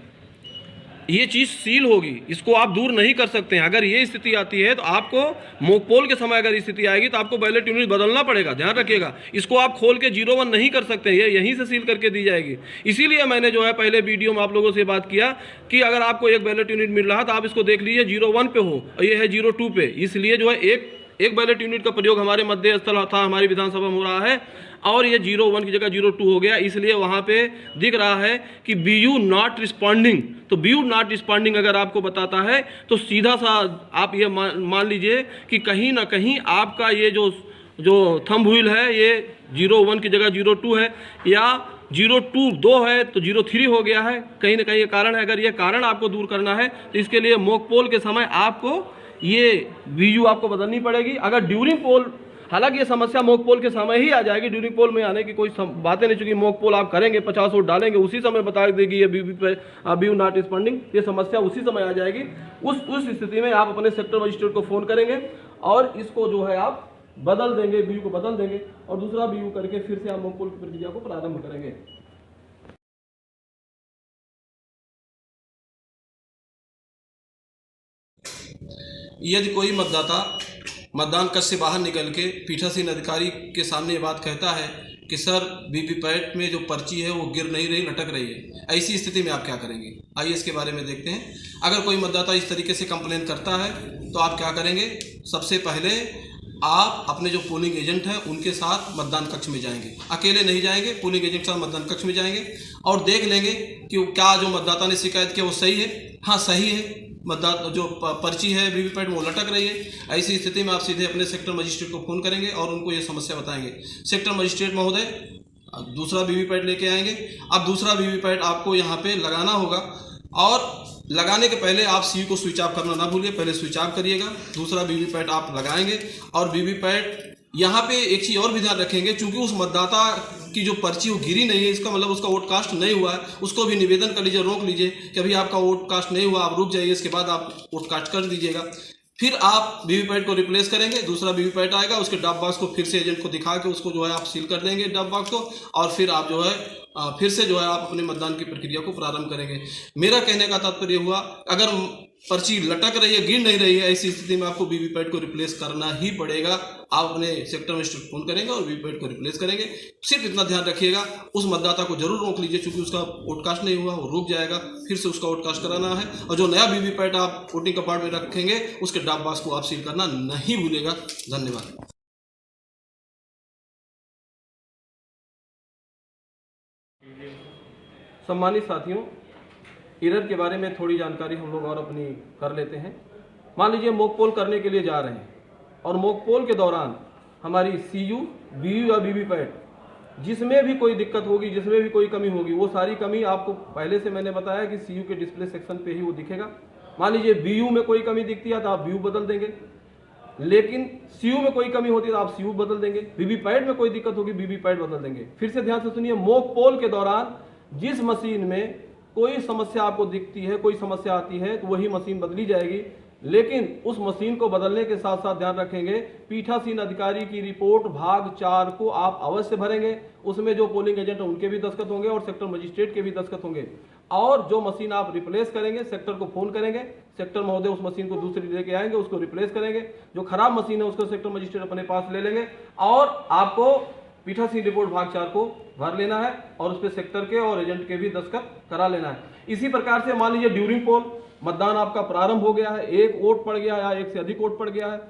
ये चीज़ सील होगी, इसको आप दूर नहीं कर सकते हैं। अगर ये स्थिति आती है तो आपको मॉक पोल के समय अगर स्थिति आएगी तो आपको बैलेट यूनिट बदलना पड़ेगा, ध्यान रखिएगा। इसको आप खोल के 01 नहीं कर सकते, ये यहीं से सील करके दी जाएगी। इसीलिए मैंने जो है पहले वीडियो में आप लोगों से बात किया कि अगर आपको एक बैलेट यूनिट मिल रहा है तो आप इसको देख लीजिए 01 पे हो और ये है 02 पे। इसलिए जो है एक बैलेट यूनिट का प्रयोग हमारे मध्य स्थल था, हमारी विधानसभा में हो रहा है, और ये 01 की जगह 02 हो गया। इसलिए वहाँ पे दिख रहा है कि BU नॉट रिस्पॉन्डिंग। तो BU नॉट रिस्पॉन्डिंग अगर आपको बताता है तो सीधा सा आप ये मान लीजिए कि कहीं ना कहीं आपका ये जो थंब व्हील है ये 01 की जगह 02 है, या 02 है तो 03 हो गया है। कहीं ना कहीं ये कारण है। अगर ये कारण आपको दूर करना है तो इसके लिए मॉक पोल के समय आपको ये BU आपको बदलनी पड़ेगी। अगर ड्यूरिंग पोल, हालांकि ये समस्या मॉक पोल के समय ही आ जाएगी, ड्यूरिंग पोल में आने की कोई बातें नहीं, चूंकि मॉक पोल आप करेंगे 50 वोट डालेंगे, उसी समय बता देगी ये BU नॉट रिस्पॉन्डिंग, ये समस्या उसी समय आ जाएगी। उस स्थिति में आप अपने सेक्टर मजिस्ट्रेट को फ़ोन करेंगे और इसको जो है आप बदल देंगे, BU को बदल देंगे और दूसरा BU करके फिर से आप मॉक पोल की प्रक्रिया को प्रारंभ करेंगे। यदि कोई मतदाता मतदान कक्ष से बाहर निकल के पीठासीन अधिकारी के सामने ये बात कहता है कि सर वीवीपैट में जो पर्ची है वो गिर नहीं रही, लटक रही है, ऐसी स्थिति में आप क्या करेंगे? आइए इसके बारे में देखते हैं। अगर कोई मतदाता इस तरीके से कंप्लेन करता है तो आप क्या करेंगे? सबसे पहले आप अपने जो पोलिंग एजेंट हैं उनके साथ मतदान कक्ष में जाएंगे, अकेले नहीं जाएंगे, पोलिंग एजेंट के साथ मतदान कक्ष में जाएंगे और देख लेंगे कि क्या जो मतदाता ने शिकायत किया वो सही है। हाँ सही है, मतदाता जो पर्ची है वीवीपैट वो लटक रही है। ऐसी स्थिति में आप सीधे अपने सेक्टर मजिस्ट्रेट को फ़ोन करेंगे और उनको ये समस्या बताएंगे। सेक्टर मजिस्ट्रेट महोदय दूसरा वीवीपैट लेके आएंगे। अब दूसरा वीवीपैट आपको यहाँ पे लगाना होगा और लगाने के पहले आप CU को स्विच ऑफ करना ना भूलिए, पहले स्विच ऑफ करिएगा। दूसरा वीवीपैट आप लगाएंगे और वीवीपैट यहाँ पे एक चीज़ और भी ध्यान रखेंगे, चूंकि उस मतदाता की जो पर्ची वो गिरी नहीं है, इसका मतलब उसका वोट कास्ट नहीं हुआ है। उसको भी निवेदन कर लीजिए, रोक लीजिए कि अभी आपका वोट कास्ट नहीं हुआ, आप रुक जाइए, इसके बाद आप वोट कास्ट कर दीजिएगा। फिर आप वीवीपैट को रिप्लेस करेंगे, दूसरा वीवीपैट आएगा, उसके ड्रॉप बॉक्स को फिर से एजेंट को दिखा के उसको जो है आप सील कर देंगे ड्रॉप बॉक्स को, और फिर आप जो है फिर से जो है आप अपने मतदान की प्रक्रिया को प्रारंभ करेंगे। मेरा कहने का तात्पर्य हुआ, अगर पर्ची लटक रही है, गिर नहीं रही है, ऐसी स्थिति में आपको वीवीपैट को रिप्लेस करना ही पड़ेगा। आप अपने सेक्टर मजिस्ट्रेट फोन करेंगे और वीवीपैट को रिप्लेस करेंगे। सिर्फ इतना ध्यान रखिएगा, उस मतदाता को जरूर रोक लीजिए, क्योंकि उसका वोटकास्ट नहीं हुआ, वो रुक जाएगा, फिर से उसका वोटकास्ट कराना है। और जो नया वीवीपैट आप वोटिंग कपाट में रखेंगे उसके ड्रॉप बॉक्स को आप सील करना नहीं भूलेगा। धन्यवाद। सम्मानित साथियों, एरर के बारे में थोड़ी जानकारी हम लोग और अपनी कर लेते हैं। मान लीजिए मॉक पोल करने के लिए जा रहे हैं और मॉक पोल के दौरान हमारी CU, BU या वीवीपैट जिसमें भी कोई दिक्कत होगी, जिसमें भी कोई कमी होगी, वो सारी कमी आपको पहले से मैंने बताया कि CU के डिस्प्ले सेक्शन पे ही वो दिखेगा। मान लीजिए BU में कोई कमी दिखती है तो आप BU बदल देंगे, लेकिन CU में कोई कमी होती है तो आप CU बदल देंगे। वीवीपैट में कोई दिक्कत होगी, वीवीपैट बदल देंगे। फिर से ध्यान से सुनिए, मॉक पोल के दौरान जिस मशीन में कोई समस्या आपको दिखती है, कोई समस्या आती है, तो वही मशीन बदली जाएगी। लेकिन उस मशीन को बदलने के साथ साथ ध्यान रखेंगे, पीठासीन अधिकारी की रिपोर्ट भाग 4 को आप अवश्य भरेंगे। उसमें जो पोलिंग एजेंट है उनके भी दस्तखत होंगे और सेक्टर मजिस्ट्रेट के भी दस्तखत होंगे। और जो मशीन आप रिप्लेस करेंगे, सेक्टर को फोन करेंगे, सेक्टर महोदय उस मशीन को दूसरी लेके आएंगे, उसको रिप्लेस करेंगे। जो खराब मशीन है उसको सेक्टर मजिस्ट्रेट अपने पास ले लेंगे और आपको पीठासीन रिपोर्ट भाग 4 को भर लेना है और उस पर सेक्टर के और एजेंट के भी दस्तखत करा लेना है। इसी प्रकार से मान लीजिए ड्यूरिंग पोल मतदान आपका प्रारंभ हो गया है, एक वोट पड़ गया या एक से अधिक वोट पड़ गया है,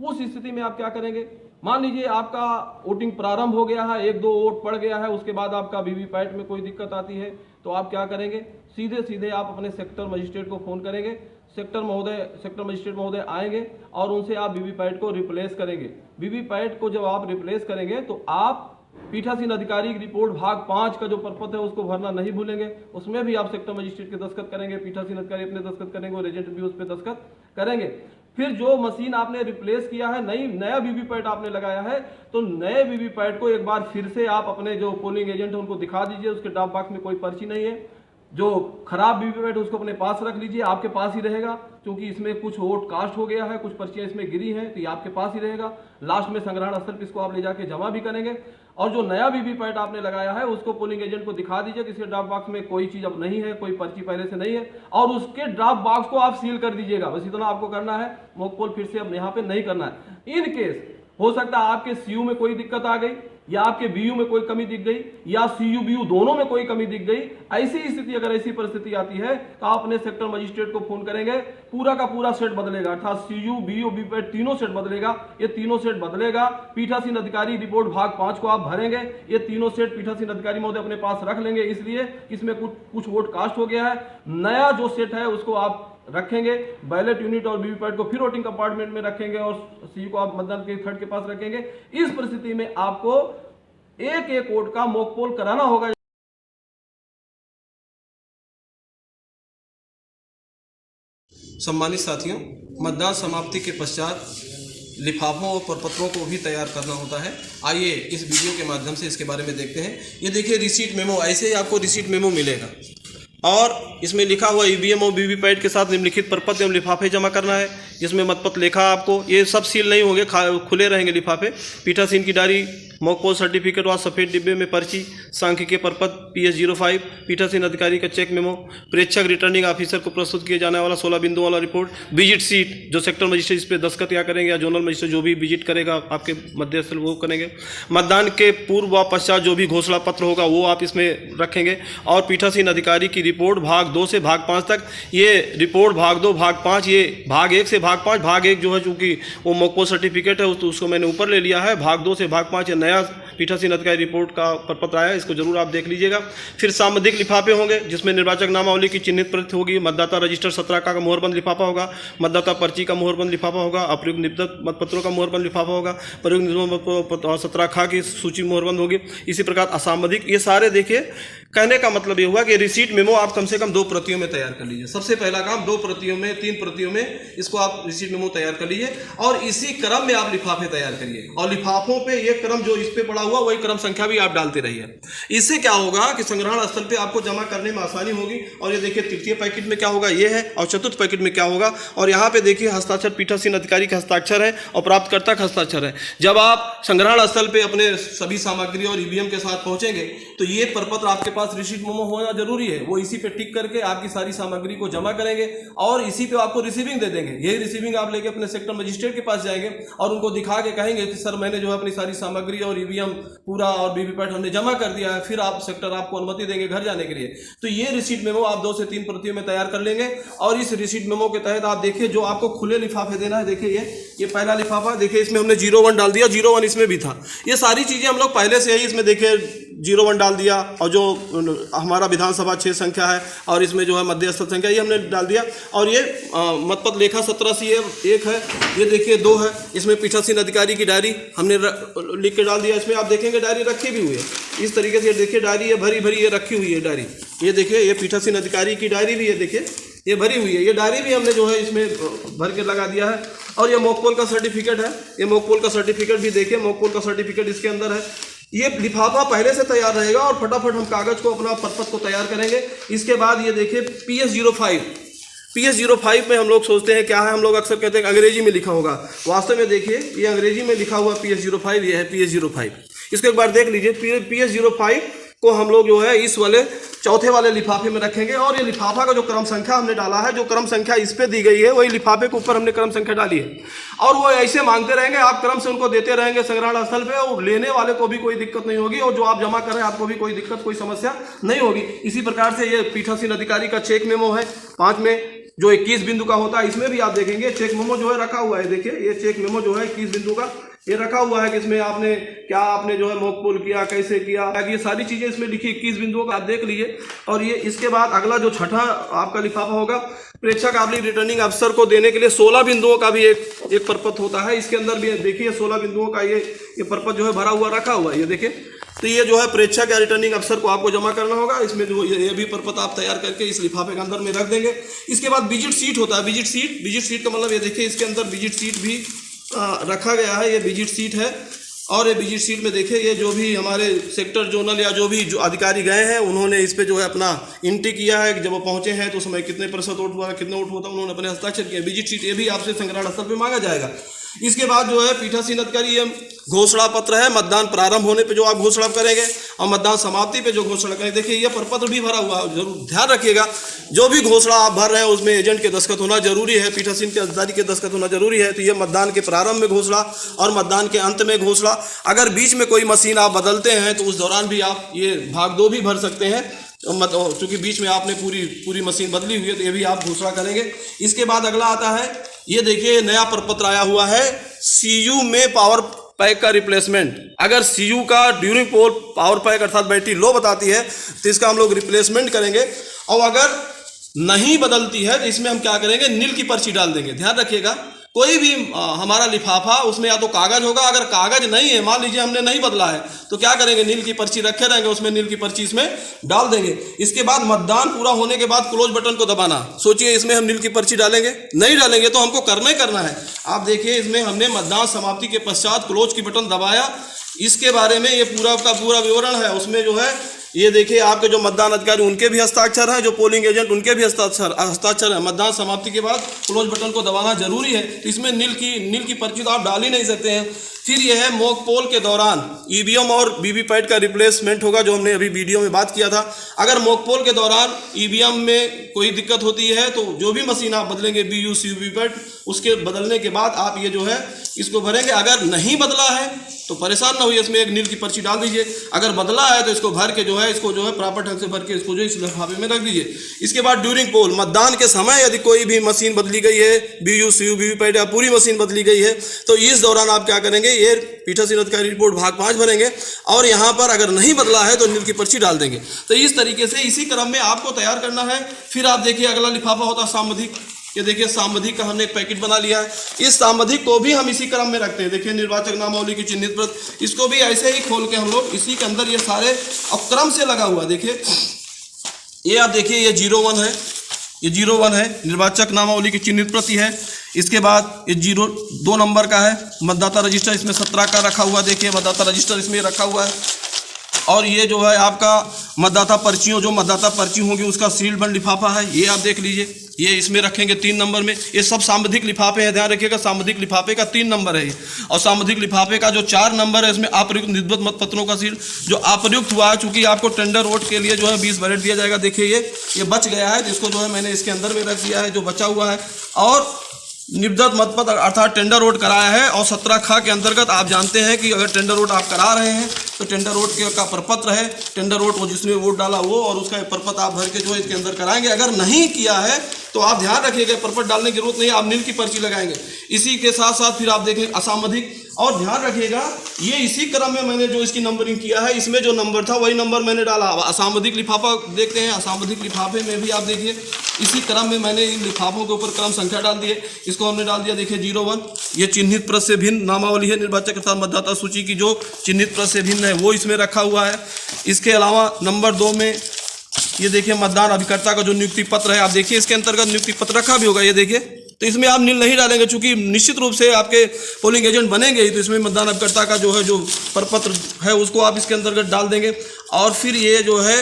उस स्थिति में आप क्या करेंगे? मान लीजिए आपका वोटिंग प्रारंभ हो गया है, 1-2 वोट पड़ गया है, उसके बाद आपका वीवीपैट में कोई दिक्कत आती है तो आप क्या करेंगे? सीधे आप अपने सेक्टर मजिस्ट्रेट को फोन करेंगे, सेक्टर मजिस्ट्रेट महोदय आएंगे और उनसे आप वीवीपैट को रिप्लेस करेंगे। वीवीपैट को जब आप रिप्लेस करेंगे तो आप पीठासीन अधिकारी की रिपोर्ट भाग 5 का जो प्रपत्र है उसको भरना नहीं भूलेंगे। उसमें भी आप सेक्टर मजिस्ट्रेट के दस्तखत करेंगे, पीठासीन अधिकारी अपने दस्तखत करेंगे और एजेंट भी उस पर दस्तखत करेंगे। फिर जो मशीन आपने रिप्लेस किया है, नया वीवीपैट आपने लगाया है, तो नए वीवीपैट को एक बार फिर से आप अपने जो पोलिंग एजेंट है उनको दिखा दीजिए। उसके ड्रॉप बॉक्स में कोई पर्ची नहीं है। जो खराब वीवीपैट उसको अपने पास रख लीजिए, आपके पास ही रहेगा, क्योंकि इसमें कुछ वोट कास्ट हो गया है, कुछ पर्चियां इसमें गिरी हैं, तो ये आपके पास ही रहेगा। लास्ट में संग्रहण स्थल पर इसको आप ले जाके जमा भी करेंगे। और जो नया वीवीपैट आपने लगाया है उसको पोलिंग एजेंट को दिखा दीजिए कि इसके ड्रॉप बॉक्स में कोई चीज अब नहीं है, कोई पर्ची पहले से नहीं है, और उसके ड्रॉप बॉक्स को आप सील कर दीजिएगा। बस इतना आपको करना है। मॉक पोल फिर से अब यहाँ पे नहीं करना है। इन केस हो सकता है आपके सीयू में कोई दिक्कत आ गई, या आपके बीयू में कोई कमी दिख गई, या सीयू बीयू दोनों में कोई कमी दिख गई। ऐसी स्थिति, अगर ऐसी परिस्थिति आती है तो आप अपने सेक्टर मजिस्ट्रेट को फोन करेंगे, पूरा का पूरा सेट बदलेगा, अर्थात सीयू बीयू वीवीपैट तीनों सेट बदलेगा। ये तीनों सेट बदलेगा। पीठासीन अधिकारी रिपोर्ट भाग 5 को आप भरेंगे। ये तीनों सेट पीठासीन अधिकारी महोदय अपने पास रख लेंगे, इसलिए इसमें कुछ वोट कास्ट हो गया है। नया जो सेट है उसको आप रखेंगे, बैलेट यूनिट और वीवीपैट को फिर वोटिंग कंपार्टमेंट में रखेंगे और सीयू को आप मतदान के थर्ड के पास रखेंगे। इस परिस्थिति में आपको एक वोट का मॉक पोल कराना होगा। सम्मानित साथियों, मतदान समाप्ति के पश्चात लिफाफों और प्रपत्रों को भी तैयार करना होता है। आइए इस वीडियो के माध्यम से इसके बारे में देखते हैं। ये देखिए रिसीट मेमो, ऐसे ही आपको रिसीट मेमो मिलेगा और इसमें लिखा हुआ ईवीएम और वीवीपैट के साथ निम्नलिखित प्रपत्र एवं लिफाफे जमा करना है। जिसमें मतपत्र लेखा आपको, ये सब सील नहीं होंगे, खुले रहेंगे लिफाफे। पीठासीन की डायरी, मॉक पोल सर्टिफिकेट व सफ़ेद डिब्बे में पर्ची, सांख्यिकीय प्रपत्र PS05, पीठासीन अधिकारी का चेक मेमो, प्रेक्षक रिटर्निंग ऑफिसर को प्रस्तुत किए जाने वाला 16 बिंदुओं वाला रिपोर्ट, विजिट सीट जो सेक्टर मजिस्ट्रेट इस पर दस्तखत या करेंगे, या जोनल मजिस्ट्रेट जो भी विजिट करेगा आपके मध्यस्थल वो करेंगे। मतदान के पूर्व व पश्चात जो भी घोषणा पत्र होगा वो आप इसमें रखेंगे। और पीठासीन अधिकारी की रिपोर्ट भाग 2 से भाग 5 तक, ये रिपोर्ट भाग 2 भाग 5, ये भाग 1 से भाग 5, भाग 1 जो है चूँकि वो मॉक पोल सर्टिफिकेट है उसको मैंने ऊपर ले लिया है। भाग 2 से भाग 5 ये नया पीठासीन अधिकारी रिपोर्ट का प्रपत्र आया, इसको जरूर आप देख लीजिएगा। फिर सांविधिक लिफाफे होंगे जिसमें निर्वाचक नामावली की चिन्हित प्रति होगी, मतदाता रजिस्टर 17 का मोहरबंद लिफाफा होगा, मतदाता पर्ची का मोहरबंद लिफाफा होगा, अप्रयुक्त निबद्ध मतपत्रों का मोहरबंद लिफाफा होगा, प्रयुक्त 17 खा की सूची मोहरबंद होगी। इसी प्रकार असांविधिक, ये सारे देखिए कहने का मतलब ये हुआ कि रिसीट मेमो आप कम से कम 2 प्रतियों में तैयार कर लीजिए। सबसे पहला काम 2 प्रतियों में, 3 प्रतियों में इसको आप रिसीट मेमो तैयार कर लीजिए और इसी क्रम में आप लिफाफे तैयार करिए। और लिफाफों पे ये क्रम जो इस पे पड़ा हुआ वही क्रम संख्या भी आप डालते रहिए। इससे क्या होगा कि संग्रहण स्थल पे आपको जमा करने में आसानी होगी। और ये देखिए तृतीय पैकेट में क्या होगा, ये है, और चतुर्थ पैकेट में क्या होगा। और यहाँ पे देखिए हस्ताक्षर पीठासीन अधिकारी का हस्ताक्षर है और प्राप्तकर्ता का हस्ताक्षर है। जब आप संग्रहण स्थल पे अपने सभी सामग्री और ईवीएम के साथ पहुंचेंगे तो ये प्रपत्र आपके पास रिसीट मेमो होना जरूरी है। वो इसी पे टिक करके आपकी सारी सामग्री को जमा करेंगे और इसी पे आपको रिसीविंग दे देंगे। यही रिसीविंग आप लेके अपने सेक्टर मजिस्ट्रेट के पास जाएंगे और उनको दिखा के कहेंगे कि सर मैंने जो है अपनी सारी सामग्री और ईवीएम पूरा और वीवीपैट हमने जमा कर दिया है। फिर आप सेक्टर आपको अनुमति देंगे घर जाने के लिए। तो ये रिसीट मेमो आप 2 से 3 प्रतियों में तैयार कर लेंगे। और इस रिसीट मेमो के तहत आप देखिए जो आपको खुले लिफाफे देना है, देखिए ये पहला लिफाफा, देखिए इसमें हमने 01 डाल दिया, 01 इसमें भी था। ये सारी चीजें हम लोग पहले से ही इसमें देखिए 01 डाल दिया और जो हमारा विधानसभा क्षेत्र संख्या है और इसमें जो है मध्यस्थ संख्या ये हमने डाल दिया। और ये मतपत्र लेखा 17 सी 1 है, ये देखिए 2 है, इसमें पीठासीन अधिकारी की डायरी हमने लिख के डाल दिया। इसमें आप देखेंगे डायरी रखी भी हुई है इस तरीके से, देखिए डायरी ये भरी भरी ये रखी हुई है डायरी। ये देखिए ये पीठासीन अधिकारी की डायरी भी है, देखिए ये भरी हुई है। ये डायरी भी हमने जो है इसमें भर के लगा दिया है। और ये मॉक पोल का सर्टिफिकेट है, ये मॉक पोल का सर्टिफिकेट भी देखिए, मॉक पोल का सर्टिफिकेट इसके अंदर है। ये लिफाफा पहले से तैयार रहेगा और फटाफट हम कागज को अपना प्रपत्र को तैयार करेंगे। इसके बाद ये देखिए PS05 में हम लोग सोचते हैं क्या है, हम लोग अक्सर कहते हैं अंग्रेजी में लिखा होगा, वास्तव में देखिए ये अंग्रेजी में लिखा हुआ PS05, ये है PS05। इसको एक बार देख लीजिए। PS05 को हम लोग जो है इस वाले चौथे वाले लिफाफे में रखेंगे। और ये लिफाफा का जो क्रम संख्या हमने डाला है, जो क्रम संख्या इस पे दी गई है वही लिफाफे के ऊपर हमने क्रम संख्या डाली है। और वो ऐसे मांगते रहेंगे, आप क्रम से उनको देते रहेंगे संग्रहण स्थल पे, और लेने वाले को भी कोई दिक्कत नहीं होगी और जो आप जमा कर रहे हैं आपको भी कोई दिक्कत, कोई समस्या नहीं होगी। इसी प्रकार से ये पीठासीन अधिकारी का चेक मेमो है 5 में, जो 21 बिंदु का होता है। इसमें भी आप देखेंगे चेक मेमो जो है रखा हुआ है। देखिए ये चेक मेमो जो है 21 बिंदु का ये रखा हुआ है कि इसमें आपने जो है मॉक पोल किया, कैसे किया, ये सारी चीजें इसमें लिखी 21 बिंदुओं का आप देख लीजिए। और ये इसके बाद अगला जो छठा आपका लिफाफा होगा, प्रेक्षक आबलिक रिटर्निंग अफसर को देने के लिए 16 बिंदुओं का भी एक प्रपत्र होता है। इसके अंदर भी देखिए 16 बिंदुओं का ये प्रपत्र जो है भरा हुआ रखा हुआ है। ये देखिए तो ये जो है प्रेक्षक या रिटर्निंग अफसर को आपको जमा करना होगा। इसमें जो ये भी प्रपत्र आप तैयार करके इस लिफाफे के अंदर में रख देंगे। इसके बाद विजिट सीट होता है। विजिट सीट का मतलब ये देखिए, इसके अंदर विजिट सीट भी रखा गया है। ये विजिट सीट है और ये विजिट सीट में देखिए, ये जो भी हमारे सेक्टर जोनल या जो भी जो अधिकारी गए हैं उन्होंने इस पे जो है अपना एंट्री किया है कि जब वो पहुंचे हैं तो समय कितने प्रतिशत वोट हुआ, कितने वोट हुआ था, उन्होंने अपने हस्ताक्षर किया। विजिट सीट ये भी आपसे संग्रहण स्थल पे मांगा जाएगा। इसके बाद जो है पीठासीन अधिकारी ये घोषणा पत्र है, मतदान प्रारंभ होने पे जो आप घोषणा करेंगे और मतदान समाप्ति पे जो घोषणा करेंगे। देखिए ये प्रपत्र भी भरा हुआ है, जरूर ध्यान रखिएगा। जो भी घोषणा आप भर रहे हैं उसमें एजेंट के दस्तखत होना जरूरी है, पीठासीन के अधिकारी के दस्तखत होना जरूरी है। तो ये मतदान के प्रारंभ में घोषणा और मतदान के अंत में घोषणा। अगर बीच में कोई मशीन आप बदलते हैं तो उस दौरान भी आप ये भाग 2 भी भर सकते हैं, क्योंकि बीच में आपने पूरी मशीन बदली हुई है, तो ये भी आप घोषणा करेंगे। इसके बाद अगला आता है, ये देखिए नया प्रपत्र आया हुआ है, सीयू में पावर पैक का रिप्लेसमेंट। अगर सीयू का ड्यूरिंग पोल पावर पैक अर्थात बैटरी लो बताती है तो इसका हम लोग रिप्लेसमेंट करेंगे। और अगर नहीं बदलती है तो इसमें हम क्या करेंगे, नील की पर्ची डाल देंगे। ध्यान रखिएगा, कोई भी हमारा लिफाफा उसमें या तो कागज होगा, अगर कागज नहीं है, मान लीजिए हमने नहीं बदला है, तो क्या करेंगे, नील की पर्ची रखे रहेंगे, उसमें नील की पर्ची इसमें डाल देंगे। इसके बाद मतदान पूरा होने के बाद क्लोज बटन को दबाना। सोचिए इसमें हम नील की पर्ची डालेंगे, नहीं डालेंगे तो हमको करना ही करना है। आप देखिए इसमें हमने मतदान समाप्ति के पश्चात क्लोज की बटन दबाया। इसके बारे में ये पूरा का पूरा विवरण है। उसमें जो है ये देखिए आपके जो मतदान अधिकारी उनके भी हस्ताक्षर हैं, जो पोलिंग एजेंट उनके भी हस्ताक्षर है। मतदान समाप्ति के बाद क्लोज बटन को दबाना जरूरी है। तो इसमें नील की पर्ची तो आप डाल ही नहीं सकते हैं। फिर यह है मॉक पोल के दौरान ईवीएम और वीवीपैट का रिप्लेसमेंट होगा, जो हमने अभी वीडियो में बात किया था। अगर मॉक पोल के दौरान ईवीएम में कोई दिक्कत होती है तो जो भी मशीन आप बदलेंगे BUC वीवीपैट, उसके बदलने के बाद आप ये जो है इसको भरेंगे। अगर नहीं बदला है तो परेशान ना होइए, इसमें एक नील की पर्ची डाल दीजिए। अगर बदला है तो इसको भर के जो है इसको जो है प्रॉपर ढंग से भर के इसको जो इस लिफाफे में रख दीजिए। इसके बाद ड्यूरिंग पोल, मतदान के समय यदि कोई भी मशीन बदली गई है, BUC वीवीपैट या पूरी मशीन बदली गई है, तो इस दौरान आप क्या करेंगे, ये पीठासीन अधिकारी रिपोर्ट भाग 5 भरेंगे और यहाँ पर अगर नहीं बदला है तो नील की पर्ची डाल देंगे। तो इस तरीके से इसी क्रम में आपको तैयार करना है। फिर आप देखिए अगला लिफाफा होता है सांविधिक। ये देखिए सांविधिक का हमने एक पैकेट बना लिया है। इस सांविधिक को भी हम इसी क्रम में रखते हैं। देखिए निर्वाचक नामावली की चिन्हित प्रत, इसको भी ऐसे ही खोल के हम लोग इसी के अंदर ये सारे अब क्रम से लगा हुआ। देखिए ये आप देखिए ये 01 है, ये 01 है, निर्वाचक नामावली की चिन्हित प्रति है। इसके बाद ये 02 नंबर का है, मतदाता रजिस्टर इसमें 17 का रखा हुआ। देखिए मतदाता रजिस्टर इसमें रखा हुआ है। और ये जो है आपका मतदाता पर्चियों, जो मतदाता पर्ची होंगी उसका सील बंद लिफाफा है, ये आप देख लीजिए, ये इसमें रखेंगे 3 नंबर में। ये सब सांविधिक लिफाफे हैं, ध्यान रखिएगा सांविधिक लिफाफे का 3 नंबर है ये। और सांविधिक लिफाफे का जो 4 नंबर है इसमें अप्रयुक्त निष्पत्त मतपत्रों का सील, जो अप्रयुक्त हुआ है, चूंकि आपको टेंडर वोट के लिए जो है 20 बैलेट दिया जाएगा। देखिए ये बच गया है, जिसको जो है मैंने इसके अंदर में रख दिया है, जो बचा हुआ है। और निबद्धत मतपत्र अर्थात टेंडर वोट कराया है। और 17 ख के अंतर्गत आप जानते हैं कि अगर टेंडर वोट आप करा रहे हैं तो टेंडर वोट का प्रपत्र है, टेंडर वोट वो जिसने वोट डाला वो, और उसका प्रपत्र आप भर के जो है इसके अंदर कराएंगे। अगर नहीं किया है तो आप ध्यान रखिएगा, प्रपत्र डालने की जरूरत नहीं, आप नील की पर्ची लगाएंगे। इसी के साथ साथ फिर आप देखें असामधिक। और ध्यान रखिएगा ये इसी क्रम में मैंने जो इसकी नंबरिंग किया है, इसमें जो नंबर था वही नंबर मैंने डाला। असामधिक लिफाफा देखते हैं, असामधिक लिफाफे में भी आप देखिए इसी क्रम में मैंने इन लिफाफों के ऊपर क्रम संख्या डाल दिए। इसको हमने डाल दिया, देखिए 01, ये चिन्हित प्रत से भिन्न नामावली है, निर्वाचक अर्थात मतदाता सूची की जो चिन्हित प्रत से भिन्न है वो इसमें रखा हुआ है। इसके अलावा नंबर 2 में ये देखिए मतदान अभिकर्ता का जो नियुक्ति पत्र है, आप देखिए इसके अंतर्गत नियुक्ति पत्र रखा भी होगा, ये देखिए। तो इसमें आप नील नहीं डालेंगे, चूंकि निश्चित रूप से आपके पोलिंग एजेंट बनेंगे ही, तो इसमें मतदान अभिकर्ता का जो है जो प्रपत्र है उसको आप इसके अंतर्गत डाल देंगे। और फिर ये जो है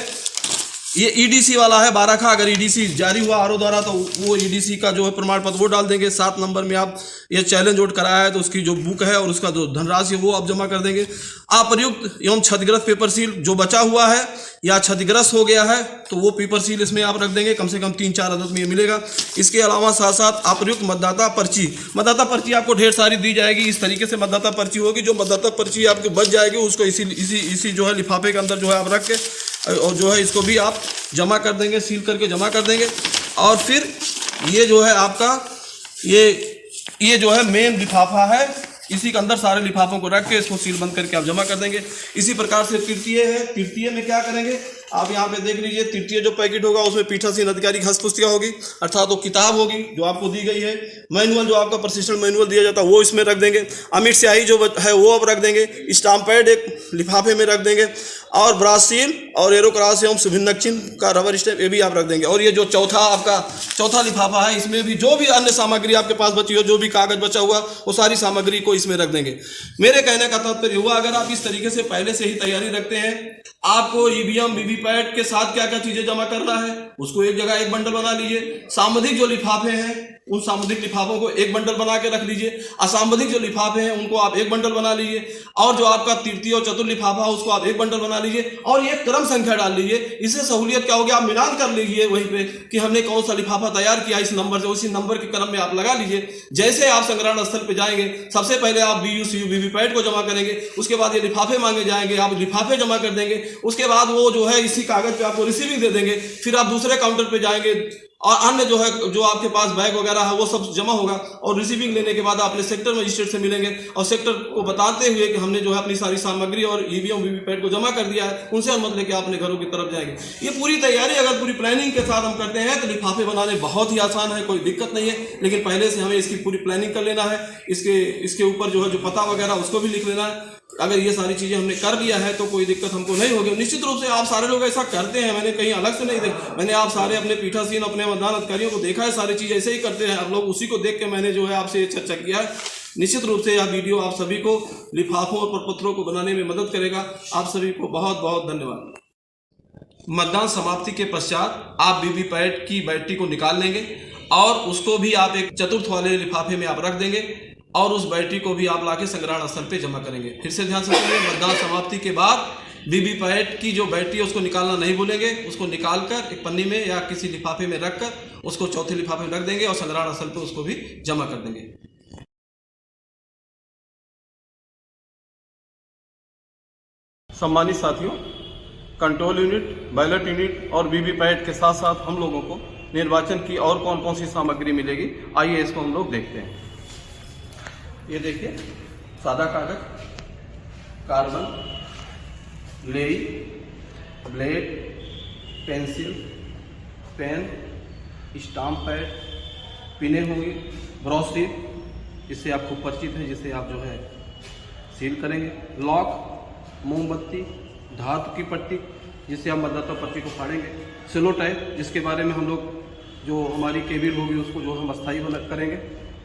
ये EDC वाला है 12 का, अगर EDC जारी हुआ RO द्वारा तो वो EDC का जो है प्रमाण पत्र वो डाल देंगे। 7 नंबर में आप ये चैलेंज वोट कराया है तो उसकी जो बुक है और उसका जो धनराशि है वो आप जमा कर देंगे। अप्रयुक्त एवं क्षतिग्रस्त पेपर सील जो बचा हुआ है या क्षतिग्रस्त हो गया है तो वो पेपर सील इसमें आप रख देंगे, कम से कम 3-4 अदद में ये मिलेगा। इसके अलावा साथ साथ अप्रयुक्त मतदाता पर्ची आपको ढेर सारी दी जाएगी। इस तरीके से मतदाता पर्ची होगी, जो मतदाता पर्ची आपको बच जाएगी उसको इसी जो है लिफाफे के अंदर जो है आप रख के और जो है इसको भी आप जमा कर देंगे, सील करके जमा कर देंगे। और फिर ये जो है आपका ये जो है मेन लिफाफा है, इसी के अंदर सारे लिफाफों को रख के इसको सील बंद करके आप जमा कर देंगे। इसी प्रकार से तृतीय है, तृतीय में क्या करेंगे, आप यहाँ पे देख लीजिए, तृतीय जो पैकेट होगा उसमें पीठासीन अधिकारी की हस्तपुस्तिका होगी, अर्थात वो किताब होगी जो आपको दी गई है। मैनुअल जो आपका प्रशिक्षण मैनुअल दिया जाता है वो इसमें रख देंगे। अमिट स्याही जो है वो अब रख देंगे। स्टाम्प पैड एक लिफाफे में रख देंगे, और ब्रासील और एरोक्रास एवं शुभचिन्ह चिन्ह का रबर स्टैम्प ये भी आप रख देंगे। और ये जो चौथा लिफाफा है, इसमें भी जो भी अन्य सामग्री आपके पास बची हो, जो भी कागज बचा हुआ, वो सारी सामग्री को इसमें रख देंगे। मेरे कहने का तात्पर्य हुआ, अगर आप इस तरीके से पहले से ही तैयारी रखते हैं, आपको ईवीएम वीवीपैट के साथ क्या क्या चीजें जमा करना है उसको एक जगह एक बंडल बना लीजिए। सांविधिक जो लिफाफे हैं उन सांविधिक लिफाफों को एक बंडल बना के रख लीजिए। असांविधिक जो लिफाफे हैं उनको आप एक बंडल बना लीजिए, और जो आपका तृतीय और चतुर्थ लिफाफा है उसको आप एक बंडल बना लीजिए, और ये क्रम संख्या डाल लीजिए। इससे सहूलियत क्या होगी, आप मिलान कर लीजिए वहीं पे कि हमने कौन सा लिफाफा तैयार किया इस नंबर से, उसी नंबर के क्रम में आप लगा लीजिए। जैसे आप संग्रहण स्थल पे जाएंगे, सबसे पहले आप BU वीवीपैट को जमा करेंगे, उसके बाद ये लिफाफे मांगे जाएंगे, आप लिफाफे जमा कर देंगे, उसके बाद वो जो है इसी कागज पे आपको रिसीविंग दे देंगे। फिर आप दूसरे काउंटर पे जाएंगे और अन्य जो है जो आपके पास बैग वगैरह है वो सब जमा होगा, और रिसीविंग लेने के बाद आप अपने सेक्टर मजिस्ट्रेट से मिलेंगे और सेक्टर को बताते हुए कि हमने जो है अपनी सारी सामग्री और ईवीएम वीवीपैट को जमा कर दिया है, उनसे अनुमति लेके आप अपने घरों की तरफ जाएंगे। ये पूरी तैयारी अगर पूरी प्लानिंग के साथ हम करते हैं तो लिफाफे बनाने बहुत ही आसान है, कोई दिक्कत नहीं है। लेकिन पहले से हमें इसकी पूरी प्लानिंग कर लेना है, इसके ऊपर जो है जो पता वगैरह उसको भी लिख लेना है। अगर ये सारी चीजें हमने कर लिया है तो कोई दिक्कत हमको नहीं होगी। निश्चित रूप से आप सारे लोग ऐसा करते हैं, मैंने कहीं अलग से नहीं देखा, मैंने आप सारे अपने पीठासीन अपने मतदान अधिकारियों को देखा है, सारी चीजें ऐसे ही करते हैं आप लोग, उसी को देख के मैंने जो है आपसे ये चर्चा किया है। निश्चित रूप से यह वीडियो आप सभी को लिफाफों और प्रपत्रों को बनाने में मदद करेगा। आप सभी को बहुत बहुत धन्यवाद। मतदान समाप्ति के पश्चात आप वीवीपैट की बैटरी को निकाल लेंगे और उसको भी आप एक चतुर्थ वाले लिफाफे में आप रख देंगे, और उस बैटरी को भी आप लाके संग्रहण स्थल पे जमा करेंगे। फिर से ध्यान से सुनिए, मतदान समाप्ति के बाद वीवीपैट की जो बैटरी है उसको निकालना नहीं भूलेंगे। उसको निकालकर एक पन्नी में या किसी लिफाफे में रखकर उसको चौथे लिफाफे में रख देंगे और संग्रहण स्थल पे उसको भी जमा कर देंगे। सम्मानित साथियों, कंट्रोल यूनिट, बैलेट यूनिट और वीवीपैट के साथ साथ हम लोगों को निर्वाचन की और कौन कौन सी सामग्री मिलेगी, आइए इसको हम लोग देखते हैं। ये देखिए, सादा कागज, कार्बन, लेई, blade, pencil, pen, stamp pad, पिने होंगी, ब्रॉसिल, इससे आप खूब परिचित हैं, जिससे आप जो है सील करेंगे, लॉक, मोमबत्ती, धातु की पट्टी, जिससे आप मतदाता पर्ची को फाड़ेंगे, सेलो टाइप, जिसके बारे में हम लोग जो हमारी केबिल होगी उसको जो हम अस्थायी करेंगे,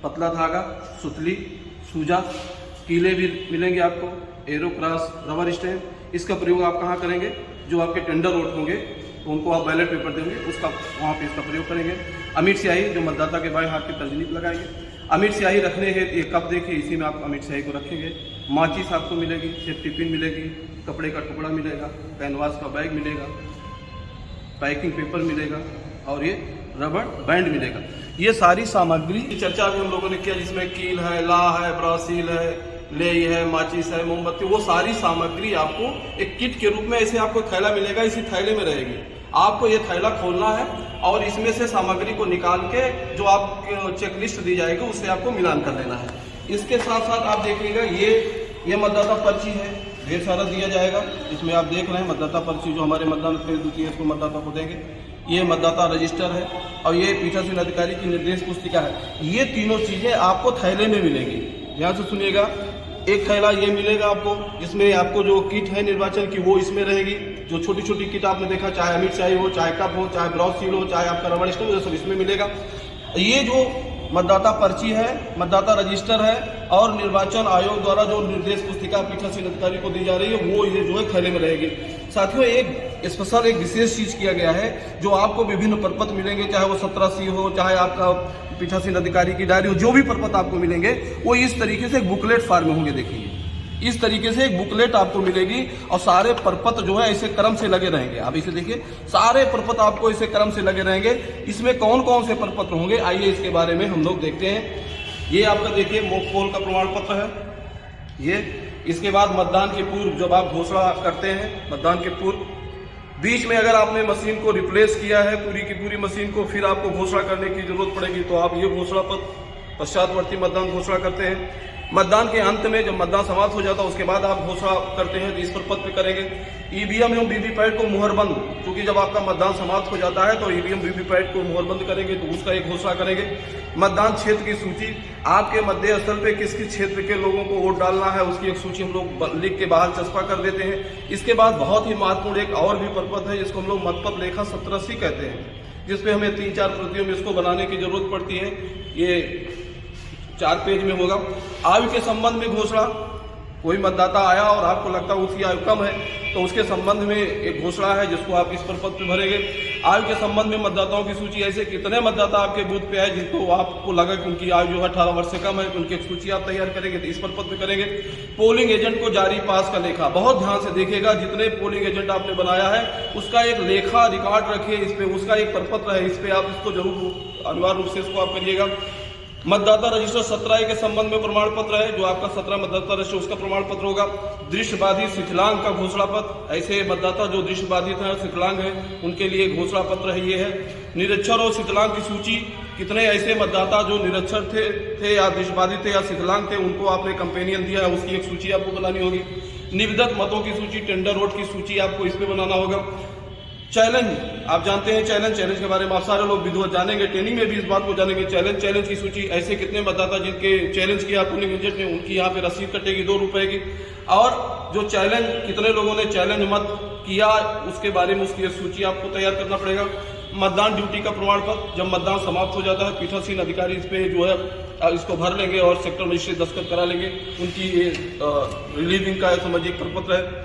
पतला धागा, सुतली, सूजा, कीले भी मिलेंगे आपको, एरोक्रास, रबर स्टैम्प। इसका प्रयोग आप कहाँ करेंगे, जो आपके टेंडर वोट होंगे उनको आप बैलेट पेपर देंगे, उसका वहाँ पे इसका प्रयोग करेंगे। अमिट स्याही, जो मतदाता के बाएं हाथ की तर्जनी पर लगाएंगे। अमिट स्याही रखने है, एक कप देखिए, इसी में आप अमिट स्याही को रखेंगे। माचिस आपको मिलेगी, सेफ्टी पिन मिलेगी, कपड़े का टुकड़ा मिलेगा, कैनवास का बैग मिलेगा, पैकिंग पेपर मिलेगा, और ये रबर बैंड मिलेगा। ये सारी सामग्री की चर्चा भी हम लोगों ने किया, जिसमें कील है, ला है, ब्रासील है, लेई है, माचिस है, मोमबत्ती, वो सारी सामग्री आपको एक किट के रूप में ऐसे आपको थैला मिलेगा, इसी थैले में रहेगी। आपको ये थैला खोलना है और इसमें से सामग्री को निकाल के जो आपको चेकलिस्ट दी जाएगी उससे आपको मिलान कर लेना है। इसके साथ साथ आप देखिएगा, ये मतदाता पर्ची है, ढेर सारा दिया जाएगा। इसमें आप देख रहे हैं मतदाता पर्ची, जो हमारे मतदान द्वितीय है, इसको मतदाता को देंगे। ये मतदाता रजिस्टर है और ये पीठासीन अधिकारी की निर्देश पुस्तिका है। ये तीनों चीजें आपको थैले में मिलेंगी। ध्यान से सुनिएगा, एक थैला ये मिलेगा आपको, जिसमें आपको जो किट है निर्वाचन की वो इसमें रहेगी। जो छोटी छोटी किट आपने देखा, चाहे अमिट स्याही हो, चाहे कप हो, चाहे ब्रॉसिल हो, चाहे आपका रबर स्टैम्प हो, सब इसमें मिलेगा। ये जो मतदाता पर्ची है, मतदाता रजिस्टर है, और निर्वाचन आयोग द्वारा जो निर्देश पुस्तिका पीठासीन अधिकारी को दी जा रही है, वो ये जो है थैले में रहेगी। साथियों, एक स्पेशल एक विशेष चीज किया गया है, जो आपको विभिन्न प्रपत्र मिलेंगे, चाहे वो 17C हो, चाहे आपका पीठासीन अधिकारी की डायरी हो, जो भी प्रपत्र आपको मिलेंगे वो इस तरीके से एक बुकलेट फॉर्म में होंगे। देखिए, इस तरीके से एक बुकलेट आपको मिलेगी और सारे प्रपत्र जो है ऐसे क्रम से लगे रहेंगे। आप इसे देखिए, सारे प्रपत्र आपको इसे क्रम से लगे रहेंगे। इसमें कौन कौन से प्रपत्र होंगे, आइए इसके बारे में हम लोग देखते हैं। ये आपका देखिए मॉक पोल का प्रमाण पत्र है ये। इसके बाद मतदान के पूर्व जब आप घोषणा करते हैं, मतदान के पूर्व बीच में अगर आपने मशीन को रिप्लेस किया है, पूरी की पूरी मशीन को, फिर आपको घोषणा करने की जरूरत पड़ेगी, तो आप ये घोषणा पत्र पश्चातवर्ती मतदान घोषणा करते हैं। मतदान के अंत में जब मतदान समाप्त हो जाता है उसके बाद आप घोषणा करते हैं तो इस पर पद पे करेंगे। ईवीएम एवं वीवीपैट को मुहरबंद, क्योंकि जब आपका मतदान समाप्त हो जाता है तो ईवीएम वीवीपैट को मुहरबंद करेंगे तो उसका एक घोषणा करेंगे। मतदान क्षेत्र की सूची, आपके मतदेय स्थल पे किस किस क्षेत्र के लोगों को वोट डालना है उसकी एक सूची हम लोग लिख के बाहर चस्पा कर देते हैं। इसके बाद बहुत ही महत्वपूर्ण एक और भी प्रपत्र है जिसको हम लोग मतपत्र लेखा 1780 कहते हैं, जिसपे हमें 3-4 प्रतियों में इसको बनाने की जरूरत पड़ती है। ये 4 पेज में होगा। आयु के संबंध में घोषणा, कोई मतदाता आया और आपको लगता है उसकी आयु कम है तो उसके संबंध में एक घोषणा है जिसको आप इस प्रपत्र पे भरेंगे। आयु के संबंध में मतदाताओं की सूची, ऐसे कितने मतदाता आपके बूथ पे आए जिनको आपको लगा कि उनकी आयु जो है 18 वर्ष से कम है तो उनकी एक सूची आप तैयार करेंगे तो इस प्रपत्र पे करेंगे। पोलिंग एजेंट को जारी पास का लेखा, बहुत ध्यान से देखिएगा, जितने पोलिंग एजेंट आपने बनाया है उसका एक लेखा रिकॉर्ड रखिए, इस पे उसका एक प्रपत्र है, इस पे आप इसको जरूर अनिवार्य रूप से इसको आप करिएगा। मतदाता रजिस्टर 17A के संबंध में प्रमाण पत्र है, जो आपका 17 मतदाता रजिस्टर उसका प्रमाण पत्र होगा। दृष्टिबाधित शिथिलांग का घोषणा पत्र, ऐसे मतदाता जो दृष्टिबाधित हैं शिथिलांग हैं उनके लिए घोषणा पत्र है ये है। निरक्षर और शिथिलांग की सूची, कितने ऐसे मतदाता जो निरक्षर थे या दृष्टिबाधित थे या शिथिलांग थे उनको आपने कंपेनियन दिया है उसकी एक सूची आपको बनानी होगी। निविदत मतों की सूची, टेंडर वोट की सूची आपको इस पे बनाना होगा। चैलेंज, आप जानते हैं चैलेंज के बारे में आप सारे लोग विधिवत जानेंगे, ट्रेनिंग में भी इस बात को जानेंगे। चैलेंज की सूची, ऐसे कितने मतदाता जिनके चैलेंज किया पोलिंग एजेंट ने उनकी यहाँ पे रसीद कटेगी 2 रुपए की। और जो चैलेंज, कितने लोगों ने चैलेंज मत किया उसके बारे में उसकी एक सूची आपको तैयार करना पड़ेगा। मतदान ड्यूटी का प्रमाण पत्र, जब मतदान समाप्त हो जाता है पीठासीन अधिकारी इस पे जो है इसको भर लेंगे और सेक्टर मजिस्ट्रेट दस्तखत करा लेंगे, उनकी ये रिलीविंग का समझिए प्रपत्र है।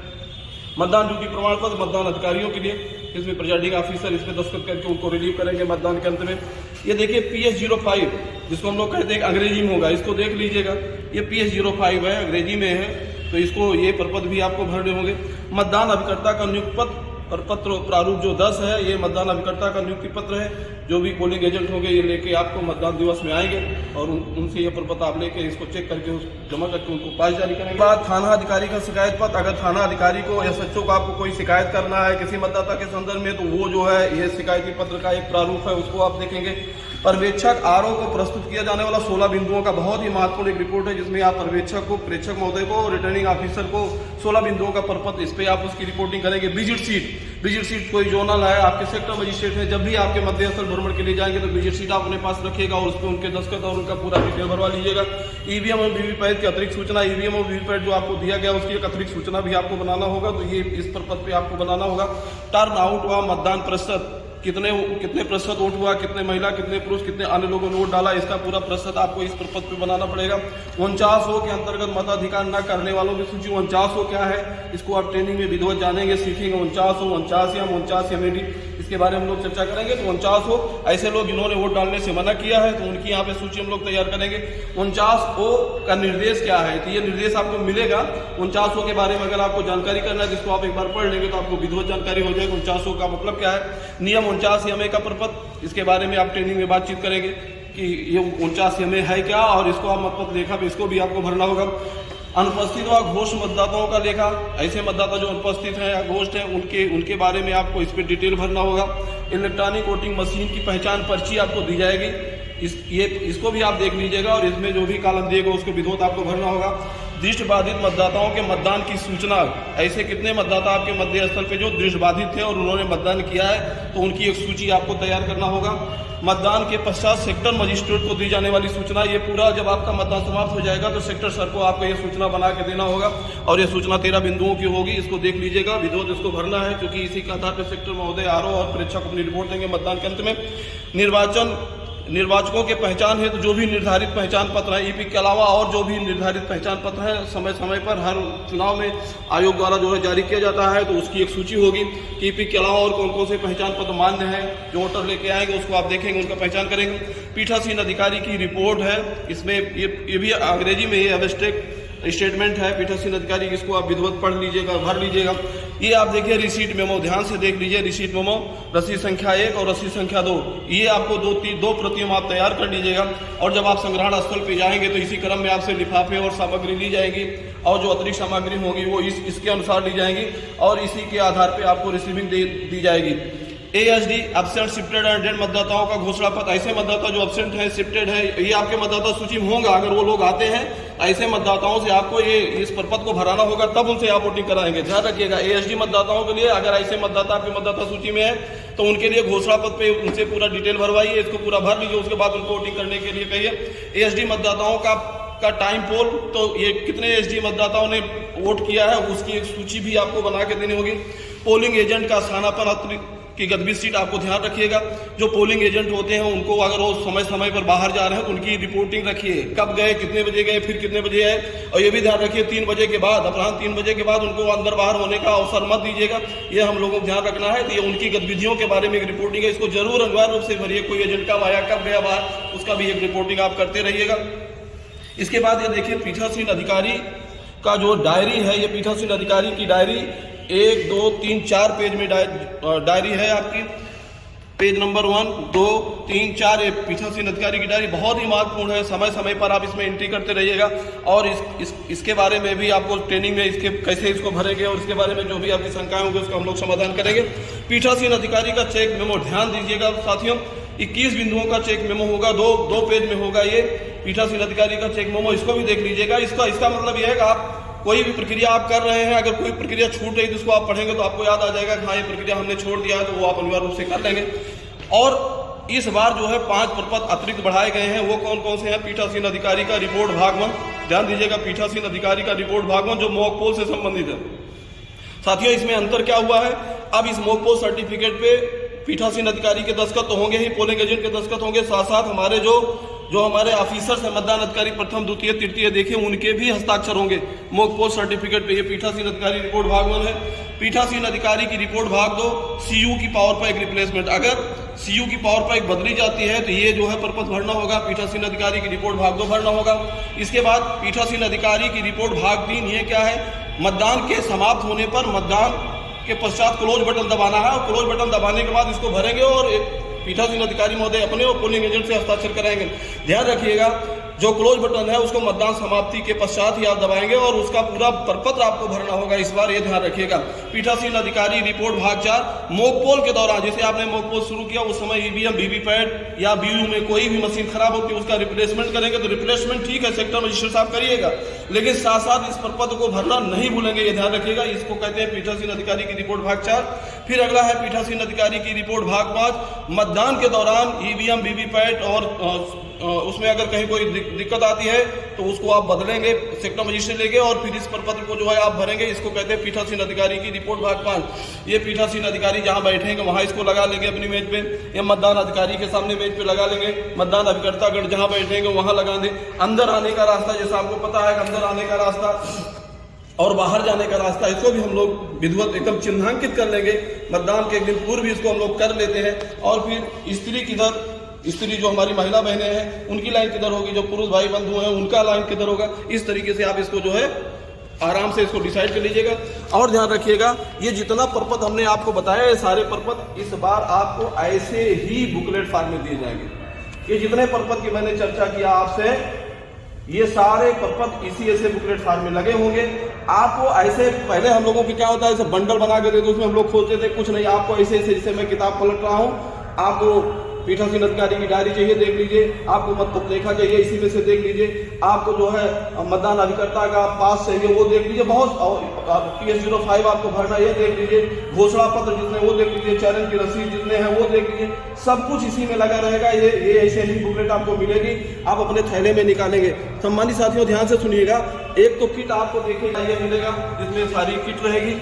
मतदान ड्यूटी प्रमाण पत्र मतदान अधिकारियों के लिए, इसमें प्रिजाइडिंग ऑफिसर इस पे दस्तखत करके उनको रिलीव करेंगे मतदान के अंत में। ये देखिए PS05 जिसको हम लोग कहते हैं अंग्रेजी में होगा, इसको देख लीजिएगा, ये PS05 है, अंग्रेजी में है तो इसको ये प्रपत्र भी आपको भरने होंगे। मतदान अभिकर्ता का नियुक्ति पत्र और पत्र प्रारूप जो 10 है ये मतदान अभिकर्ता का नियुक्ति पत्र है, जो भी पोलिंग एजेंट होंगे ये लेके आपको मतदान दिवस में आएंगे और उनसे ये प्रपत्र आप लेके इसको चेक करके जमा करके उनको पास जारी करेंगे। बाद थाना अधिकारी का शिकायत पत्र, अगर थाना अधिकारी को या SHO को आपको कोई शिकायत करना है किसी मतदाता के संदर्भ में तो वो जो है ये शिकायती पत्र का एक प्रारूप है उसको आप देखेंगे। पर्यवेक्षक RO को प्रस्तुत किया जाने वाला 16 बिंदुओं का बहुत ही महत्वपूर्ण एक रिपोर्ट है जिसमें आप पर्यवेक्षक को, प्रेक्षक महोदय को, रिटर्निंग ऑफिसर को 16 बिंदुओं का प्रपत्र, इस पे आप उसकी रिपोर्टिंग करेंगे। विजिट सीट कोई जोनल है, आपके सेक्टर मजिस्ट्रेट है, जब भी आपके मध्य स्थल भ्रमण के लिए जाएंगे तो विजिट सीट आप अपने पास रखिएगा और उस पर उनके दस्तखत और उनका पूरा डिटेल भरवा लीजिएगा। ईवीएम और वीवीपैट की अतिरिक्त सूचना, ईवीएम और वीवीपैट जो आपको दिया गया उसकी एक अतिरिक्त सूचना भी आपको बनाना होगा, तो ये इस प्रपत्र पे आपको बनाना होगा। टर्न आउट हुआ मतदान प्रतिशत, कितने प्रतिशत वोट हुआ, कितने महिला, कितने पुरुष, कितने अन्य लोगों ने वोट डाला, इसका पूरा प्रतिशत आपको इस प्रपत्र पे बनाना पड़ेगा। 49 के अंतर्गत मताधिकार न करने वालों की सूची, 49 क्या है इसको आप ट्रेनिंग में विधिवत जानेंगे, सीखेंगे। 49 MAD इसके बारे में हम लोग चर्चा करेंगे। तो 49 ऐसे लोग जिन्होंने वोट डालने से मना किया है तो उनकी यहाँ पे सूची हम लोग तैयार करेंगे। 49 का निर्देश क्या है, तो ये निर्देश आपको मिलेगा। 49 के बारे में अगर आपको जानकारी करना है जिसको आप एक बार पढ़ लेंगे तो आपको विधिवत जानकारी हो जाएगी। 49 का मतलब क्या है, नियम 49 MA का प्रपत्र, इसके बारे में आप ट्रेनिंग में बातचीत करेंगे कि ये 49 MA है क्या और इसको आप मतपत्र लेखा पे इसको भी आपको भरना होगा। अनुपस्थित व घोष मतदाताओं का लेखा, ऐसे मतदाता जो अनुपस्थित हैं या घोष हैं उनके बारे में आपको इस पे डिटेल भरना होगा। इलेक्ट्रॉनिक वोटिंग मशीन की पहचान पर्ची आपको दी जाएगी, इसको भी आप देख लीजिएगा और इसमें जो भी कॉलम दिएगा उसको विधिवत आपको भरना होगा। दृष्टिबाधित मतदाताओं के मतदान की सूचना, ऐसे कितने मतदाता आपके मध्य स्थल पे जो दृष्टिबाधित थे और उन्होंने मतदान किया है तो उनकी एक सूची आपको तैयार करना होगा। मतदान के पश्चात सेक्टर मजिस्ट्रेट को दी जाने वाली सूचना, ये पूरा जब आपका मतदान समाप्त हो जाएगा तो सेक्टर सर को आपको ये सूचना बना के देना होगा और ये सूचना 13 बिंदुओं की होगी, इसको देख लीजिएगा, विधिवत इसको भरना है क्योंकि इसी के आधार पर सेक्टर महोदय RO और प्रेक्षक अपनी रिपोर्ट देंगे मतदान के अंत में। निर्वाचकों के पहचान हेतु जो भी निर्धारित पहचान पत्र है, EP के अलावा और जो भी निर्धारित पहचान पत्र है समय समय पर हर चुनाव में आयोग द्वारा जो है जारी किया जाता है, तो उसकी एक सूची होगी कि EP के अलावा और कौन कौन से पहचान पत्र मान्य हैं, जो वोटर लेके आएंगे उसको आप देखेंगे, उनका पहचान करेंगे। पीठासीन अधिकारी की रिपोर्ट है, इसमें ये भी अंग्रेजी में ये एब्स्ट्रैक्ट स्टेटमेंट है पीठासीन अधिकारी, इसको आप विधिवत पढ़ लीजिएगा, भर लीजिएगा। ये आप देखिए रिसीट मेमो, ध्यान से देख लीजिए, रिसीट मेमो रसीद संख्या 1 और रसीद संख्या 2, ये आपको दो प्रतियों आप तैयार कर लीजिएगा और जब आप संग्रहण स्थल पे जाएंगे तो इसी क्रम में आपसे लिफाफे और सामग्री ली जाएगी और जो अतिरिक्त सामग्री होगी वो इसके अनुसार ली जाएंगी और इसी के आधार पर आपको रिसीविंग दी जाएगी। ASD absent shifted and dead मतदाताओं का घोषणा पत्र, ऐसे मतदाता जो एब्सेंट है शिफ्टेड है ये आपके मतदाता सूची में होगा। अगर वो लोग आते हैं ऐसे मतदाताओं से आपको ये इस प्रपत्र को भराना होगा, तब उनसे आप वोटिंग कराएंगे। ध्यान रखिएगा ASD मतदाताओं के लिए अगर ऐसे मतदाता आपके मतदाता सूची में है तो उनके लिए घोषणा पत्र पे उनसे पूरा डिटेल भरवाइए, इसको पूरा भर लीजिए, उसके बाद उनको वोटिंग करने के लिए कहिए। ASD मतदाताओं का टाइम पोल, तो ये कितने ASD मतदाताओं ने वोट किया है उसकी एक सूची भी आपको बना के देनी होगी। पोलिंग एजेंट का स्थानापन्न की गतिविधि सीट आपको ध्यान रखिएगा। जो पोलिंग एजेंट होते हैं उनको अगर वो समय समय पर बाहर जा रहे हैं तो उनकी रिपोर्टिंग रखिए, कब गए, कितने बजे गए, फिर कितने बजे आए। और ये भी ध्यान रखिए 3 बजे के बाद, अपराह्न 3 बजे के बाद उनको अंदर बाहर होने का अवसर मत दीजिएगा। ये हम लोगों को ध्यान रखना है। तो ये उनकी गतिविधियों के बारे में एक रिपोर्टिंग है, इसको जरूर अनिवार्य रूप से भरिए। कोई एजेंट कब आया, कब गया बाहर, उसका भी एक रिपोर्टिंग आप करते रहिएगा। इसके बाद ये देखिए पीठासीन अधिकारी का जो डायरी है, ये पीठासीन अधिकारी की डायरी 1, 2, 3, 4 पेज में डायरी है आपकी। पेज नंबर 1, 2, 3, 4 ये पीठासीन अधिकारी की डायरी बहुत ही महत्वपूर्ण है। समय समय पर आप इसमें एंट्री करते रहिएगा और इसके बारे में भी आपको ट्रेनिंग में इसके कैसे इसको भरेंगे और इसके बारे में जो भी आपकी शंकाएं होंगी उसका हम लोग समाधान करेंगे। पीठासीन अधिकारी का चेक मेमो ध्यान दीजिएगा साथियों, 21 बिंदुओं का चेक मेमो होगा, दो पेज में होगा ये पीठासीन अधिकारी का चेक मेमो, इसको भी देख लीजिएगा। इसका मतलब यह है कि आप कोई भी प्रक्रिया आप कर रहे हैं, अगर कोई प्रक्रिया छूट रही तो उसको आप पढ़ेंगे तो आपको याद आ जाएगा कि हाँ ये प्रक्रिया हमने छोड़ दिया है, तो वो आप अनिवार्य रूप से कर लेंगे। और इस बार जो है 5 प्रपत्र अतिरिक्त बढ़ाए गए हैं। वो कौन कौन से हैं? पीठासीन अधिकारी का रिपोर्ट भाग 1, ध्यान दीजिएगा, पीठासीन अधिकारी का रिपोर्ट भाग 1 जो मॉक पोल से संबंधित है। साथियों इसमें अंतर क्या हुआ है, अब इस मॉक पोल सर्टिफिकेट पे पीठासीन अधिकारी के दस्तखत तो होंगे ही, पोलिंग एजेंट के दस्तखत होंगे, साथ साथ हमारे जो हमारे ऑफिसर्स हैं, मतदान अधिकारी प्रथम, द्वितीय, तृतीय देखिए उनके भी हस्ताक्षर होंगे मॉक पोल सर्टिफिकेट पे। ये पीठासीन अधिकारी रिपोर्ट भाग 1 है। पीठासीन अधिकारी की रिपोर्ट भाग 2 CU की पावर पर एक रिप्लेसमेंट, अगर CU की पावर पर एक बदली जाती है तो ये जो है प्रपत्र भरना होगा, पीठासीन अधिकारी की रिपोर्ट भाग 2 भरना होगा। इसके बाद पीठासीन अधिकारी की रिपोर्ट भाग 3, ये क्या है, मतदान के समाप्त होने पर मतदान के पश्चात क्लोज बटन दबाना है और क्लोज बटन दबाने के बाद इसको भरेंगे और पीठासीन अधिकारी महोदय अपने और पोलिंग एजेंट से हस्ताक्षर कराएंगे। ध्यान रखिएगा जो क्लोज बटन है उसको मतदान समाप्ति के पश्चात ही आप दबाएंगे और उसका पूरा प्रपत्र आपको भरना होगा इस बार, ये ध्यान रखिएगा। पीठासीन अधिकारी रिपोर्ट भाग 4, मॉक पोल के दौरान जैसे आपने मॉक पोल शुरू किया उस समय EVM वीवीपैट या BU में कोई भी मशीन खराब होती है उसका रिप्लेसमेंट करेंगे तो रिप्लेसमेंट ठीक है, सेक्टर मजिस्ट्रेट साहब करिएगा, लेकिन साथ साथ इस प्रपत्र को भरना नहीं भूलेंगे, ये ध्यान रखिएगा। इसको कहते हैं पीठासीन अधिकारी की रिपोर्ट भाग 4। फिर अगला है पीठासीन अधिकारी की रिपोर्ट भाग 5, मतदान के दौरान EVM वीवीपैट और उसमें अगर कहीं कोई दिक्कत आती है तो उसको आप बदलेंगे, सेक्टर मजिस्ट्रेट लेंगे और फिर इस प्रपत्र को जो है आप भरेंगे। इसको कहते हैं पीठासीन अधिकारी की रिपोर्ट भाग 5। ये पीठासीन अधिकारी जहां बैठेंगे वहां इसको लगा लेंगे अपनी मेज पे, या मतदान अधिकारी के सामने मेज पे लगा लेंगे, मतदान अभिकर्तागण जहां बैठेंगे वहां लगा दें। अंदर आने का रास्ता, जैसा आपको पता है अंदर आने का रास्ता और बाहर जाने का रास्ता, इसको भी हम लोग विधिवत एकदम चिन्हांकित कर लेंगे। मतदान के एक दिन पूर्व इसको हम लोग कर लेते हैं। और फिर स्त्री किधर, स्त्री जो हमारी महिला बहनें हैं उनकी लाइन किधर होगी, जो पुरुष भाई बंधु हैं उनका लाइन किधर होगा, इस तरीके से आप इसको जो है आराम से इसको डिसाइड कर लीजिएगा। और ध्यान रखिएगा ये जितना प्रपत्र हमने आपको बताया ये सारे प्रपत्र इस बार आपको ऐसे ही बुकलेट फॉर्म में दिए जाएंगे। ये जितने प्रपत्र की मैंने चर्चा किया आपसे, ये सारे प्रपत्र इसी ऐसे बुकलेट फॉर्म में लगे होंगे। आपको ऐसे पहले हम लोगों की क्या होता है, ऐसे बंडल बना के देते उसमें हम लोग खोलते थे, कुछ नहीं, आपको ऐसे ऐसे जैसे मैं किताब पलट रहा हूँ, आपको पीठासीन अधिकारी की डायरी चाहिए देख लीजिए, आपको मत लेखा चाहिए इसी में से देख लीजिए, आपको जो है मतदान अभिकर्ता का पास चाहिए वो देख लीजिए, बहुत PS05 आपको भरना ये देख लीजिए, घोषणा पत्र जितने वो देख लीजिए, चरण की रसीद जितने हैं वो देख लीजिए, सब कुछ इसी में लगा रहेगा। ये ऐसे ही बुकलेट आपको मिलेगी, आप अपने थैले में निकालेंगे। सम्मानित साथियों ध्यान से सुनिएगा, एक तो किट आपको देखिएगा ये मिलेगा जिसमें सारी किट रहेगी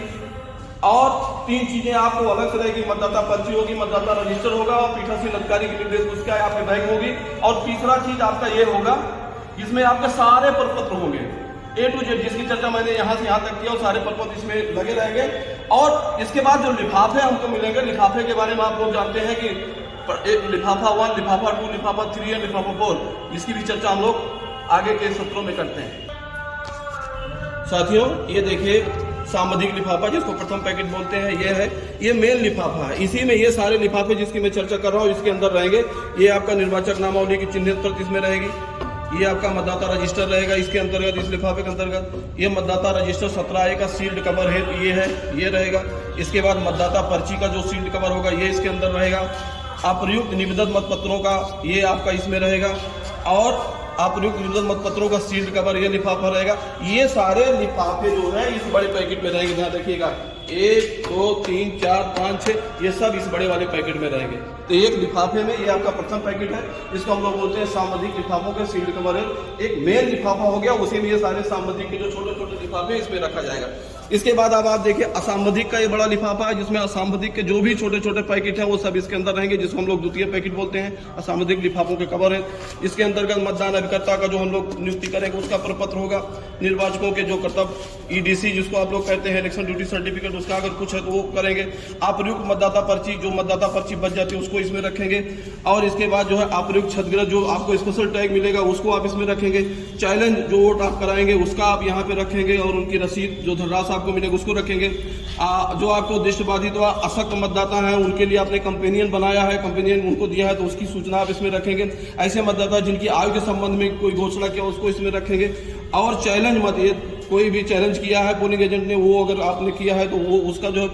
और 3 चीजें आपको अलग से रहेगी, मतदाता पर्ची होगी, मतदाता रजिस्टर होगा और पीठासीन अधिकारी की निर्देश पुस्तिका आपके बैग होगी। और तीसरा चीज आपका ये होगा जिसमें आपके सारे प्रपत्र होंगे A to Z, जिसकी चर्चा मैंने यहाँ से यहाँ तक किया और सारे प्रपत्र इसमें लगे रहेंगे। और इसके बाद जो लिफाफे हमको मिलेंगे, लिफाफे के बारे में आप लोग जानते हैं कि लिफाफा 1, लिफाफा 2, लिफाफा 3 और लिफाफा 4, इसकी भी चर्चा हम लोग आगे के सत्रों में करते हैं। साथियों ये देखिए सामधिक लिफाफा जिसको प्रथम पैकेट बोलते हैं, ये है, ये मेन लिफाफा है। इसी में ये सारे लिफाफे जिसकी मैं चर्चा कर रहा हूँ इसके अंदर रहेंगे। ये आपका निर्वाचक नामावली की चिन्हित प्रति इसमें रहेगी, ये आपका मतदाता रजिस्टर रहेगा इसके अंतर्गत, इस लिफाफे के अंतर्गत। ये मतदाता रजिस्टर 17A का सील्ड कवर है, ये रहेगा। इसके बाद मतदाता पर्ची का जो सील्ड कवर होगा ये इसके अंदर रहेगा। अप्रयुक्त निवेदित मतपत्रों का ये आपका इसमें रहेगा और अप्रयुक्त निवेदित मतपत्रों का सील्ड कवर ये लिफाफा रहेगा। ये सारे लिफाफे जो है इस बड़े पैकेट में रहेंगे। ध्यान रखिएगा 1 2 3 4 5 6 ये सब इस बड़े वाले पैकेट में रहेंगे। तो एक लिफाफे में ये आपका प्रथम पैकेट है, इसको हम लोग बोलते हैं सामग्रिक लिफाफों के सील्ड कवर है। एक मेन लिफाफा हो गया, उसी में ये सारे सामग्रिक के जो छोटे छोटे लिफाफे इसमें रखा जाएगा। इसके बाद अब आप देखिए असामग्रिक का ये बड़ा लिफाफा है, जिसमें असामग्रिक के जो भी छोटे छोटे पैकेट है वो सब इसके अंदर रहेंगे, जिसको हम लोग द्वितीय पैकेट बोलते हैं। असामग्रिक लिफाफों के कवर है। इसके अंतर्गत मतदान अभिकर्ता का जो हम लोग नियुक्ति करेंगे उसका प्रपत्र होगा। निर्वाचकों के जो कर्तव्य ईडीसी जिसको आप लोग कहते हैं इलेक्शन ड्यूटी सर्टिफिकेट, उसका अगर कुछ है तो वो करेंगे। अप्रयुक्त मतदाता पर्ची, जो मतदाता पर्ची बच जाती है उसको इसमें रखेंगे। और इसके बाद जो है अप्रयुक्त क्षतिग्रस्त जो आपको स्पेशल टैग मिलेगा उसको आप इसमें रखेंगे। चैलेंज जो वोट आप कराएंगे उसका आप यहाँ पे रखेंगे और उनकी रसीद जो धनराशि आपको मिलेगी उसको रखेंगे। जो आपको दृष्टिबाधित व अशक्त मतदाता हैं उनके लिए आपने कंपेनियन बनाया है, कंपेनियन उनको दिया है तो उसकी सूचना आप इसमें रखेंगे। ऐसे मतदाता जिनकी आयु के संबंध में कोई घोषणा किया उसको इसमें रखेंगे। और चैलेंज मत, ये कोई भी चैलेंज किया है पोलिंग एजेंट ने, वो अगर आपने किया है तो वो उसका जो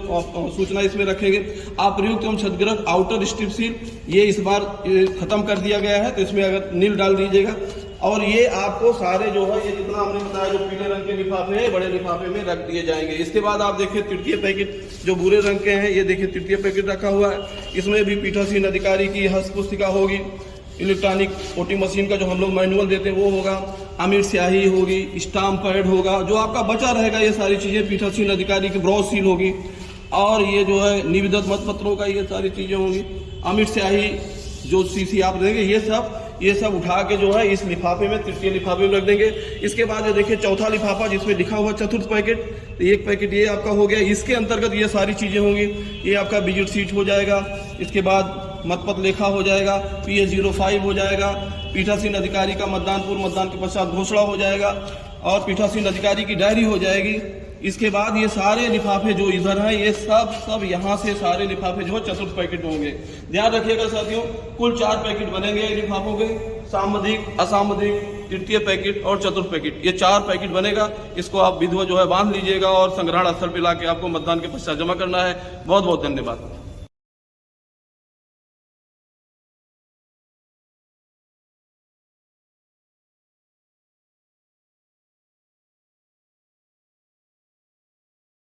सूचना इसमें रखेंगे। अप्रयुक्त एवं क्षतिग्रस्त आउटर स्ट्रिप सील ये इस बार खत्म कर दिया गया है, तो इसमें अगर नील डाल दीजिएगा। और ये आपको सारे जो है ये जितना हमने बताया जो पीले रंग के लिफाफे हैं बड़े लिफाफे में रख दिए जाएंगे। इसके बाद आप देखिए तृतीय पैकेट जो भूरे रंग के हैं, ये देखिए तृतीय पैकेट रखा हुआ है। इसमें भी पीठासीन अधिकारी की हस्त पुस्तिका होगी, इलेक्ट्रॉनिक वोटिंग मशीन का जो हम लोग मैनुअल देते हैं वो होगा, अमीर स्याही होगी, स्टाम्प पैड होगा, जो आपका बचा रहेगा ये सारी चीज़ें पीठासीन अधिकारी की ब्रॉड सील होगी। और ये जो है निवेदित मतपत्रों का ये सारी चीज़ें होंगी, अमीर स्याही जो सीसी आप देंगे ये सब उठा के जो है इस लिफाफे में तृतीय लिफाफे में रख देंगे। इसके बाद ये देखिए चौथा लिफाफा जिसमें लिखा हुआ चतुर्थ पैकेट, तो एक पैकेट ये आपका हो गया। इसके अंतर्गत ये सारी चीज़ें होंगी। ये आपका विजिट सीट हो जाएगा, इसके बाद मतपत्र लेखा हो जाएगा, PA05 हो जाएगा, पीठासीन अधिकारी का मतदान पूर्व मतदान के पश्चात घोषणा हो जाएगा और पीठासीन अधिकारी की डायरी हो जाएगी। इसके बाद ये सारे लिफाफे जो इधर हैं ये सब यहाँ से सारे लिफाफे जो है चतुर्थ पैकेट होंगे। ध्यान रखिएगा साथियों, कुल 4 पैकेट बनेंगे लिफाफों के, सामग्रिक, असामग्रिक, तृतीय पैकेट और चतुर्थ पैकेट, ये 4 पैकेट बनेगा। इसको आप विधिवत जो है बांध लीजिएगा और संग्रहण स्थल पर लाके आपको मतदान के पश्चात जमा करना है। बहुत बहुत धन्यवाद।